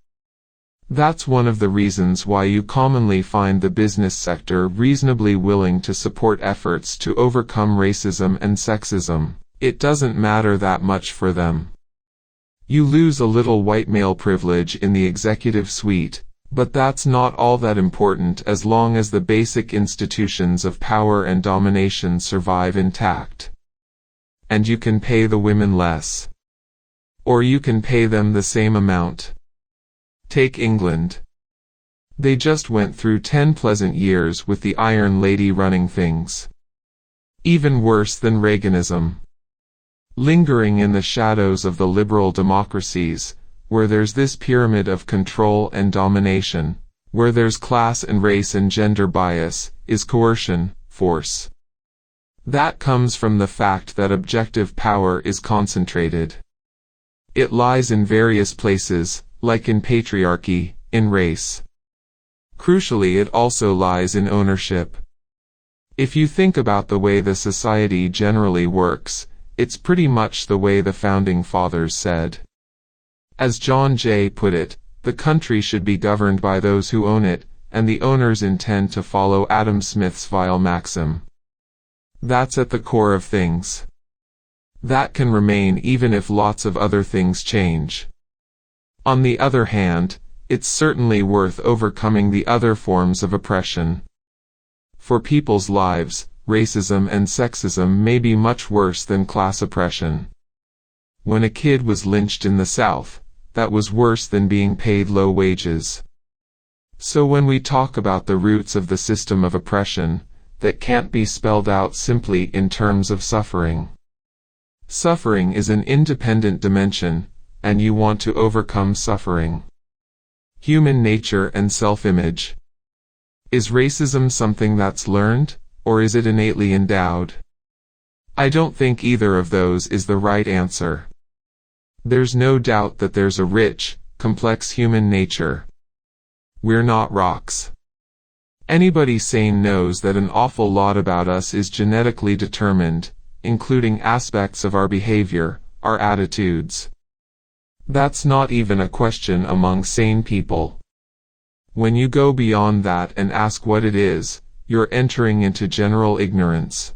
That's one of the reasons why you commonly find the business sector reasonably willing to support efforts to overcome racism and sexism. It doesn't matter that much for them. You lose a little white male privilege in the executive suite, but that's not all that important as long as the basic institutions of power and domination survive intact. And you can pay the women less. Or you can pay them the same amount. Take England. They just went through 10 pleasant years with the Iron Lady running things. Even worse than Reaganism. Lingering in the shadows of the liberal democracies, where there's this pyramid of control and domination, where there's class and race and gender bias, is coercion, force. That comes from the fact that objective power is concentrated. It lies in various places, like in patriarchy, in race. Crucially, it also lies in ownership. If you think about the way the society generally works, it's pretty much the way the Founding Fathers said. As John Jay put it, the country should be governed by those who own it, and the owners intend to follow Adam Smith's vile maxim. That's at the core of things. That can remain even if lots of other things change. On the other hand, it's certainly worth overcoming the other forms of oppression. For people's lives, racism and sexism may be much worse than class oppression. When a kid was lynched in the South, that was worse than being paid low wages. So when we talk about the roots of the system of oppression, that can't be spelled out simply in terms of suffering. Suffering is an independent dimension, and you want to overcome suffering. Human nature and self-image. Is racism something that's learned, or is it innately endowed? I don't think either of those is the right answer. There's no doubt that there's a rich, complex human nature. We're not rocks. Anybody sane knows that an awful lot about us is genetically determined, including aspects of our behavior, our attitudes. That's not even a question among sane people. When you go beyond that and ask what it is, you're entering into general ignorance.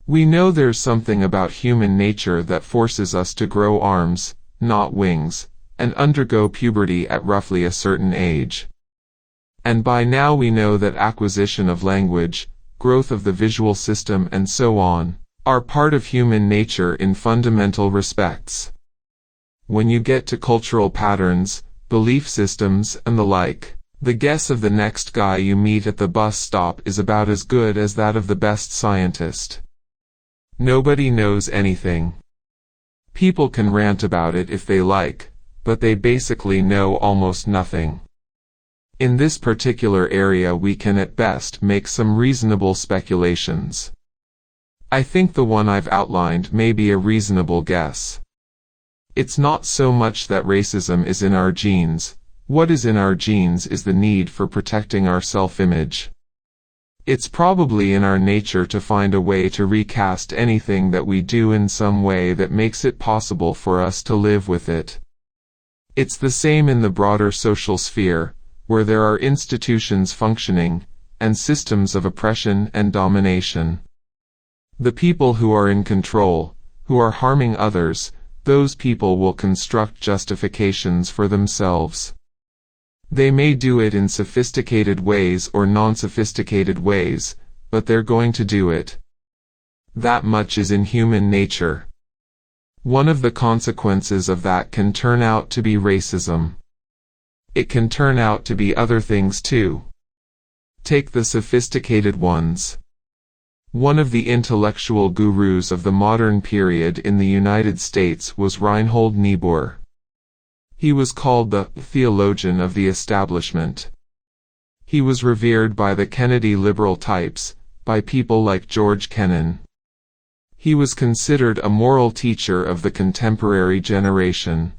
We know there's something about human nature that forces us to grow arms, not wings, and undergo puberty at roughly a certain age. And by now we know that acquisition of language, growth of the visual system and so on, are part of human nature in fundamental respects. When you get to cultural patterns, belief systems and the like, the guess of the next guy you meet at the bus stop is about as good as that of the best scientist. Nobody knows anything. People can rant about it if they like, but they basically know almost nothing. In this particular area we can at best make some reasonable speculations. I think the one I've outlined may be a reasonable guess. It's not so much that racism is in our genes. What is in our genes is the need for protecting our self-image. It's probably in our nature to find a way to recast anything that we do in some way that makes it possible for us to live with it. It's the same in the broader social sphere, where there are institutions functioning, and systems of oppression and domination. The people who are in control, who are harming others, those people will construct justifications for themselves. They may do it in sophisticated ways or non-sophisticated ways, but they're going to do it. That much is in human nature. One of the consequences of that can turn out to be racism. It can turn out to be other things too. Take the sophisticated ones. One of the intellectual gurus of the modern period in the United States was Reinhold Niebuhr. He was called the theologian of the establishment. He was revered by the Kennedy liberal types, by people like George Kennan. He was considered a moral teacher of the contemporary generation.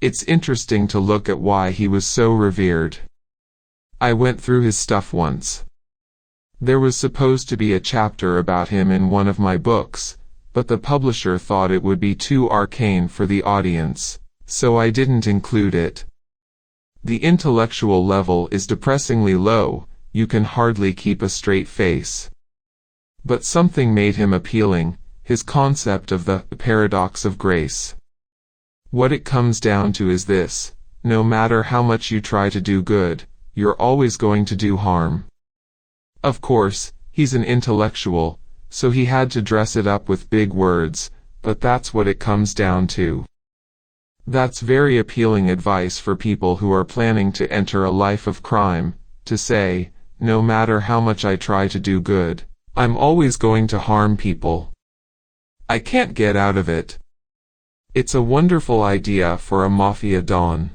It's interesting to look at why he was so revered. I went through his stuff once. There was supposed to be a chapter about him in one of my books, but the publisher thought it would be too arcane for the audience, so I didn't include it. The intellectual level is depressingly low, you can hardly keep a straight face. But something made him appealing, his concept of the paradox of grace. What it comes down to is this: no matter how much you try to do good, you're always going to do harm. Of course, he's an intellectual, so he had to dress it up with big words, but that's what it comes down to. That's very appealing advice for people who are planning to enter a life of crime, to say, no matter how much I try to do good, I'm always going to harm people. I can't get out of it. It's a wonderful idea for a mafia don.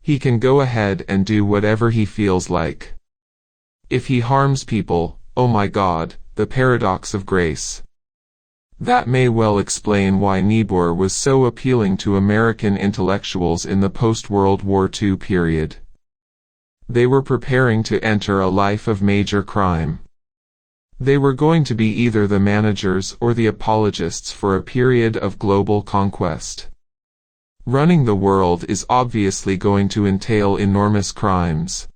He can go ahead and do whatever he feels like. If he harms people, oh my God, the paradox of grace. That may well explain why Niebuhr was so appealing to American intellectuals in the post-World War II period. They were preparing to enter a life of major crime. They were going to be either the managers or the apologists for a period of global conquest. Running the world is obviously going to entail enormous crimes.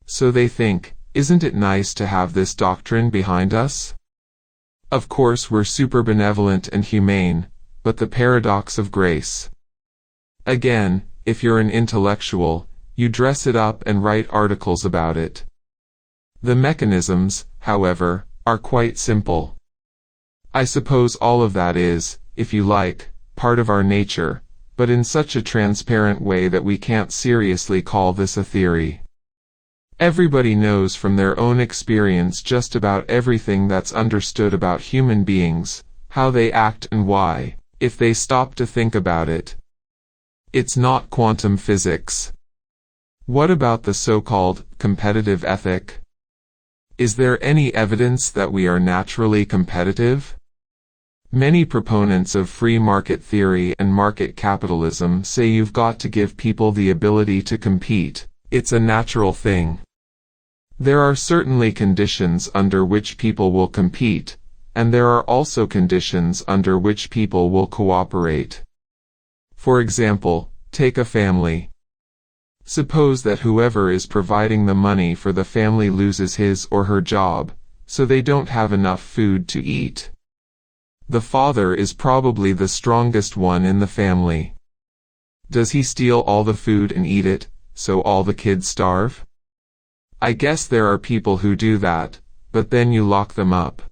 So they think, isn't it nice to have this doctrine behind us? Of course we're super benevolent and humane, but the paradox of grace. Again, if you're an intellectual, you dress it up and write articles about it. The mechanisms, however, are quite simple. I suppose all of that is, if you like, part of our nature, but in such a transparent way that we can't seriously call this a theory. Everybody knows from their own experience just about everything that's understood about human beings, how they act and why, if they stop to think about it. It's not quantum physics. What about the so-called competitive ethic? Is there any evidence that we are naturally competitive? Many proponents of free market theory and market capitalism say you've got to give people the ability to compete. It's a natural thing. There are certainly conditions under which people will compete, and there are also conditions under which people will cooperate. For example, take a family. Suppose that whoever is providing the money for the family loses his or her job, so they don't have enough food to eat. The father is probably the strongest one in the family. Does he steal all the food and eat it, so all the kids starve? I guess there are people who do that, but then you lock them up.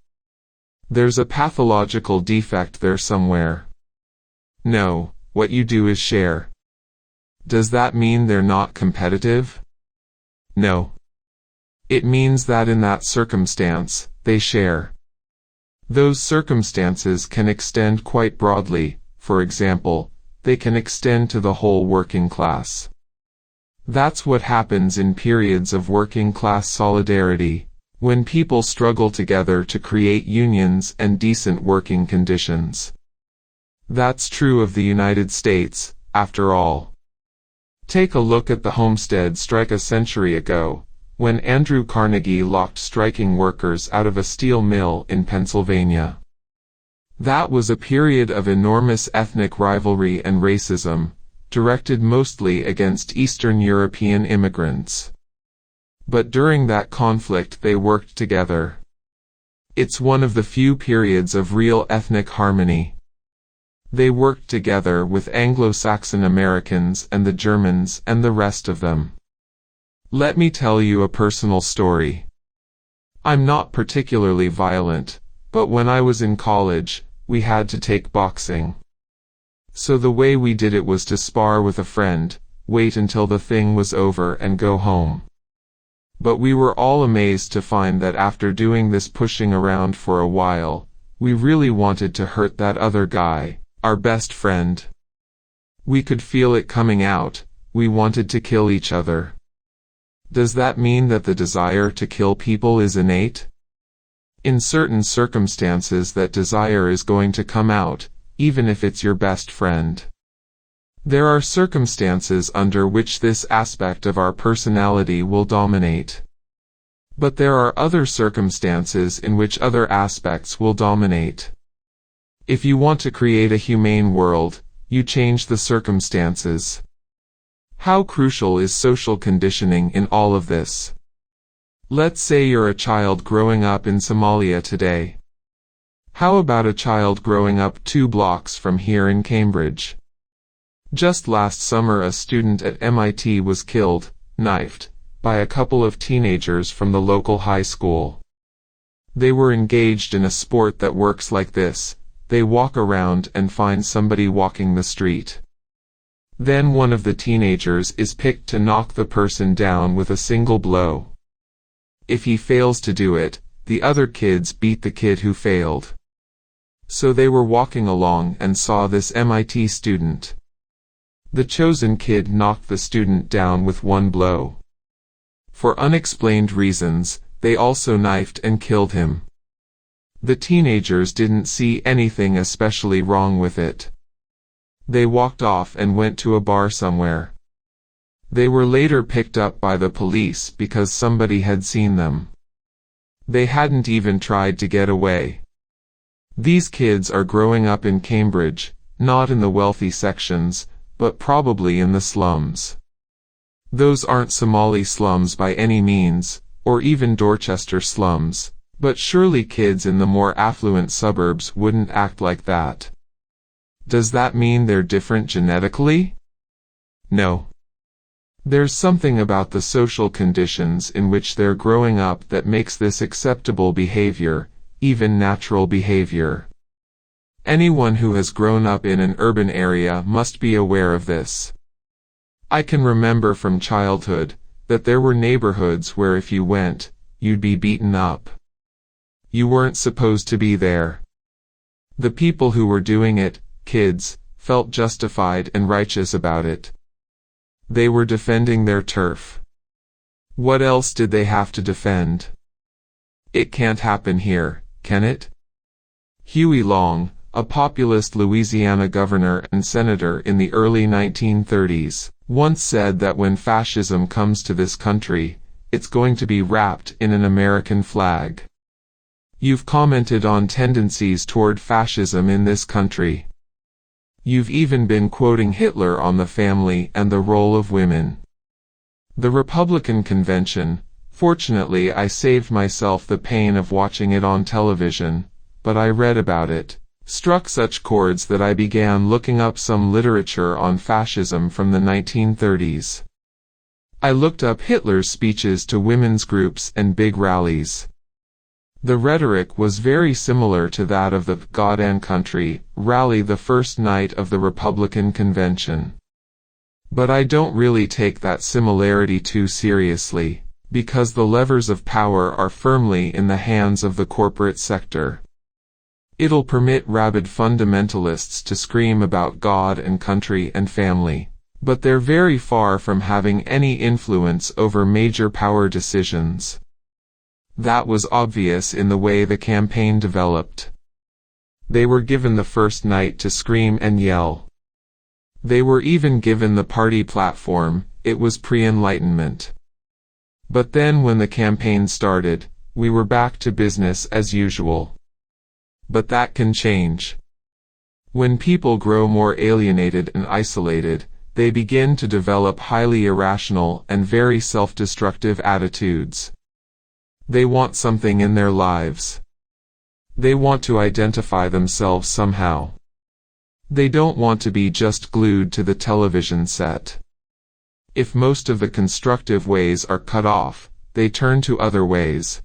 There's a pathological defect there somewhere. No, what you do is share. Does that mean they're not competitive? No. It means that in that circumstance, they share. Those circumstances can extend quite broadly. For example, they can extend to the whole working class. That's what happens in periods of working-class solidarity, when people struggle together to create unions and decent working conditions. That's true of the United States, after all. Take a look at the Homestead strike a century ago, when Andrew Carnegie locked striking workers out of a steel mill in Pennsylvania. That was a period of enormous ethnic rivalry and racism, directed mostly against Eastern European immigrants. But during that conflict they worked together. It's one of the few periods of real ethnic harmony. They worked together with Anglo-Saxon Americans and the Germans and the rest of them. Let me tell you a personal story. I'm not particularly violent, but when I was in college, we had to take boxing. So the way we did it was to spar with a friend, wait until the thing was over and go home. But we were all amazed to find that after doing this pushing around for a while, we really wanted to hurt that other guy, our best friend. We could feel it coming out, we wanted to kill each other. Does that mean that the desire to kill people is innate? In certain circumstances that desire is going to come out, even if it's your best friend. There are circumstances under which this aspect of our personality will dominate. But there are other circumstances in which other aspects will dominate. If you want to create a humane world, you change the circumstances. How crucial is social conditioning in all of this? Let's say you're a child growing up in Somalia today. How about a child growing up 2 blocks from here in Cambridge? Just last summer a student at MIT was killed, knifed, by a couple of teenagers from the local high school. They were engaged in a sport that works like this: they walk around and find somebody walking the street. Then one of the teenagers is picked to knock the person down with a single blow. If he fails to do it, the other kids beat the kid who failed. So they were walking along and saw this MIT student. The chosen kid knocked the student down with 1 blow. For unexplained reasons, they also knifed and killed him. The teenagers didn't see anything especially wrong with it. They walked off and went to a bar somewhere. They were later picked up by the police because somebody had seen them. They hadn't even tried to get away. These kids are growing up in Cambridge, not in the wealthy sections, but probably in the slums. Those aren't Somali slums by any means, or even Dorchester slums, but surely kids in the more affluent suburbs wouldn't act like that. Does that mean they're different genetically? No. There's something about the social conditions in which they're growing up that makes this acceptable behavior, even natural behavior. Anyone who has grown up in an urban area must be aware of this. I can remember from childhood that there were neighborhoods where if you went, you'd be beaten up. You weren't supposed to be there. The people who were doing it, kids, felt justified and righteous about it. They were defending their turf. What else did they have to defend? It can't happen here, can it? Huey Long, a populist Louisiana governor and senator in the early 1930s, once said that when fascism comes to this country, it's going to be wrapped in an American flag. You've commented on tendencies toward fascism in this country. You've even been quoting Hitler on the family and the role of women. The Republican convention, fortunately I saved myself the pain of watching it on television, but I read about it, struck such chords that I began looking up some literature on fascism from the 1930s. I looked up Hitler's speeches to women's groups and big rallies. The rhetoric was very similar to that of the God and Country rally the first night of the Republican convention. But I don't really take that similarity too seriously, because the levers of power are firmly in the hands of the corporate sector. It'll permit rabid fundamentalists to scream about God and country and family, But they're very far from having any influence over major power decisions. That was obvious in the way the campaign developed. They were given the first night to scream and yell. They were even given the party platform. It was pre-Enlightenment. But then when the campaign started, we were back to business as usual. But that can change. When people grow more alienated and isolated, they begin to develop highly irrational and very self-destructive attitudes. They want something in their lives. They want to identify themselves somehow. They don't want to be just glued to the television set. If most of the constructive ways are cut off, they turn to other ways.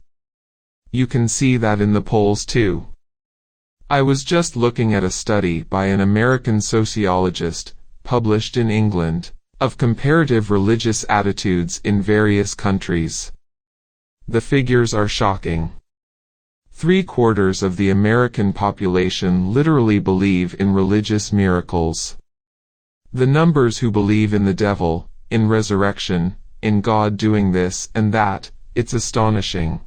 You can see that in the polls too. I was just looking at a study by an American sociologist, published in England, of comparative religious attitudes in various countries. The figures are shocking. 3/4 of the American population literally believe in religious miracles. The numbers who believe in the devil, in resurrection, in God doing this and that, it's astonishing.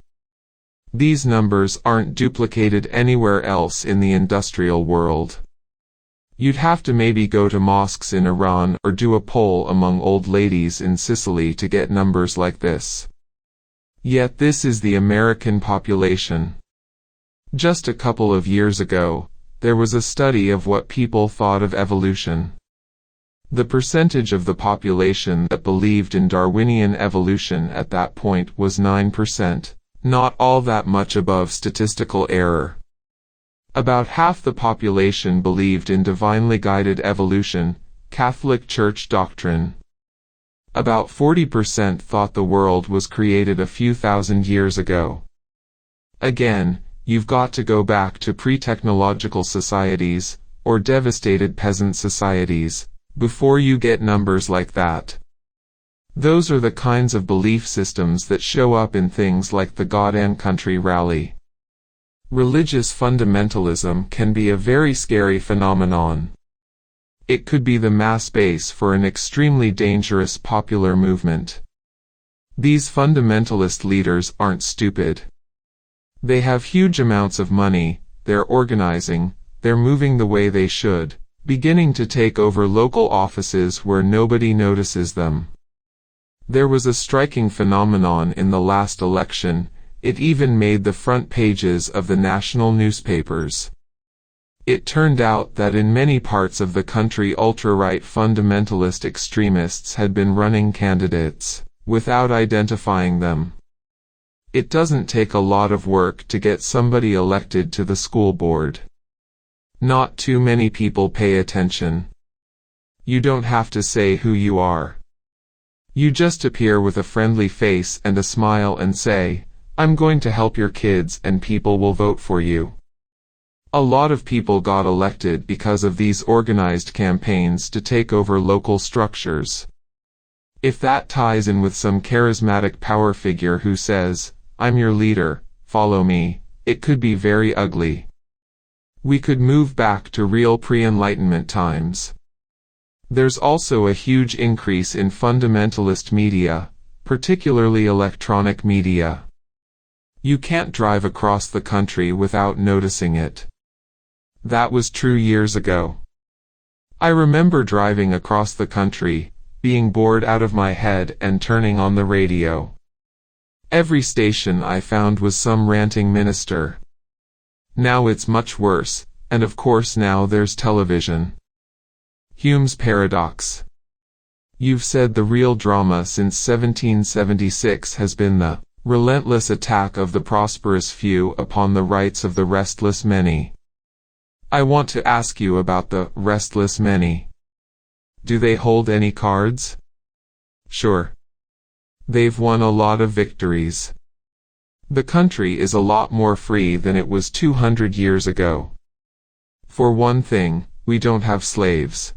These numbers aren't duplicated anywhere else in the industrial world. You'd have to maybe go to mosques in Iran or do a poll among old ladies in Sicily to get numbers like this. Yet this is the American population. Just a couple of years ago, there was a study of what people thought of evolution. The percentage of the population that believed in Darwinian evolution at that point was 9%, not all that much above statistical error. About half the population believed in divinely guided evolution, Catholic Church doctrine. About 40% thought the world was created a few thousand years ago. Again, you've got to go back to pre-technological societies, or devastated peasant societies, before you get numbers like that. Those are the kinds of belief systems that show up in things like the God and Country rally. Religious fundamentalism can be a very scary phenomenon. It could be the mass base for an extremely dangerous popular movement. These fundamentalist leaders aren't stupid. They have huge amounts of money, they're organizing, they're moving the way they should, beginning to take over local offices where nobody notices them. There was a striking phenomenon in the last election. It even made the front pages of the national newspapers. It turned out that in many parts of the country ultra-right fundamentalist extremists had been running candidates, without identifying them. It doesn't take a lot of work to get somebody elected to the school board. Not too many people pay attention. You don't have to say who you are. You just appear with a friendly face and a smile and say, "I'm going to help your kids," and people will vote for you. A lot of people got elected because of these organized campaigns to take over local structures. If that ties in with some charismatic power figure who says, "I'm your leader, follow me," it could be very ugly. We could move back to real pre-Enlightenment times. There's also a huge increase in fundamentalist media, particularly electronic media. You can't drive across the country without noticing it. That was true years ago. I remember driving across the country, being bored out of my head and turning on the radio. Every station I found was some ranting minister. Now it's much worse, and of course now there's television. Hume's paradox. You've said the real drama since 1776 has been the relentless attack of the prosperous few upon the rights of the restless many. I want to ask you about the restless many. Do they hold any cards? Sure. They've won a lot of victories. The country is a lot more free than it was 200 years ago. For one thing, we don't have slaves.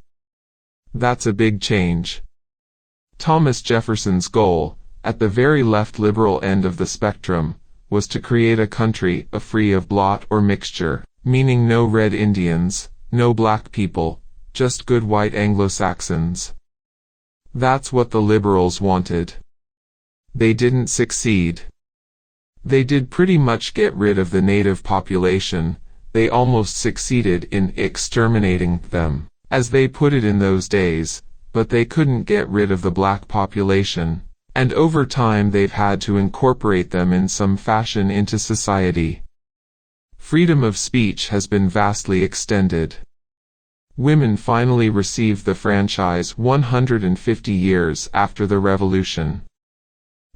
That's a big change. Thomas Jefferson's goal, at the very left liberal end of the spectrum, was to create a country free of blot or mixture, meaning no red Indians, no black people, just good white Anglo-Saxons. That's what the liberals wanted. They didn't succeed. They did pretty much get rid of the native population. They almost succeeded in exterminating them, as they put it in those days, but they couldn't get rid of the black population, and over time they've had to incorporate them in some fashion into society. Freedom of speech has been vastly extended. Women finally received the franchise 150 years after the revolution.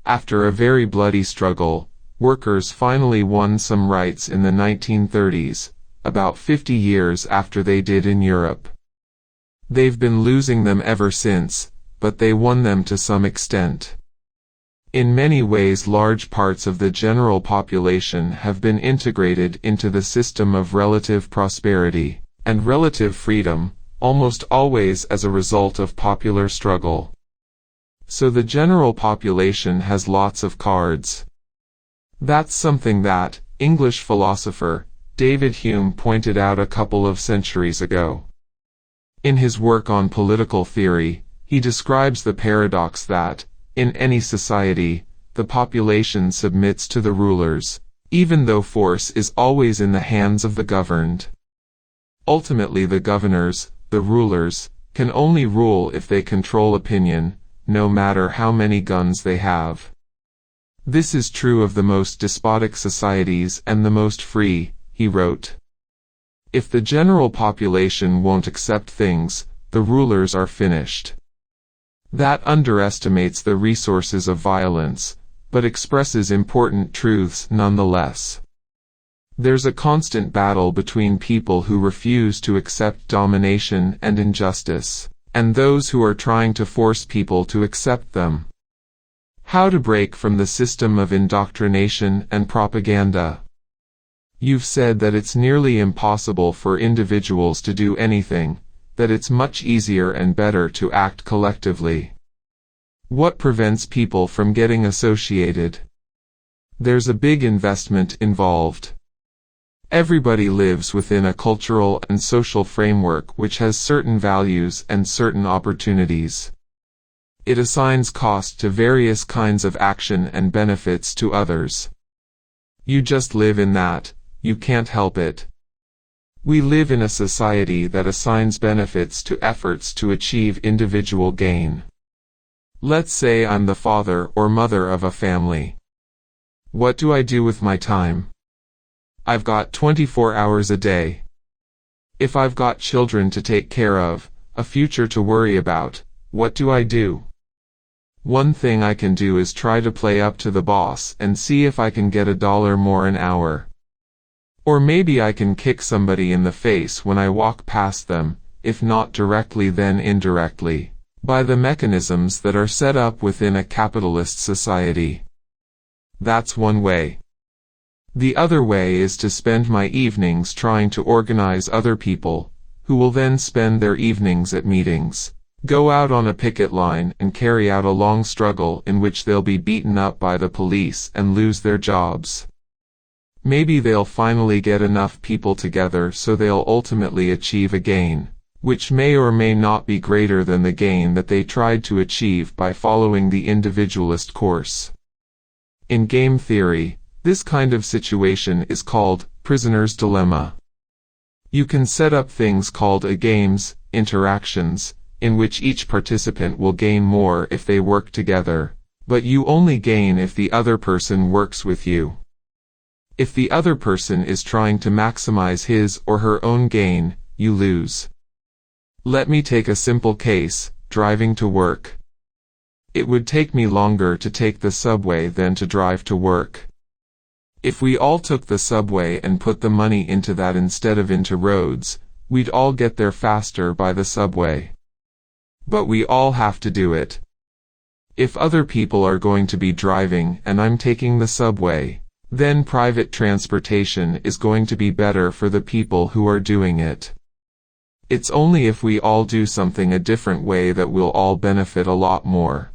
After a very bloody struggle, workers finally won some rights in the 1930s, about 50 years after they did in Europe. They've been losing them ever since, but they won them to some extent. In many ways, large parts of the general population have been integrated into the system of relative prosperity and relative freedom, almost always as a result of popular struggle. So the general population has lots of cards. That's something that English philosopher David Hume pointed out a couple of centuries ago. In his work on political theory, he describes the paradox that, in any society, the population submits to the rulers, even though force is always in the hands of the governed. Ultimately, the governors, the rulers, can only rule if they control opinion, no matter how many guns they have. This is true of the most despotic societies and the most free, he wrote. If the general population won't accept things, the rulers are finished. That underestimates the resources of violence, but expresses important truths nonetheless. There's a constant battle between people who refuse to accept domination and injustice, and those who are trying to force people to accept them. How to break from the system of indoctrination and propaganda. You've said that it's nearly impossible for individuals to do anything, that it's much easier and better to act collectively. What prevents people from getting associated? There's a big investment involved. Everybody lives within a cultural and social framework which has certain values and certain opportunities. It assigns cost to various kinds of action and benefits to others. You just live in that, you can't help it. We live in a society that assigns benefits to efforts to achieve individual gain. Let's say I'm the father or mother of a family. What do I do with my time? I've got 24 hours a day. If I've got children to take care of, a future to worry about, what do I do? One thing I can do is try to play up to the boss and see if I can get $1 more an hour. Or maybe I can kick somebody in the face when I walk past them, if not directly then indirectly, by the mechanisms that are set up within a capitalist society. That's one way. The other way is to spend my evenings trying to organize other people, who will then spend their evenings at meetings, go out on a picket line and carry out a long struggle in which they'll be beaten up by the police and lose their jobs. Maybe they'll finally get enough people together so they'll ultimately achieve a gain, which may or may not be greater than the gain that they tried to achieve by following the individualist course. In game theory, this kind of situation is called prisoner's dilemma. You can set up things called games, interactions, in which each participant will gain more if they work together, but you only gain if the other person works with you. If the other person is trying to maximize his or her own gain, you lose. Let me take a simple case, driving to work. It would take me longer to take the subway than to drive to work. If we all took the subway and put the money into that instead of into roads, we'd all get there faster by the subway. But we all have to do it. If other people are going to be driving and I'm taking the subway, then private transportation is going to be better for the people who are doing it. It's only if we all do something a different way that we'll all benefit a lot more.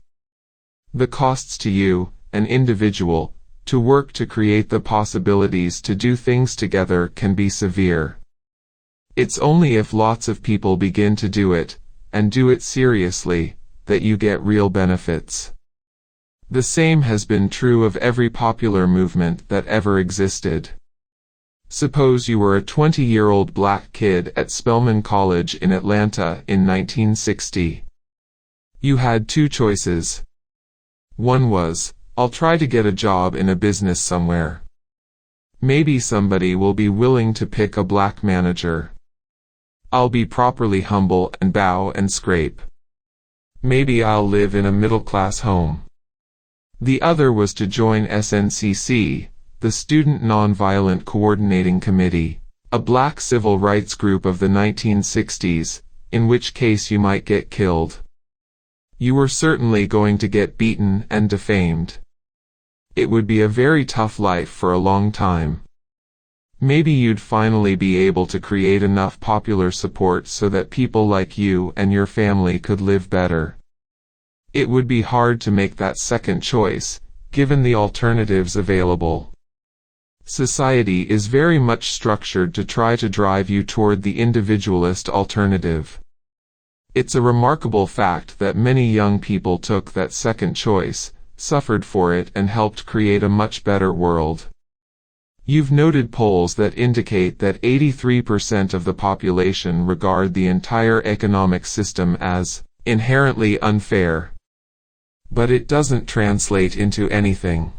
The costs to you, an individual, to work to create the possibilities to do things together can be severe. It's only if lots of people begin to do it, and do it seriously, that you get real benefits. The same has been true of every popular movement that ever existed. Suppose you were a 20-year-old black kid at Spelman College in Atlanta in 1960. You had two choices. One was, I'll try to get a job in a business somewhere. Maybe somebody will be willing to pick a black manager. I'll be properly humble and bow and scrape. Maybe I'll live in a middle-class home. The other was to join SNCC, the Student Nonviolent Coordinating Committee, a black civil rights group of the 1960s, in which case you might get killed. You were certainly going to get beaten and defamed. It would be a very tough life for a long time. Maybe you'd finally be able to create enough popular support so that people like you and your family could live better. It would be hard to make that second choice, given the alternatives available. Society is very much structured to try to drive you toward the individualist alternative. It's a remarkable fact that many young people took that second choice, suffered for it, and helped create a much better world. You've noted polls that indicate that 83% of the population regard the entire economic system as inherently unfair. But it doesn't translate into anything.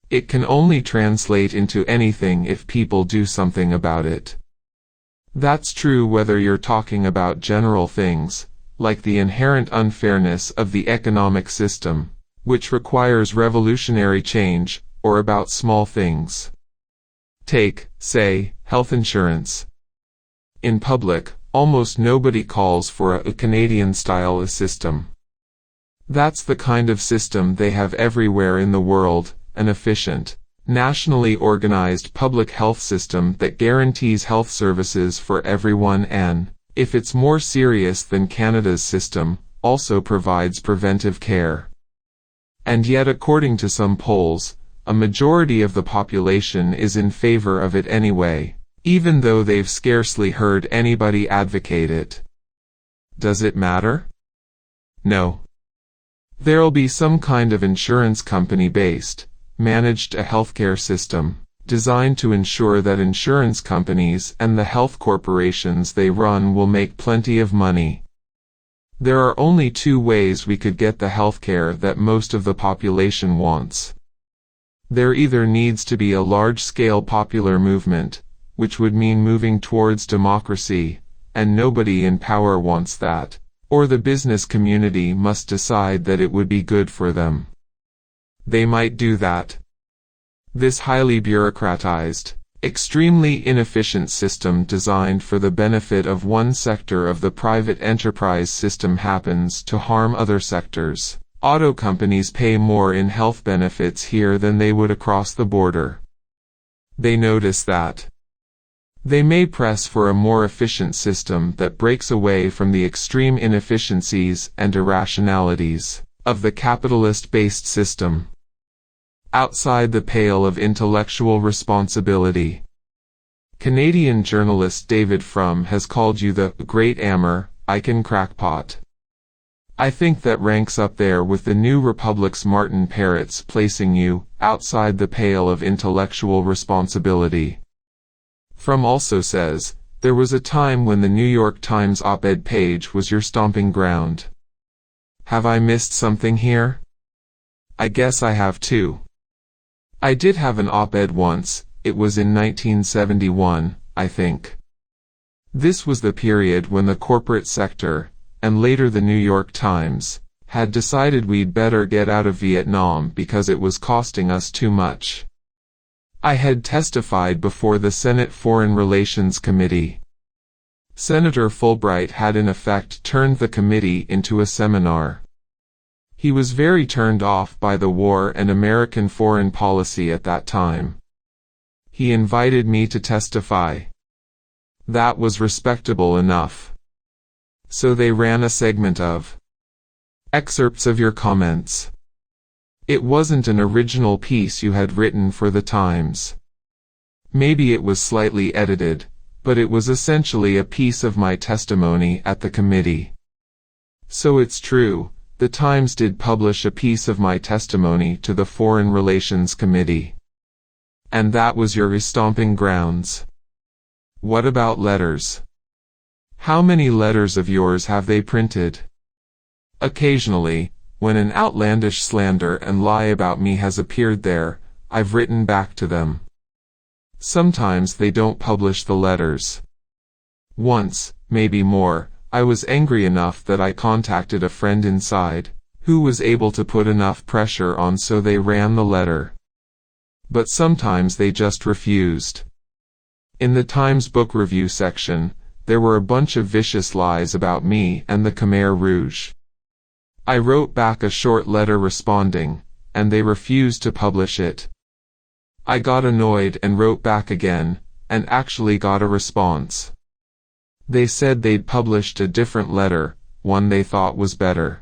It can only translate into anything if people do something about it. That's true whether you're talking about general things, like the inherent unfairness of the economic system, which requires revolutionary change, or about small things. Take, say, health insurance. In public, almost nobody calls for a Canadian-style system. That's the kind of system they have everywhere in the world, an efficient, nationally organized public health system that guarantees health services for everyone and, if it's more serious than Canada's system, also provides preventive care. And yet, according to some polls, a majority of the population is in favor of it anyway, even though they've scarcely heard anybody advocate it. Does it matter? No. There'll be some kind of insurance company managed a healthcare system, designed to ensure that insurance companies and the health corporations they run will make plenty of money. There are only two ways we could get the healthcare that most of the population wants. There either needs to be a large-scale popular movement, which would mean moving towards democracy, and nobody in power wants that, or the business community must decide that it would be good for them. They might do that. This highly bureaucratized, extremely inefficient system designed for the benefit of one sector of the private enterprise system happens to harm other sectors. Auto companies pay more in health benefits here than they would across the border. They notice that. They may press for a more efficient system that breaks away from the extreme inefficiencies and irrationalities of the capitalist-based system. Outside the pale of intellectual responsibility. Canadian journalist David Frum has called you the great American crackpot. I think that ranks up there with the New Republic's Martin Parrott's placing you outside the pale of intellectual responsibility. Frum also says, there was a time when the New York Times op-ed page was your stomping ground. Have I missed something here? I guess I have too. I did have an op-ed once, it was in 1971, I think. This was the period when the corporate sector, and later the New York Times, had decided we'd better get out of Vietnam because it was costing us too much. I had testified before the Senate Foreign Relations Committee. Senator Fulbright had in effect turned the committee into a seminar. He was very turned off by the war and American foreign policy at that time. He invited me to testify. That was respectable enough. So they ran a segment of excerpts of your comments. It wasn't an original piece you had written for the Times. Maybe it was slightly edited, but it was essentially a piece of my testimony at the committee. So it's true, the Times did publish a piece of my testimony to the Foreign Relations Committee. And that was your stomping grounds. What about letters? How many letters of yours have they printed? Occasionally, when an outlandish slander and lie about me has appeared there, I've written back to them. Sometimes they don't publish the letters. Once, maybe more, I was angry enough that I contacted a friend inside, who was able to put enough pressure on so they ran the letter. But sometimes they just refused. In the Times book review section, there were a bunch of vicious lies about me and the Khmer Rouge. I wrote back a short letter responding, and they refused to publish it. I got annoyed and wrote back again, and actually got a response. They said they'd published a different letter, one they thought was better.